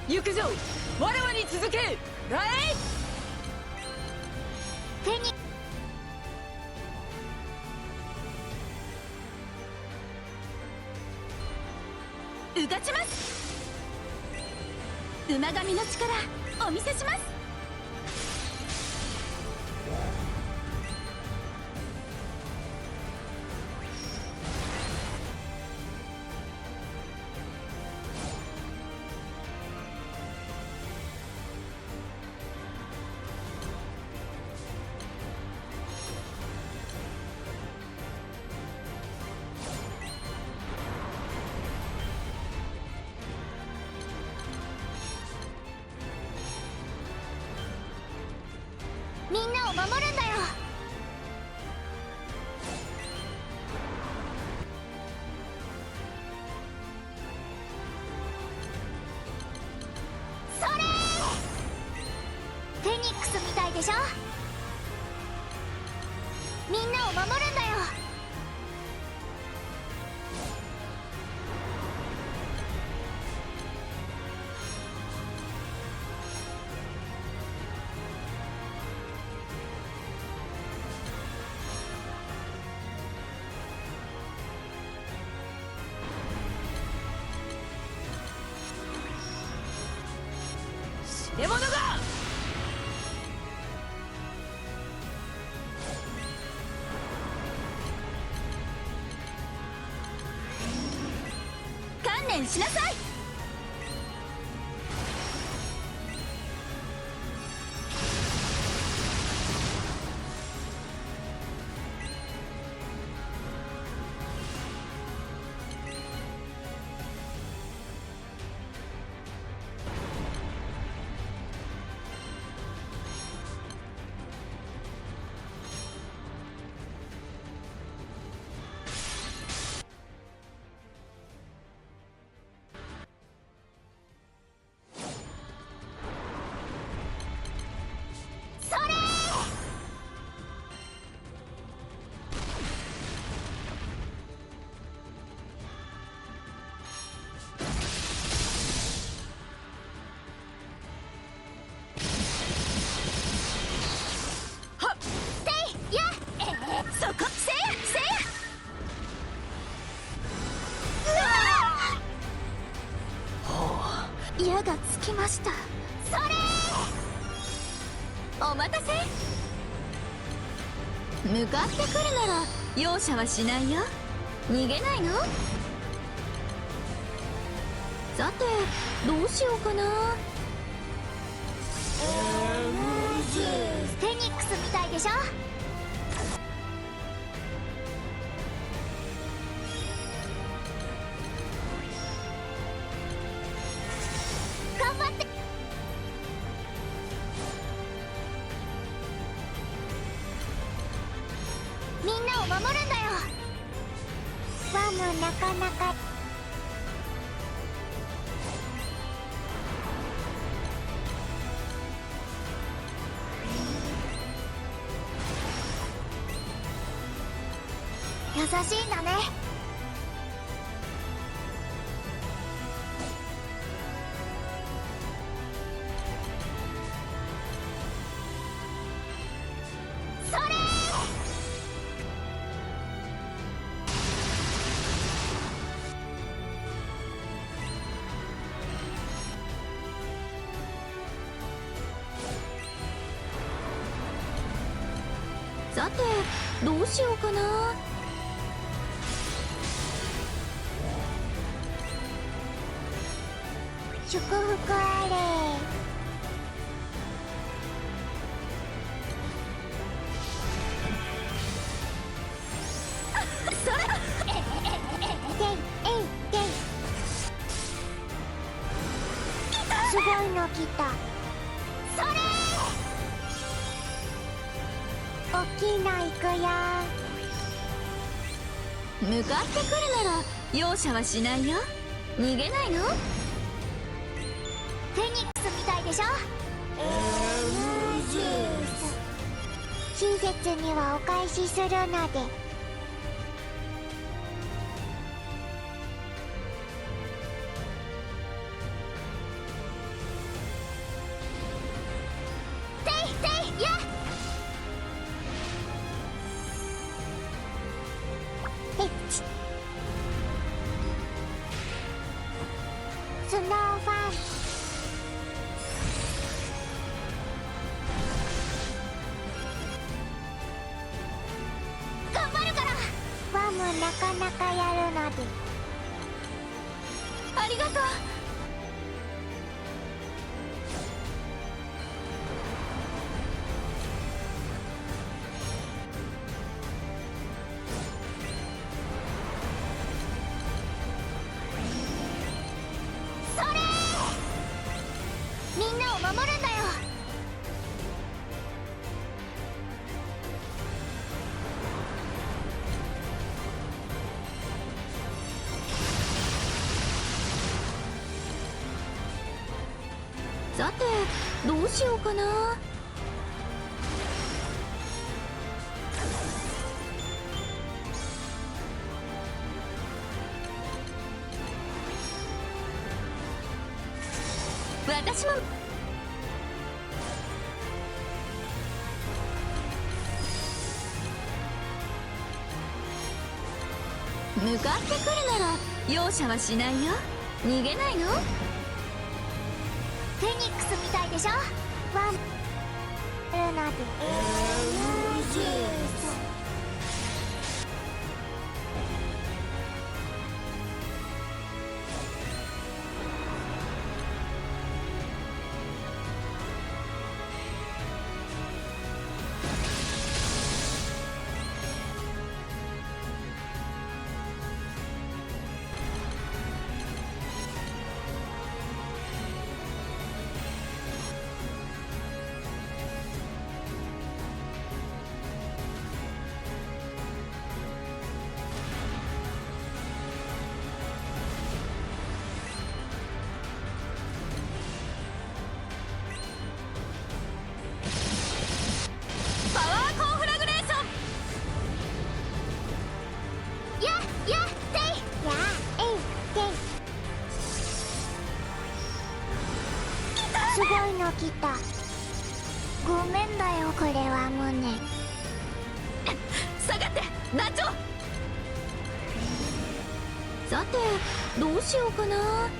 行くぞ、我々に続け。ライフェニ動かします。馬神の力お見せします。みんなを守るんだよ。それフェニックスみたいでしょ。みんなを守るんだよ。獲物が。観念しなさい。そこ、せやせや。矢がつきました。それお待たせ。向かってくるなら容赦はしないよ。逃げないの？さてどうしようかな。フェニックスみたいでしょ。頑張って。みんなを守るんだよ。ワムなかなか。優しいんだね。それさてどうしようかな。祝福あれ。それすごいの来た。それ大きいの行くよ。向かってくるなら容赦はしないよ。逃げないの？フェニックスみたいでしょ。親切にはお返しするので。スノーファン頑張るからワムなかなかやるのでありがとうそれみんなを守るんだよさてどうしようかな。私も向かってくるなら容赦はしないよ。逃げないの？フェニックスみたいでしょワンルナでパワーコンフラグレーション。やていやえいていすごいの来たごめんだよこれは胸下がって団長。さてどうしようかな。はっ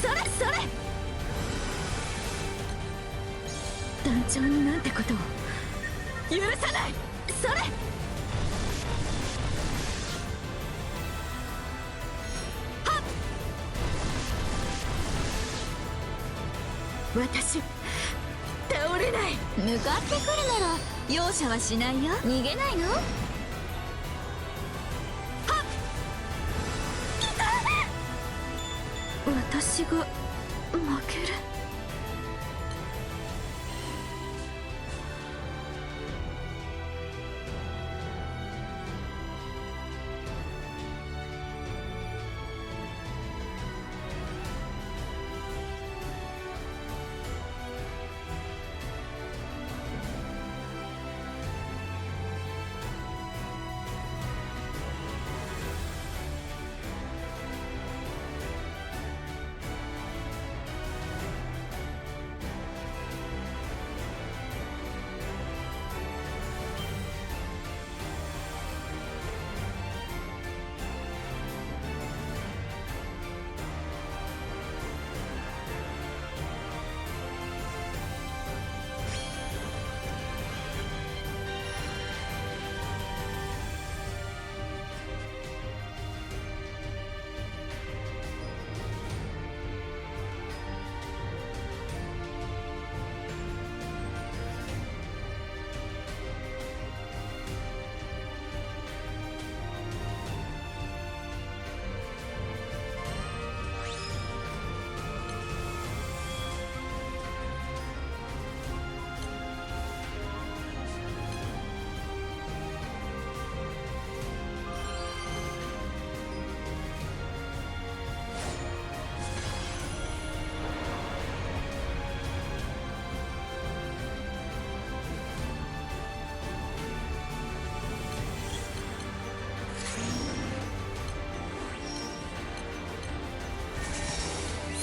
それそれ。団長になんてことを許さない。それ。私倒れない。向かってくるなら容赦はしないよ。逃げないの？私が負ける。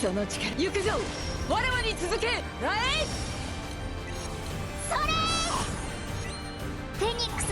その力行くぞ。我々に続けライそれフェニックス。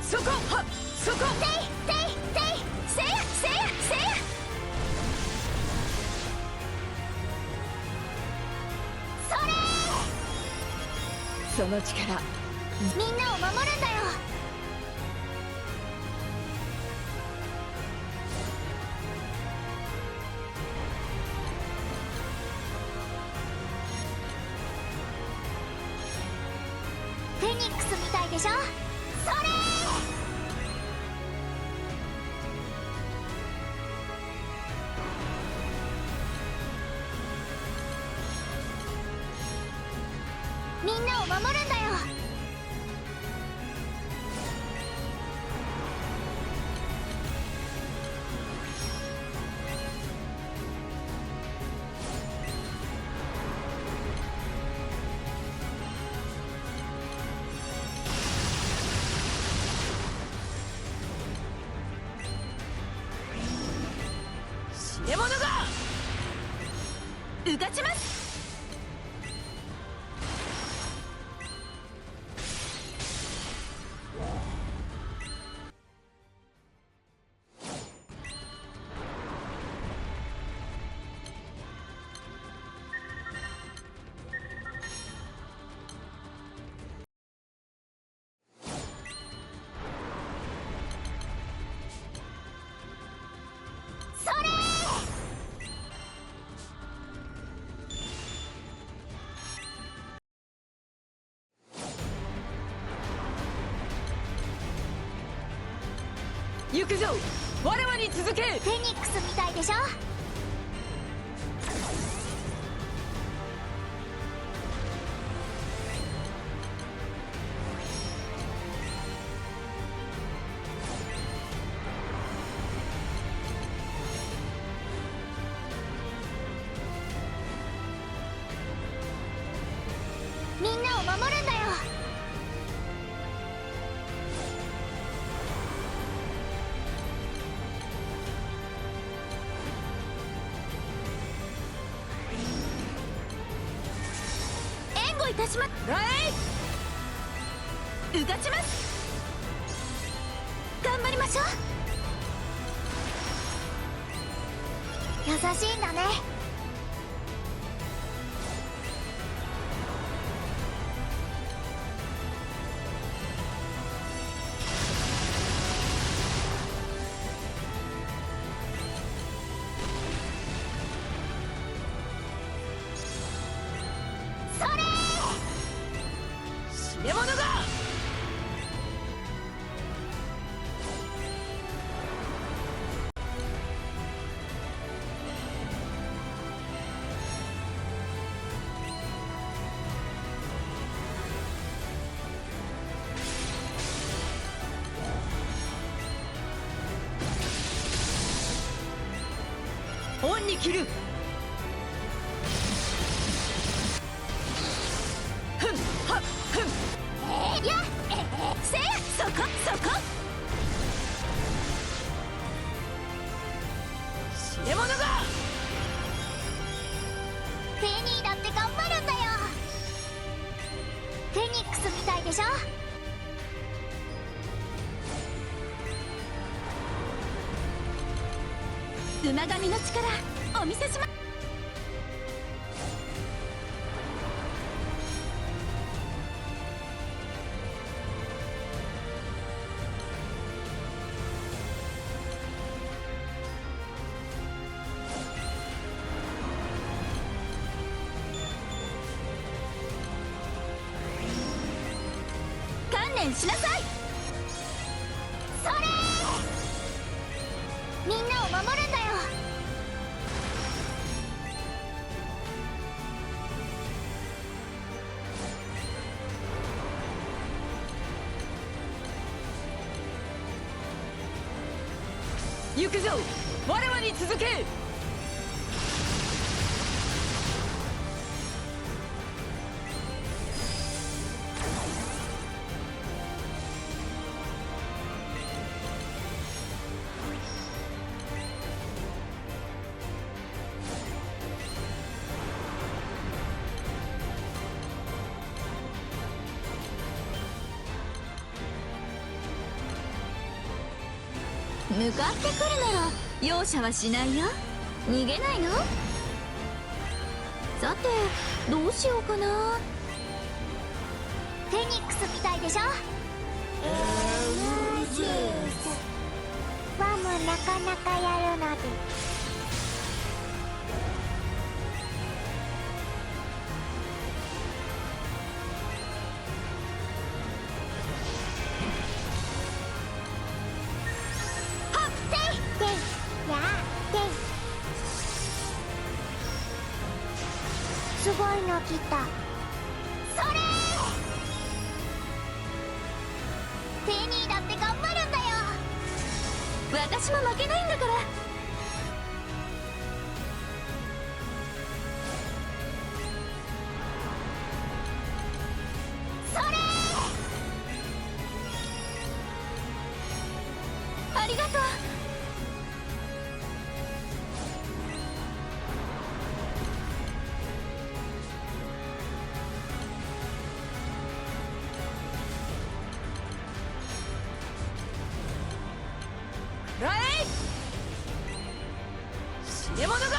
そこはそこ。せいせいせいせいやせいやせいや。それその力。みんなを守るんだよ。フェニックスみたいでしょ。それみんなを守るんだよ。知れ者がうがちます。それ行くぞ我らに続け。フェニックスみたいでしょ。みんなを守るんだよ。援護いたしまらえ。うがちます。頑張りましょう。優しいんだね。それ知れ者が恩に切る。ふんはっふん。やせいやそこそこ。知れ者がフェニーだって頑張るんだよ。フェニックスみたいでしょ。馬神の力お見せしま。観念しなさい。それみんなを守るんだよ。行くぞ、我らに続け。向かってくるなら容赦はしないよ。逃げないの？さてどうしようかな。フェニックスみたいでしょ。ワムなかなかやるので。すごいの来た。それフェニーだって頑張るんだよ。私も負けないんだから。それありがとう。ライ死ね者が。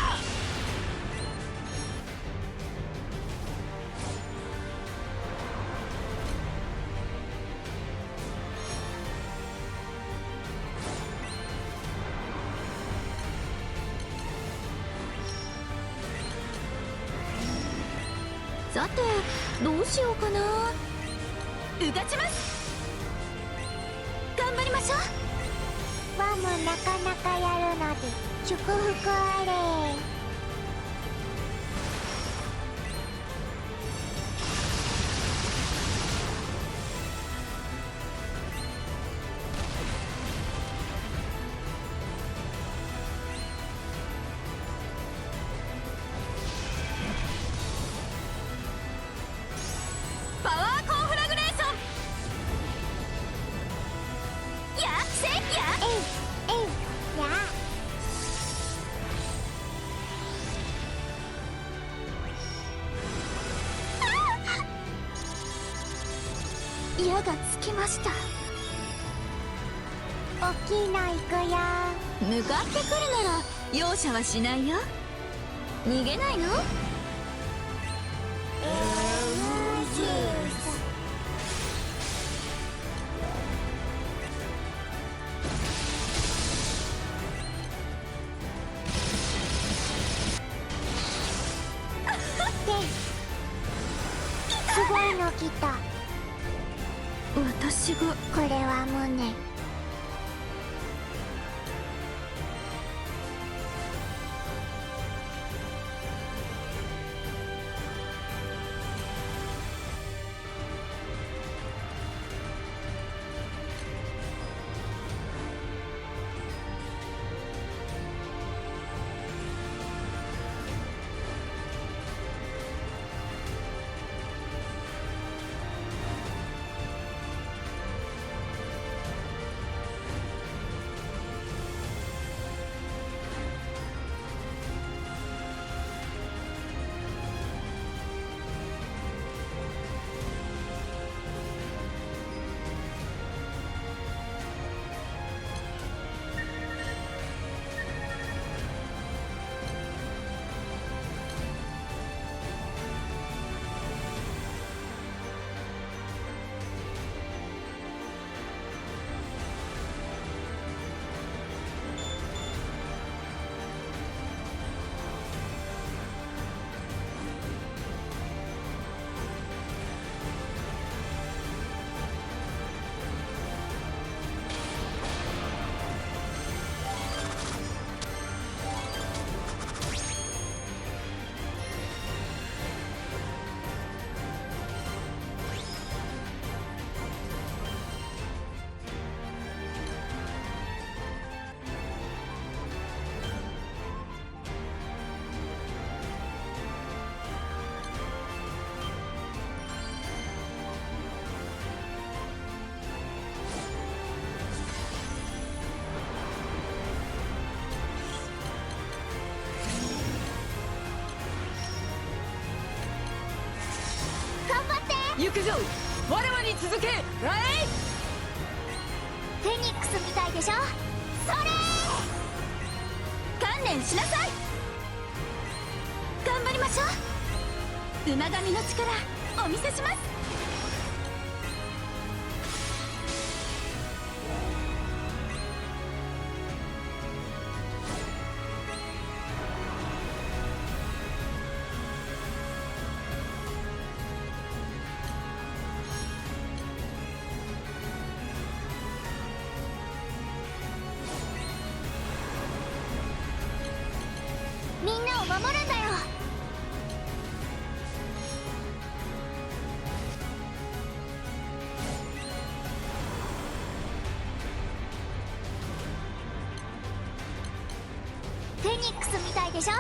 さてどうしようかな。うがちます。頑張りましょう。ワムなかなかやるので祝福あれ。パワーコンフラグレーション。やっせやっ矢がつきました。大きいの行くよ。向かってくるなら容赦はしないよ。逃げないの？すごいの来た。私が。これは胸。行くぞ、我らに続け。ライフェニックスみたいでしょ。それ観念しなさい。頑張りましょう。馬神の力お見せします。みんなを守るんだよ。フェニックスみたいでしょ。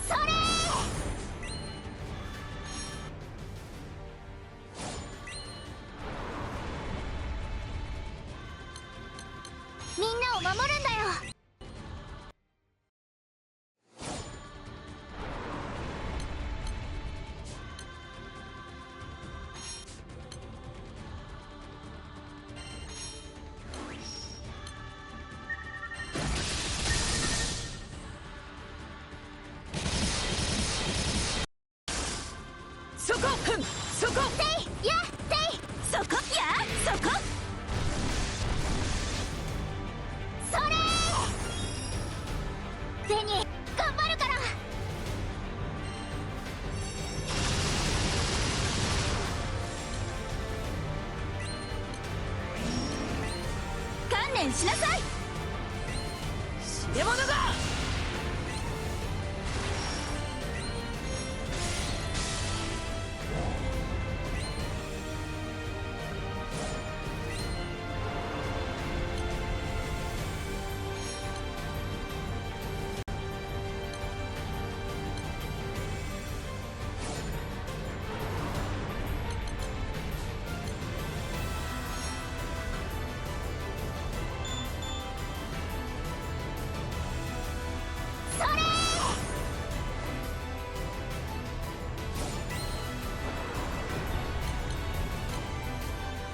それみんなを守るんだよ。そこ、ふん、そこ、ていやていそこ、や、そこ。それフェニー頑張るから。観念しなさい。死ね者が。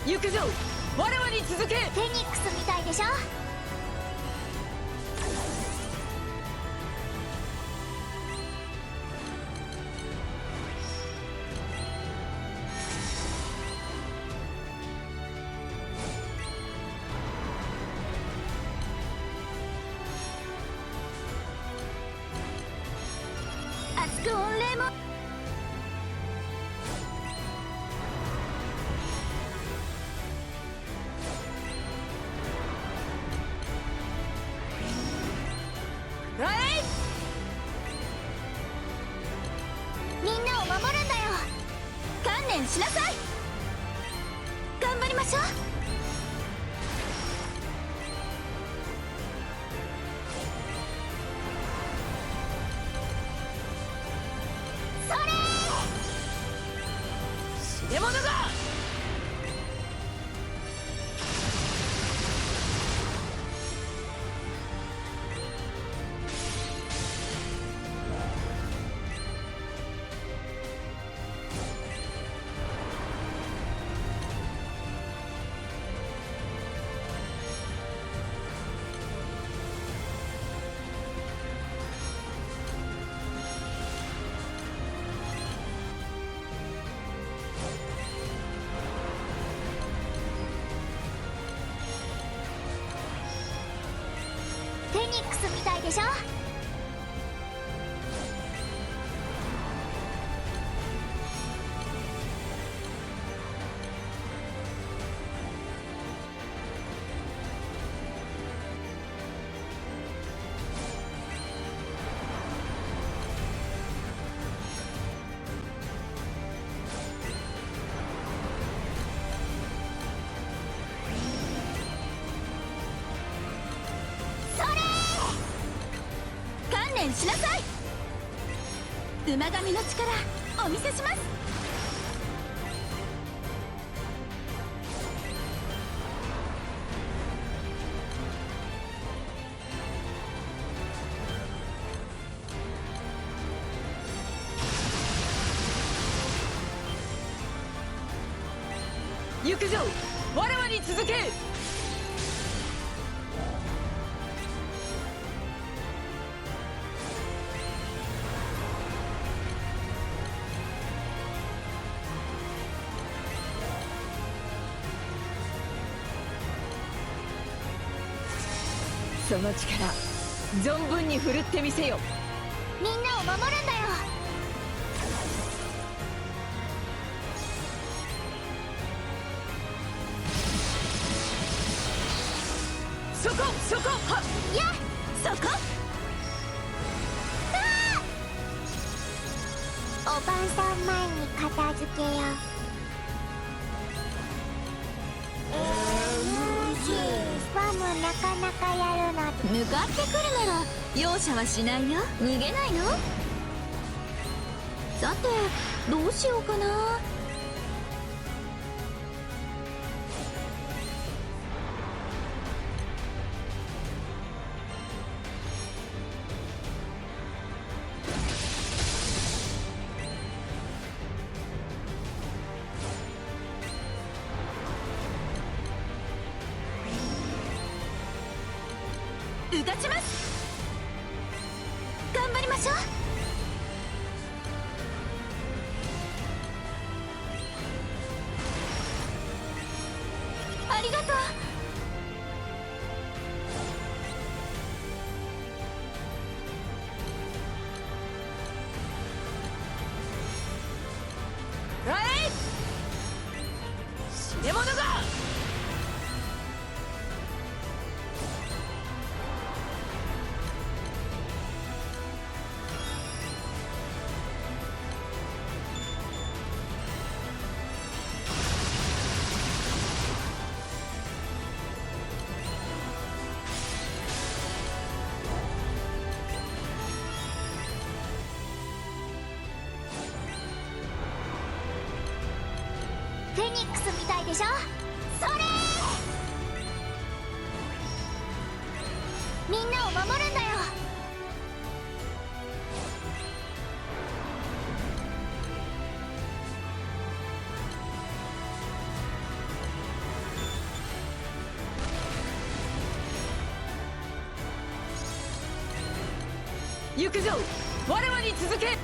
行くぞ、我らに続け。フェニックスみたいでしょ。熱く御礼も。ライみんなを守るんだよ。観念しなさい。頑張りましょう。それ死ね者が。フェニックスみたいでしょ。観念しなさい。馬神の力お見せします。行くぞ、我らに続け。その力存分に振るってみせよ。みんなを守るんだよ。そこそこ、はっやっ、そこ。おばんさん前に片付けよう。ワムなかなかやるの。向かってくるなら容赦はしないよ。逃げないの？さてどうしようかな。うがちます。頑張りましょう。ありがとう。はい死ね者が。フェニックスみたいでしょ。それみんなを守るんだよ。行くぞ、我らに続け。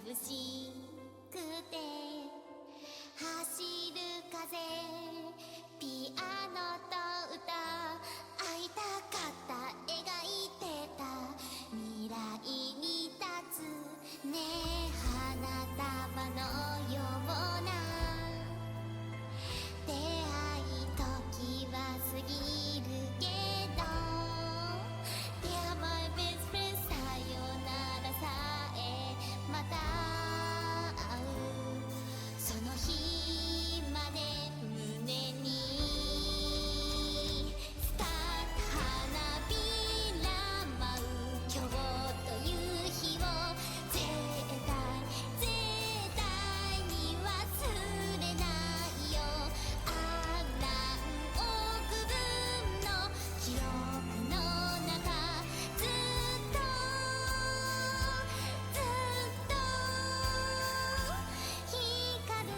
眩しくて走る風、ピアノと歌、会いたかった描いてた未来に立つねえ、花束のような出会い、時は過ぎるけど Dear my best friend さよならさえまた会う、その日まで胸にスタート、花びら舞う今日という日を絶対絶対に忘れないよ、あん何億分の記憶の中、ずっとずっと光る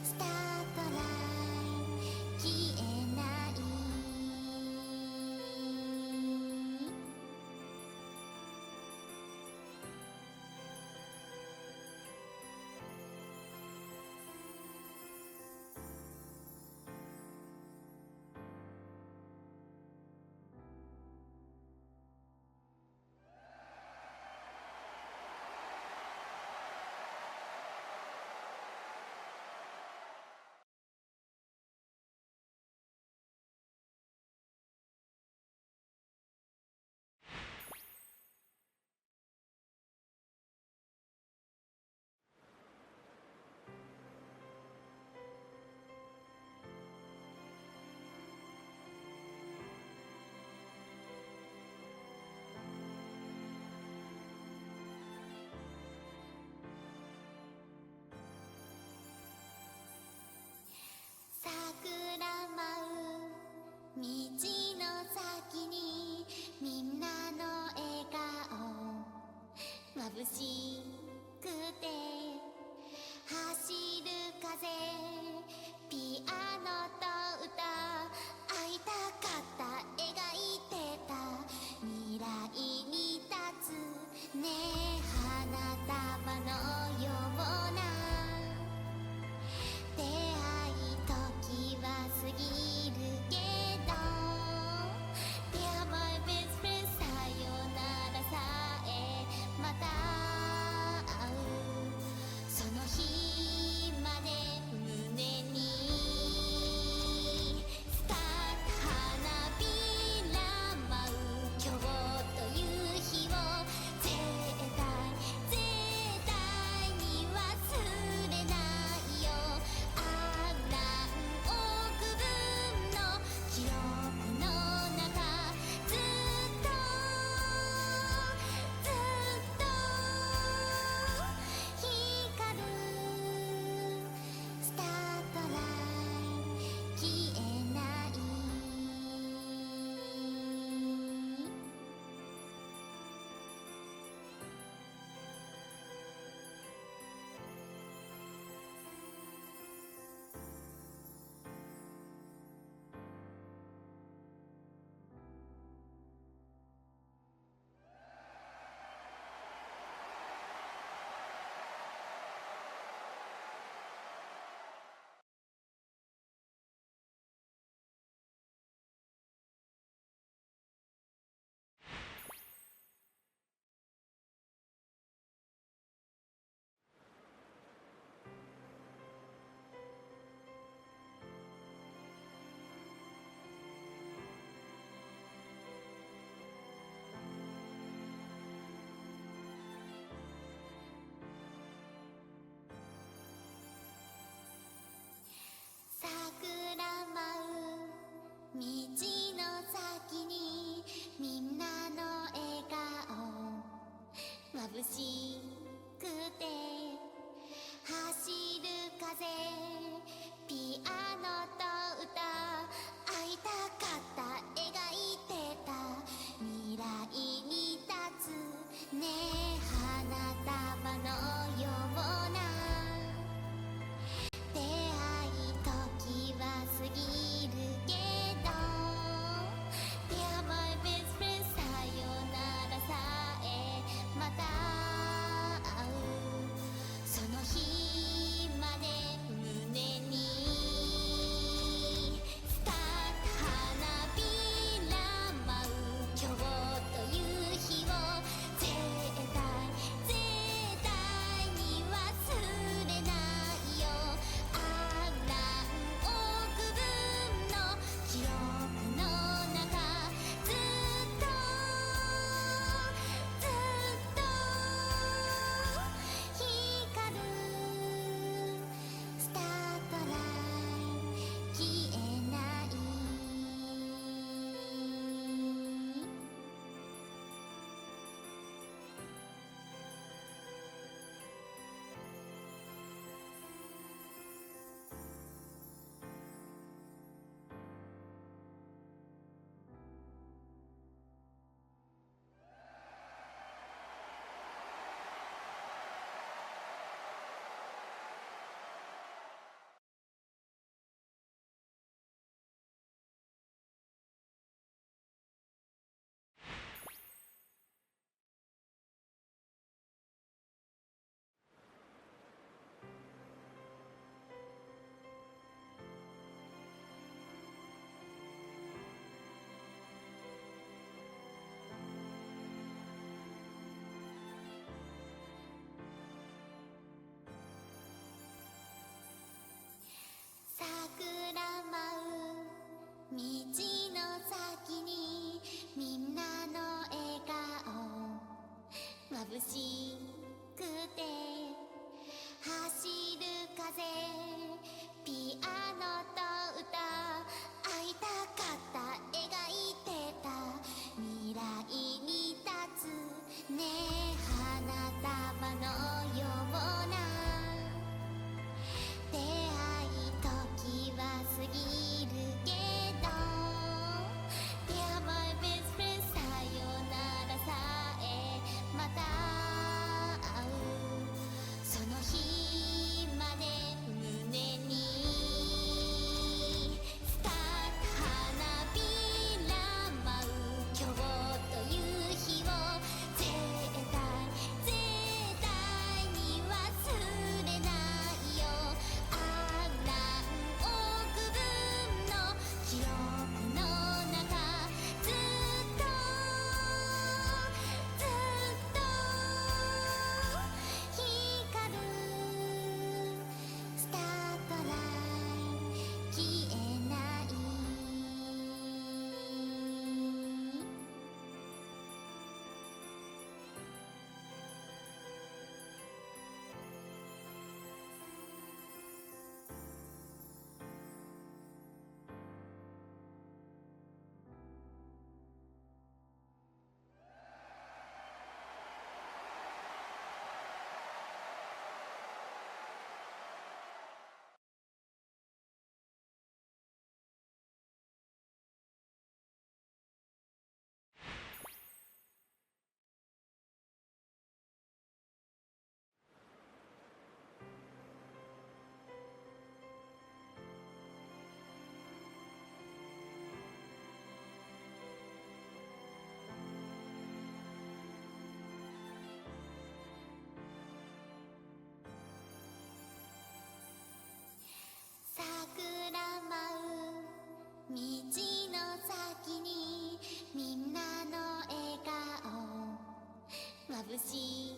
スタートライン消えない。桜舞う道の先にみんなの笑顔、眩しくて走る風、ピアノと歌、会いたかった描いてた未来に立つねえ、花束のような出会い、時は過ぎるけど Dear my best friend さよならさえまた会う、その日まで胸にスタート、花びら舞う今日という日を絶対絶対に忘れないよ、あん何億分の記憶の中、ずっとずっと光るスタートライン消えない。桜舞う道の先にみんなの笑顔、眩しくて走る風、ピアノと歌、会いたかった描いてた未来に立つねえ、花束のような出会い、時は過ぎるけど Dear my best friend さよならさえまた眩し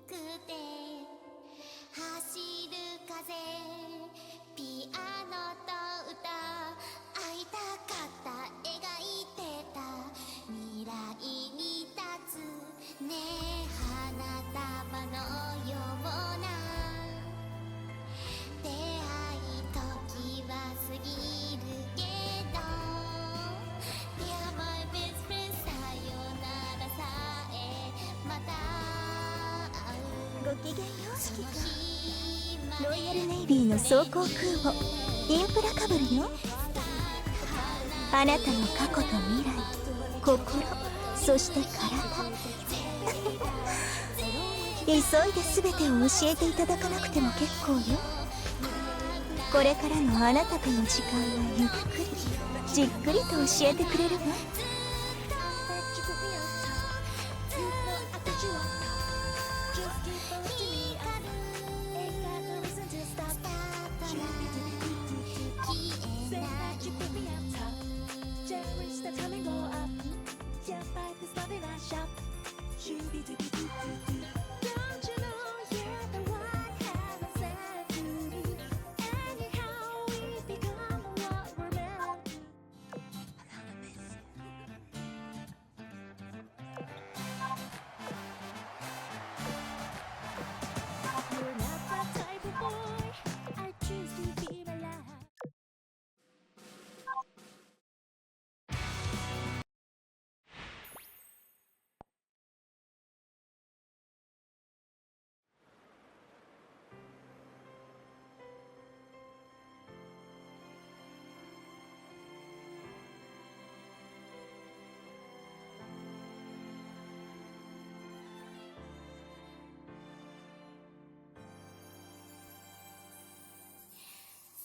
くて走る風、ピアノと歌、会いたかった、描いてた未来に立つねえ、花束のような出会い、時は過ぎるけど Dear my best friend さよならさえまた会う、ごきげんようその指揮日まで官。ロイヤルネイビーの装甲空母インプラカブルよ。あなたの過去と未来、心、そして体急いで全てを教えていただかなくても結構よ。これからのあなたとの時間はゆっくりじっくりと教えてくれるわ。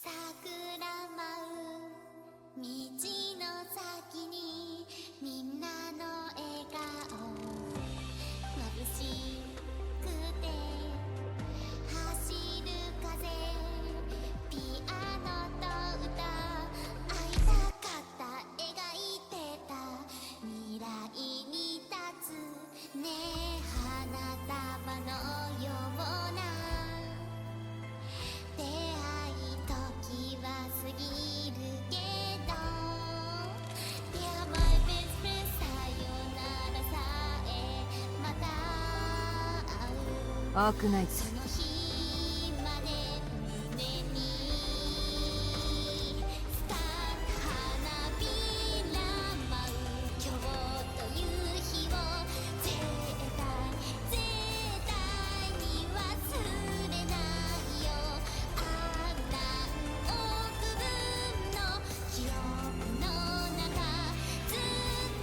桜舞う道の先にみんなの笑顔、眩しくて走る風、ピアノと歌、会いたかった、描いてた未来に立つねえ、花束のような出会い、時は過ぎるけど Dear my best friend さよならさえまた会う、アークナイツ、その日まで胸にスタート、花びら舞う今日という日を絶対絶対に忘れないよ、あんな億分の記憶の中、ずっ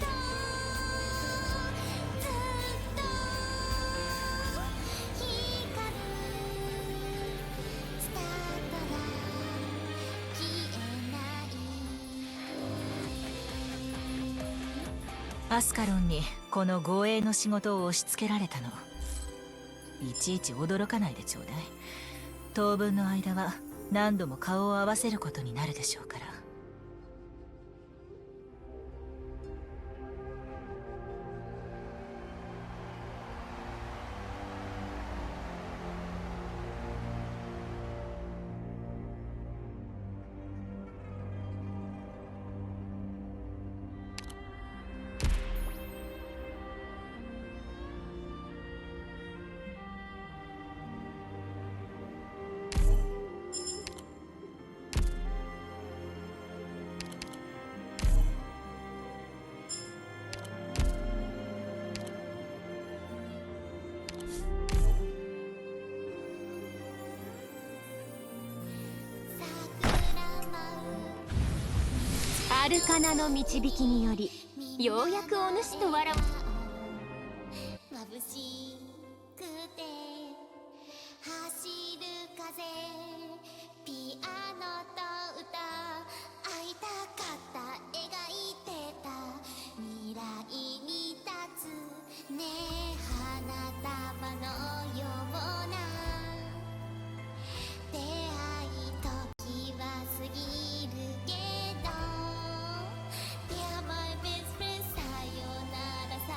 とずっと光るスタートが消えない。アスカロンにこの護衛の仕事を押し付けられたの。いちいち驚かないでちょうだい。当分の間は何度も顔を合わせることになるでしょうから。アルカナの導きによりようやくお主とわら眩しくて走る風、ピアノと歌、会いたかった、描いてた未来に立つねえ、花束のような出会い、時は過ぎるけど Dear my best friend さよならさ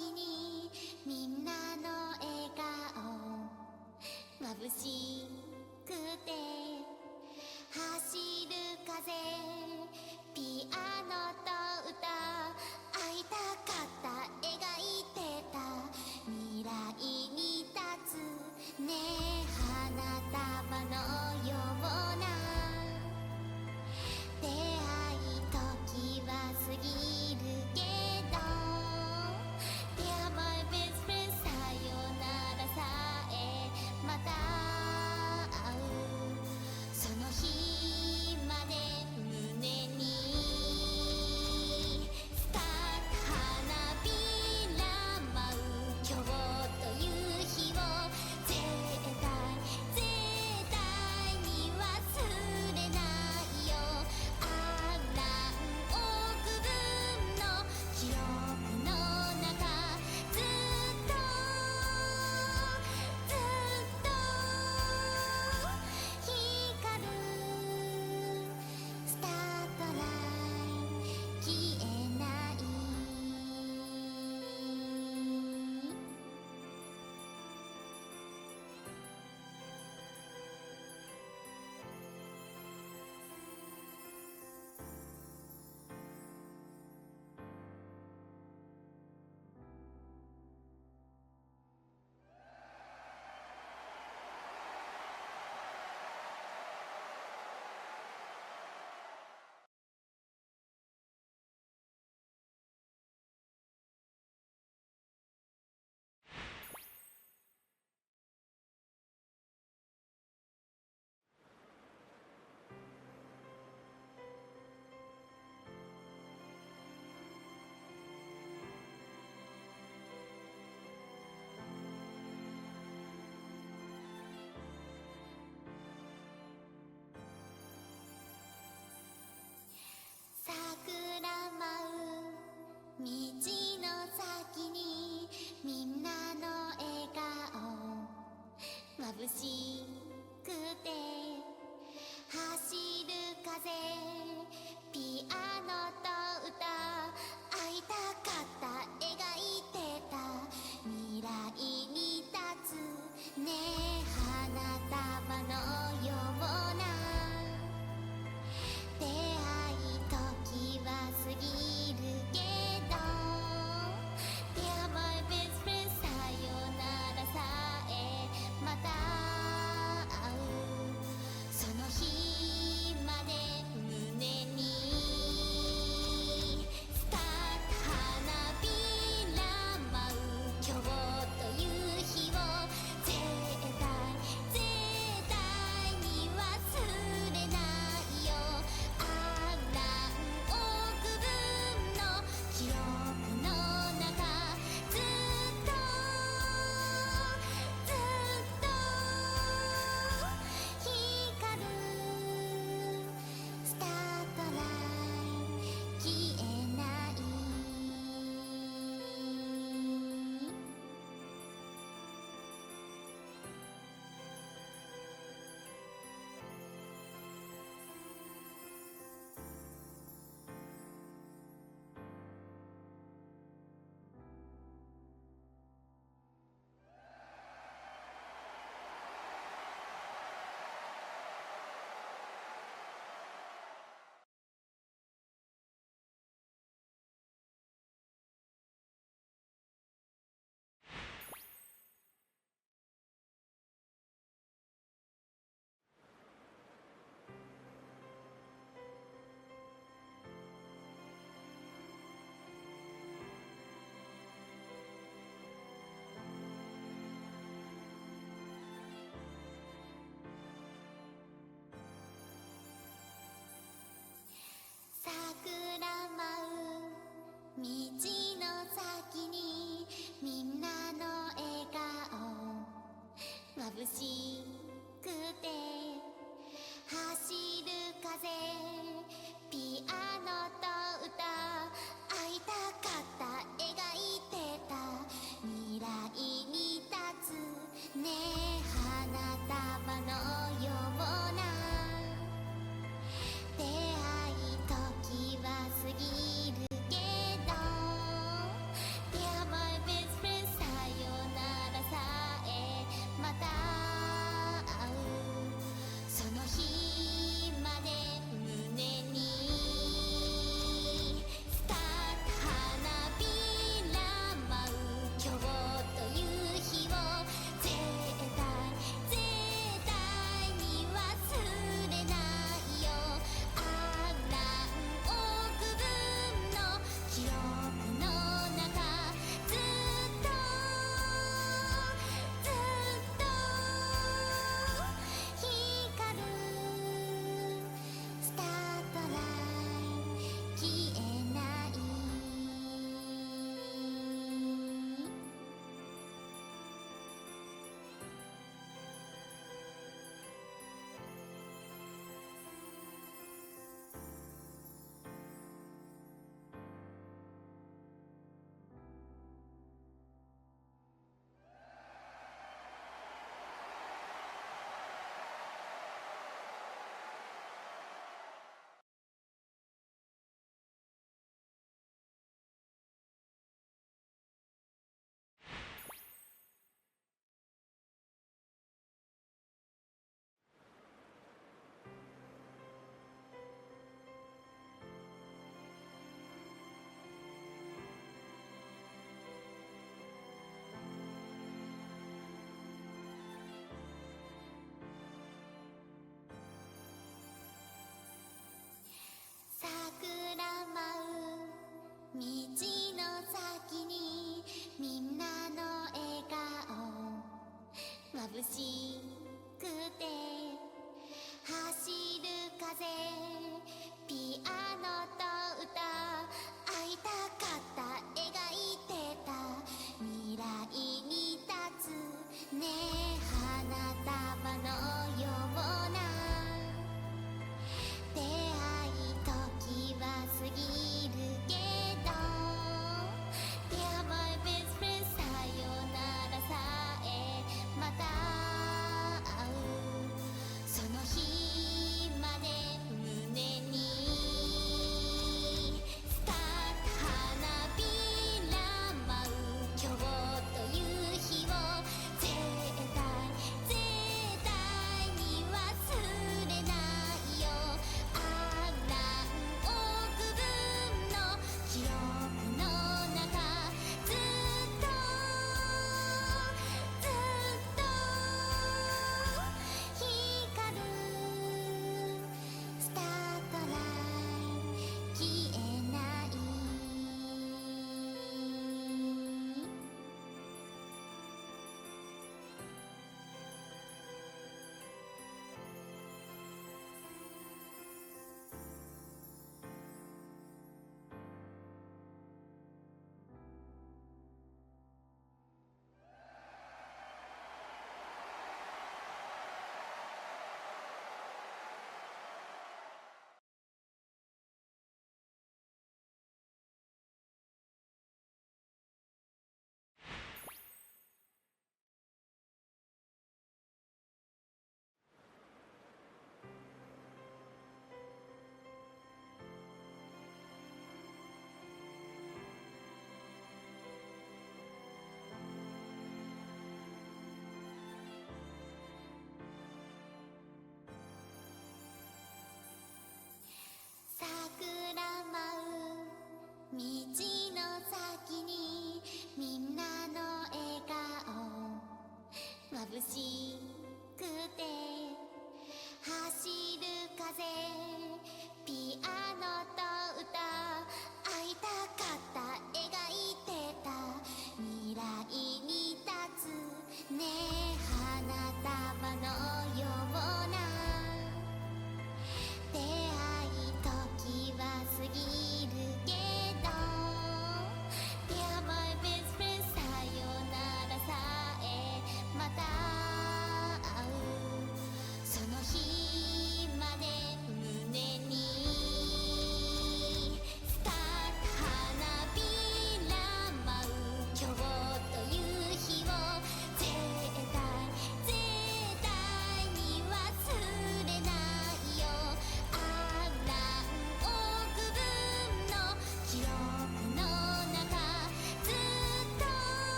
時にみんなの笑顔眩しくて走る風ピアノと歌会いたかった描いてた未来に立つねえ花束のような出会い時は過ぎるけど Dear my best friend さよならさえまた会う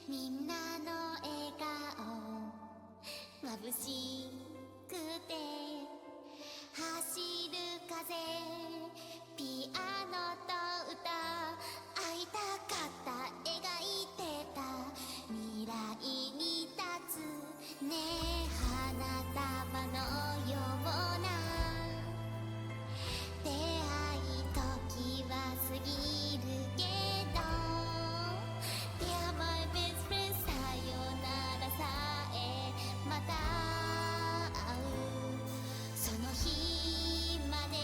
みんなの笑顔眩しくて走る風ピアノと歌会いたかった描いてた未来に立つねえ花束のような出会い時は過ぎるけど Dear my best friend さよならさえまた会うその日まで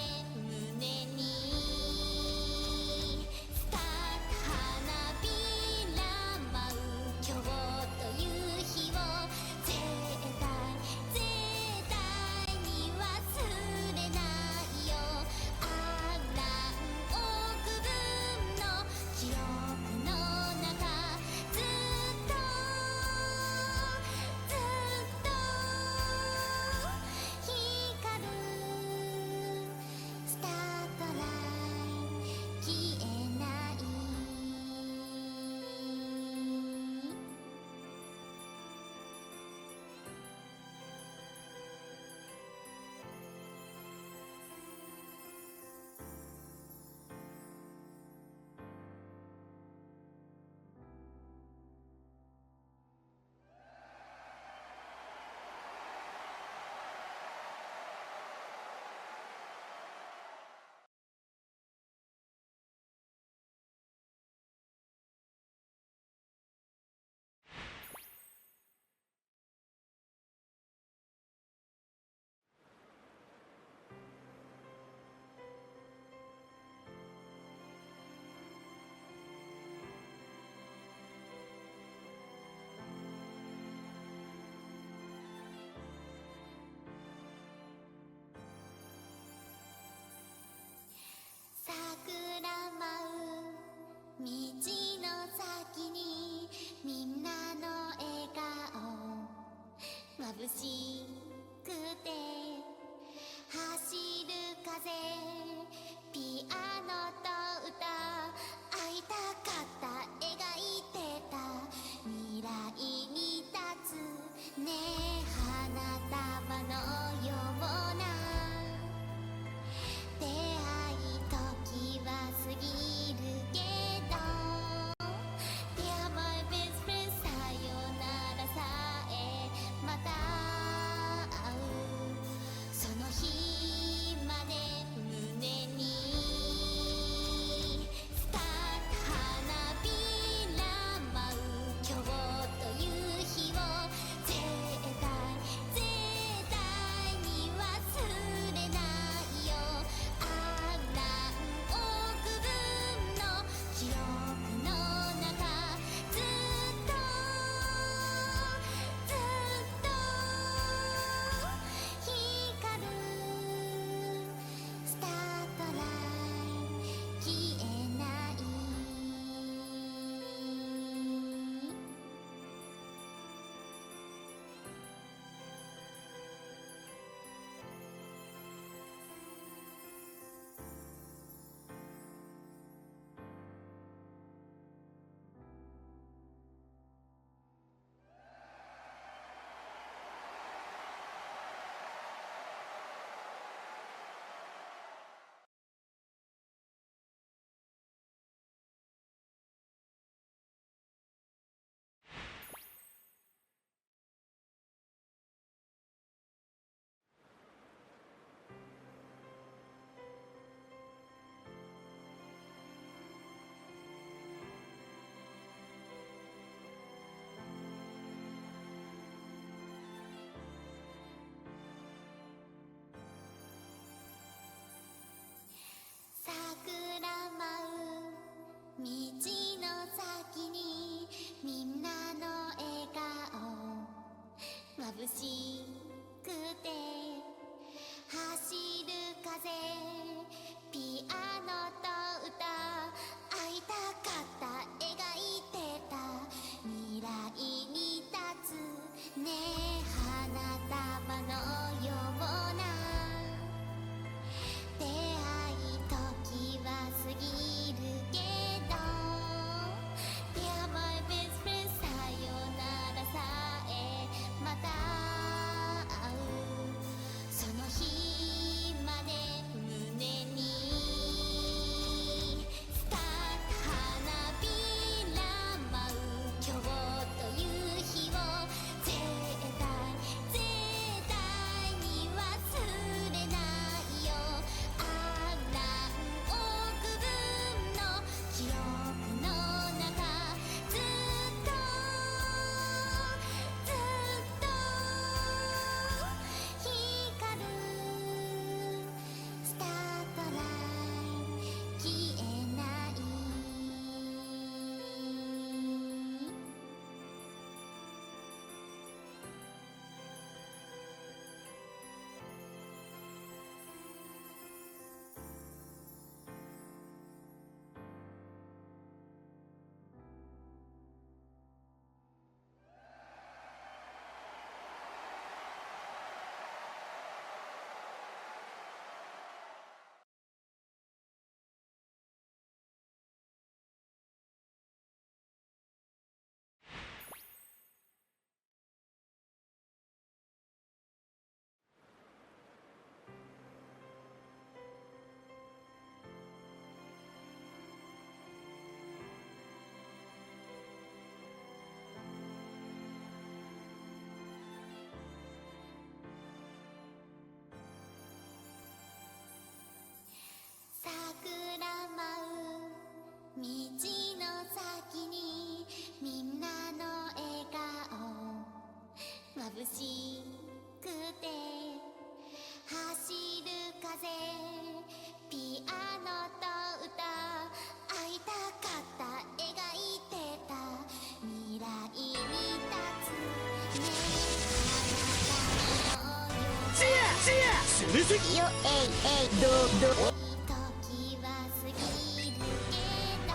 るせよえいどう時は過ぎるけど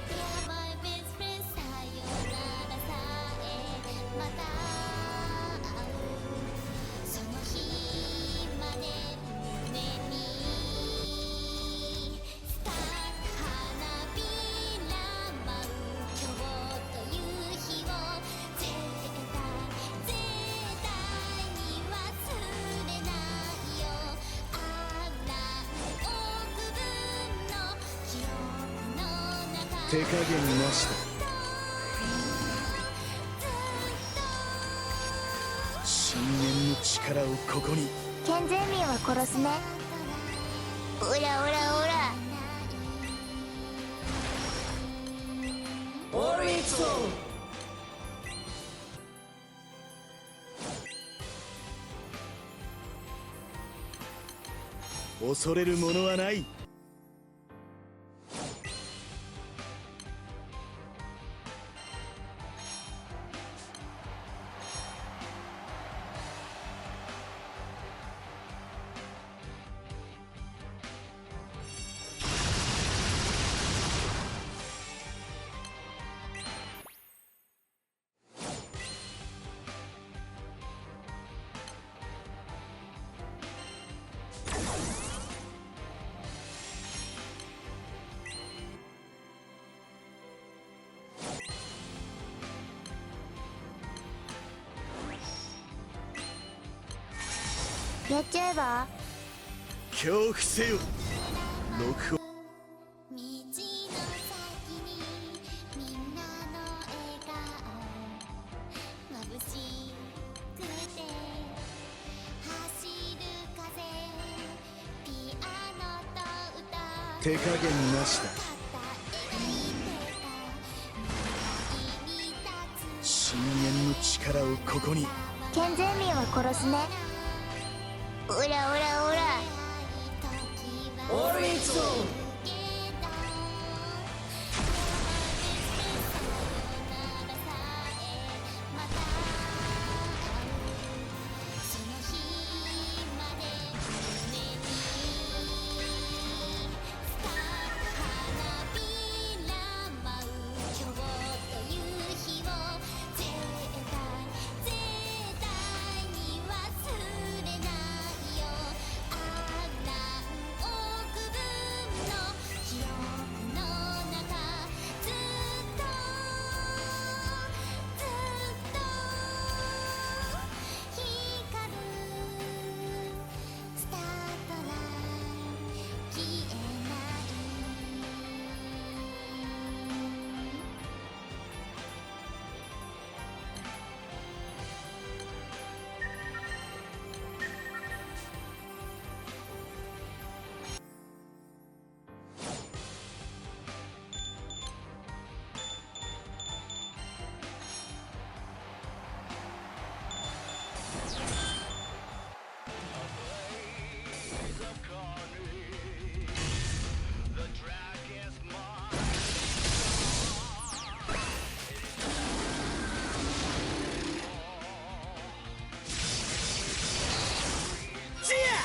Dear my best friend さよならさえまた会うその日まで胸にスタート花びら舞う今日という日を絶対に忘れないよあんな億分の記憶の中手加減なしだ。深淵の力をここに。健全民は殺すねオラオラオラ恐れるものはない。やっちゃえば恐怖せよ。六道の先にみんなの笑顔眩しくて走る風ピアノと歌手加減なしだ。深淵の力をここに。健全民は殺すねオラオラオラオリンソン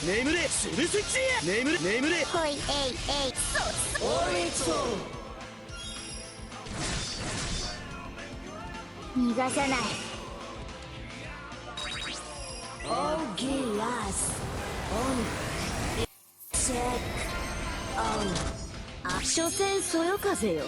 眠れするせ眠れ眠れ。ほいえいえい逃がさないオギラスオンチェックオンあ所詮そよ風よ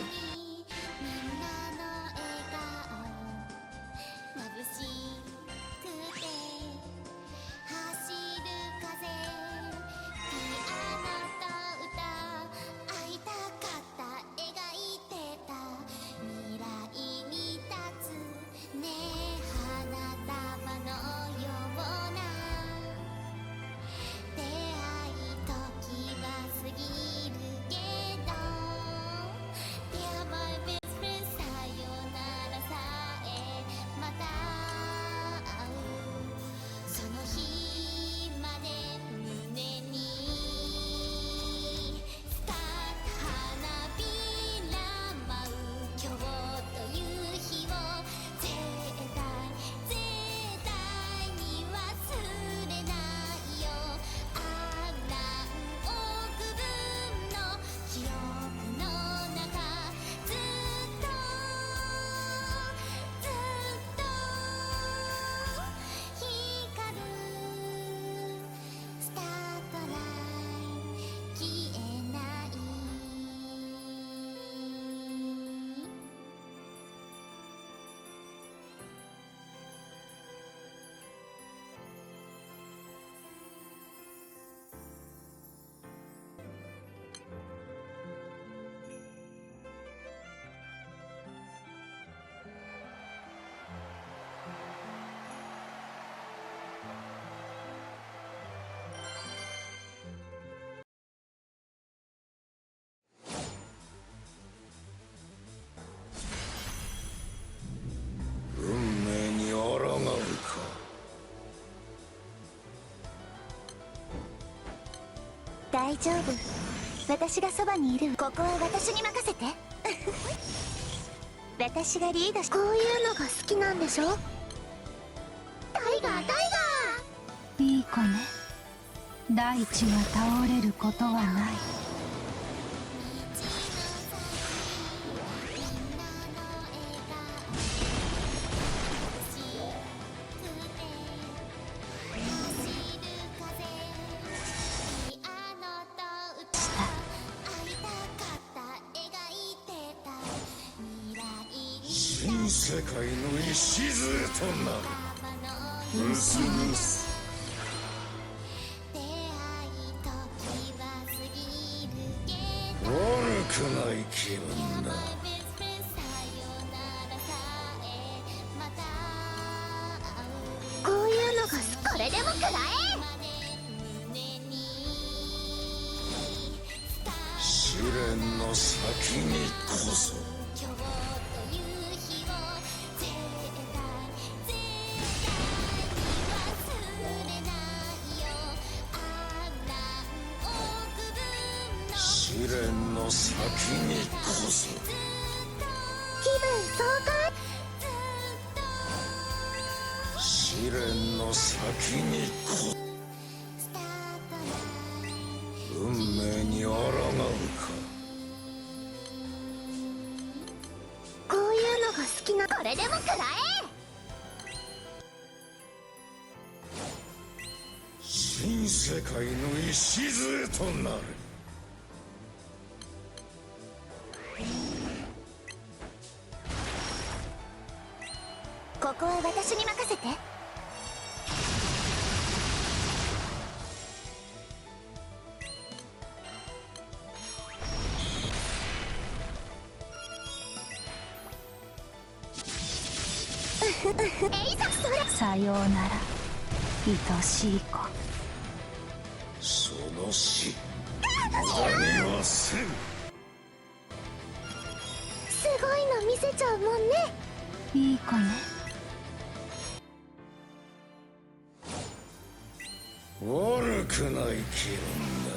大丈夫、私がそばにいる。ここは私に任せて。私がリードし、こういうのが好きなんでしょ。タイガータイガー。いい子ね。大地が倒れることはない。新世界の礎となる。うすぐす。悪くない気分だ。こういうのがこれでも食らえ。試練の先にこそ試練の先にこそ気分爽快。試練の先にこ運命に抗うか。こういうのが好きな。これでも食らえ。新世界の礎となる。ここは私に任せて。さようなら、愛しい子。その死無駄にはせん。すごいの見せちゃうもんね。いい子ね。悪くない気分だ。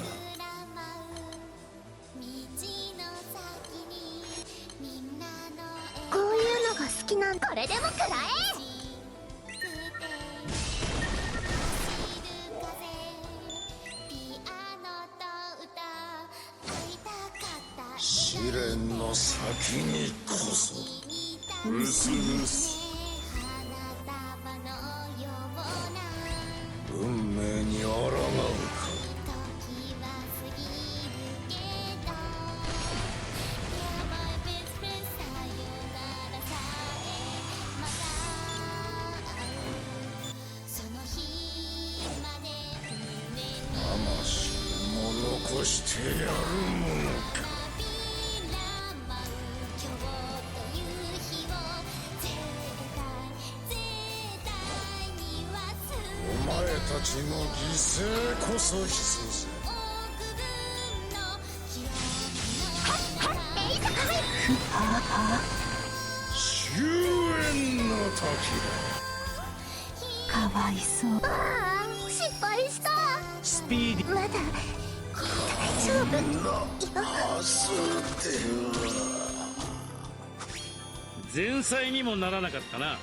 こういうのが好きなん。これでも食らえ。試練の先にこそうすぐす。運命に抗うか。魂も残してやるものか。お前たちの犠牲こそ必然。終焉の時だ。かわいそう。ああ、失敗した。スピーディまだ大丈夫。ーステ前菜にもならなかったな。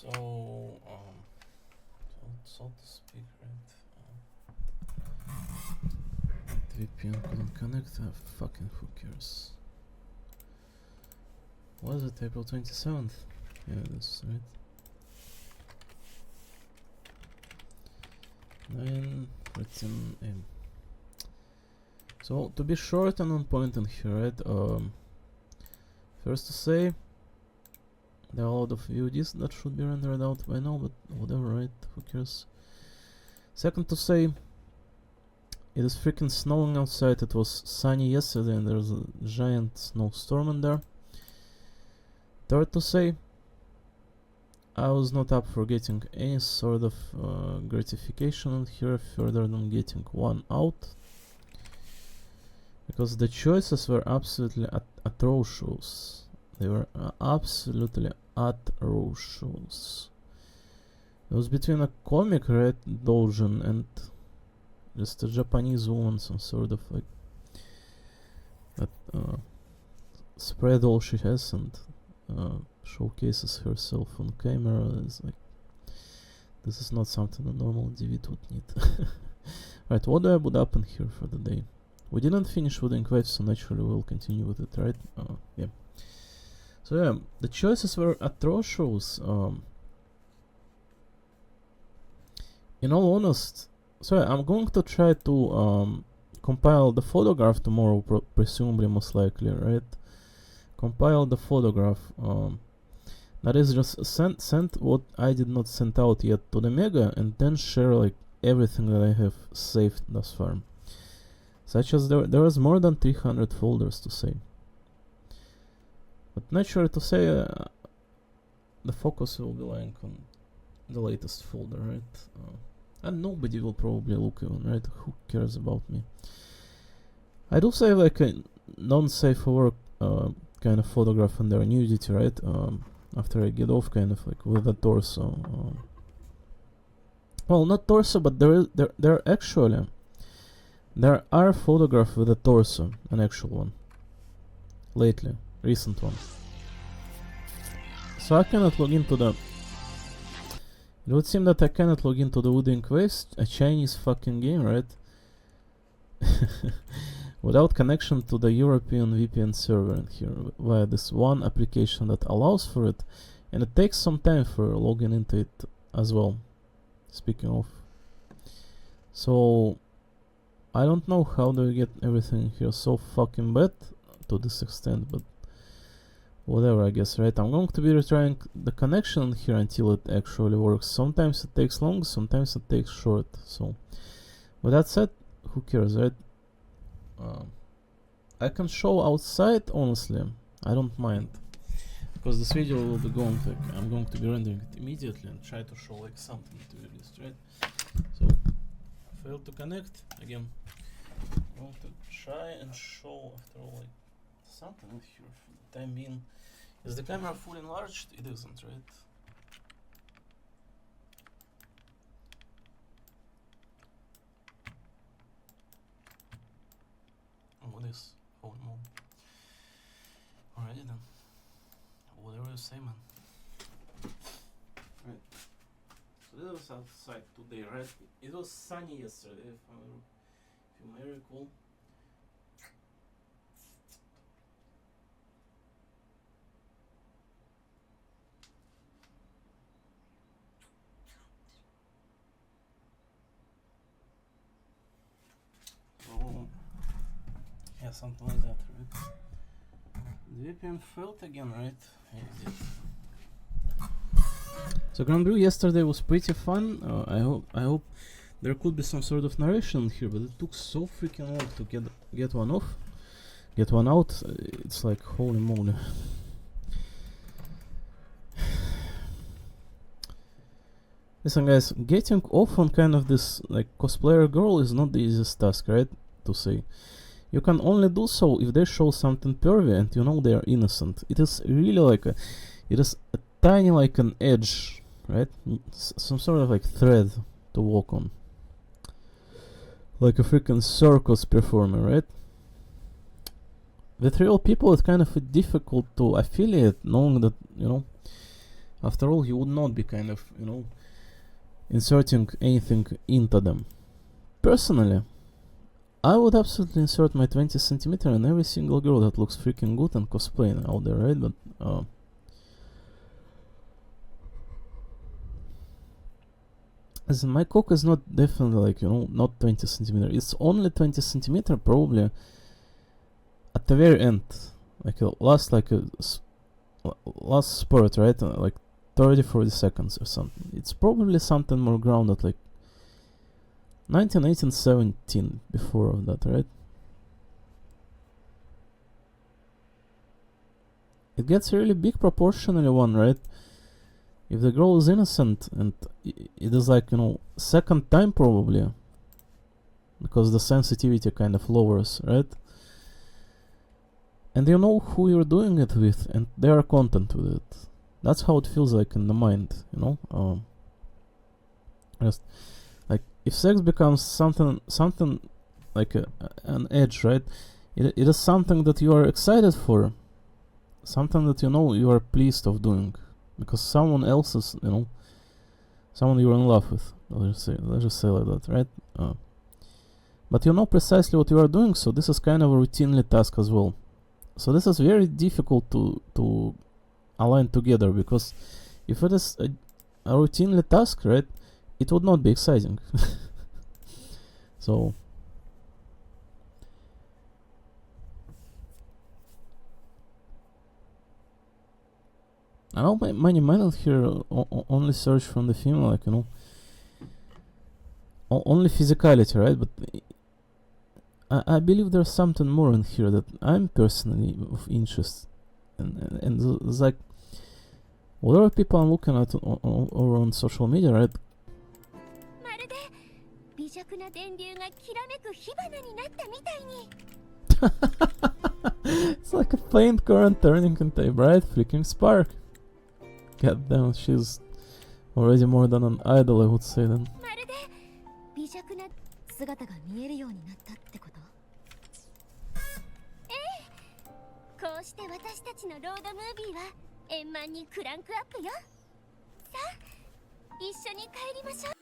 So to speak, right? VPN couldn't connect. Fucking who cares? Was it April 27th? Yeah, that's right. 9:13 a.m. So to be short and on point in here, right? First to say, there are a lot of VODs that should be rendered out by now, but whatever, right? Who cares? Second to say, it is freaking snowing outside. It was sunny yesterday and there's a giant snowstorm in there. Third to say, I was not up for getting any sort of gratification in here further than getting one out, because the choices were absolutely atrocious. They were absolutely atrocious. It was between a comic red doujin and just a Japanese woman, some sort of like that spread all she has and showcases herself on camera. Is like, this is not something a normal David would need. Right, what do I put up in here for the day? We didn't finish with Inquest, so naturally we'll continue with it, right? Yeah. So yeah, the choices were atrocious. In all honest, so yeah, I'm going to try to compile the photograph tomorrow, presumably, most likely, right? Compile the photograph. That is just send what I did not send out yet to the Mega, and then share like everything that I have saved thus far. Such as there is more than 300 folders to save. But naturally to say, the focus will be lying on the latest folder, right? And nobody will probably look even, right? Who cares about me? I do save like a non-safe for work kind of photograph under nudity, right? After I get off, kind of like with the torso. Well, not torso, but there are photographs with a torso, an actual one. Lately, recent one. So I cannot log into the. It would seem that I cannot log into the Wooden Quest, a Chinese fucking game, right? Without connection to the European VPN server in here via this one application that allows for it, and it takes some time for logging into it as well. Speaking of, so I don't know how do you get everything here so fucking bad to this extent, but whatever, I guess, right? I'm going to be retrying the connection here until it actually works. Sometimes it takes long, sometimes it takes short. So with that said, who cares, right? I can show outside, honestly. I don't mind, because this video will be going like, I'm going to be rendering it immediately and try to show like something to you least, right? So failed to connect again. I'm going to try and show after all like something here for the time being. Is the camera fully enlarged? It isn't, right? What is phone mode? Alrighty then. Whatever you say, man. Right. So this was outside today, right? It was sunny yesterday, if you may recall. Yeah, something like that, right? The VPN failed again, right? Yeah, it did. So Grand Blue yesterday was pretty fun. I hope there could be some sort of narration here, but it took so freaking long to get one off, get one out. It's like holy moly. Listen, guys, getting off on kind of this like cosplayer girl is not the easiest task, right? To say. You can only do so if they show something pervy and you know they are innocent. It is really like it is a tiny like an edge, right? Some sort of like thread to walk on. Like a freaking circus performer, right? With real people it's kind of difficult to affiliate, knowing that, you know, After all, you would not be kind of, inserting anything into them. Personally, I would absolutely insert my 20 centimeter in every single girl that looks freaking good and cosplaying out there, right? But as in, my cock is not definitely like, not 20 centimeter. It's only 20 centimeter probably at the very end, like last spurt, right? Like 30-40 seconds or something. It's probably something more grounded, like 19, 18, 17 before that, right? It gets really big proportionally one, right? If the girl is innocent and it is like, second time probably, because the sensitivity kind of lowers, right? And you know who you're doing it with, and they are content with it. That's how it feels like in the mind, just like if sex becomes something like an edge, right? It is something that you are excited for, something that you are pleased of doing, because someone else is, someone you're in love with. Let's just say like that, right? But you know precisely what you are doing, so this is kind of a routinely task as well. So this is very difficult to align together, because if it is a routinely task, right, it would not be exciting. So I know many men here only search from the female, like, only physicality, right? But I believe there's something more in here that I'm personally of interest, and it's like whatever people I'm looking at or on social media, right? まるで微弱な電流がきらめく火花になったみたいに。 It's like a faint current turning into a bright flickering spark. God damn, she's already more than an idol, I would say then. まるで微弱な姿が見えるようになったってこと？こうして私たちのロードムービーは円満にクランクアップよ。さあ、一緒に帰りましょう。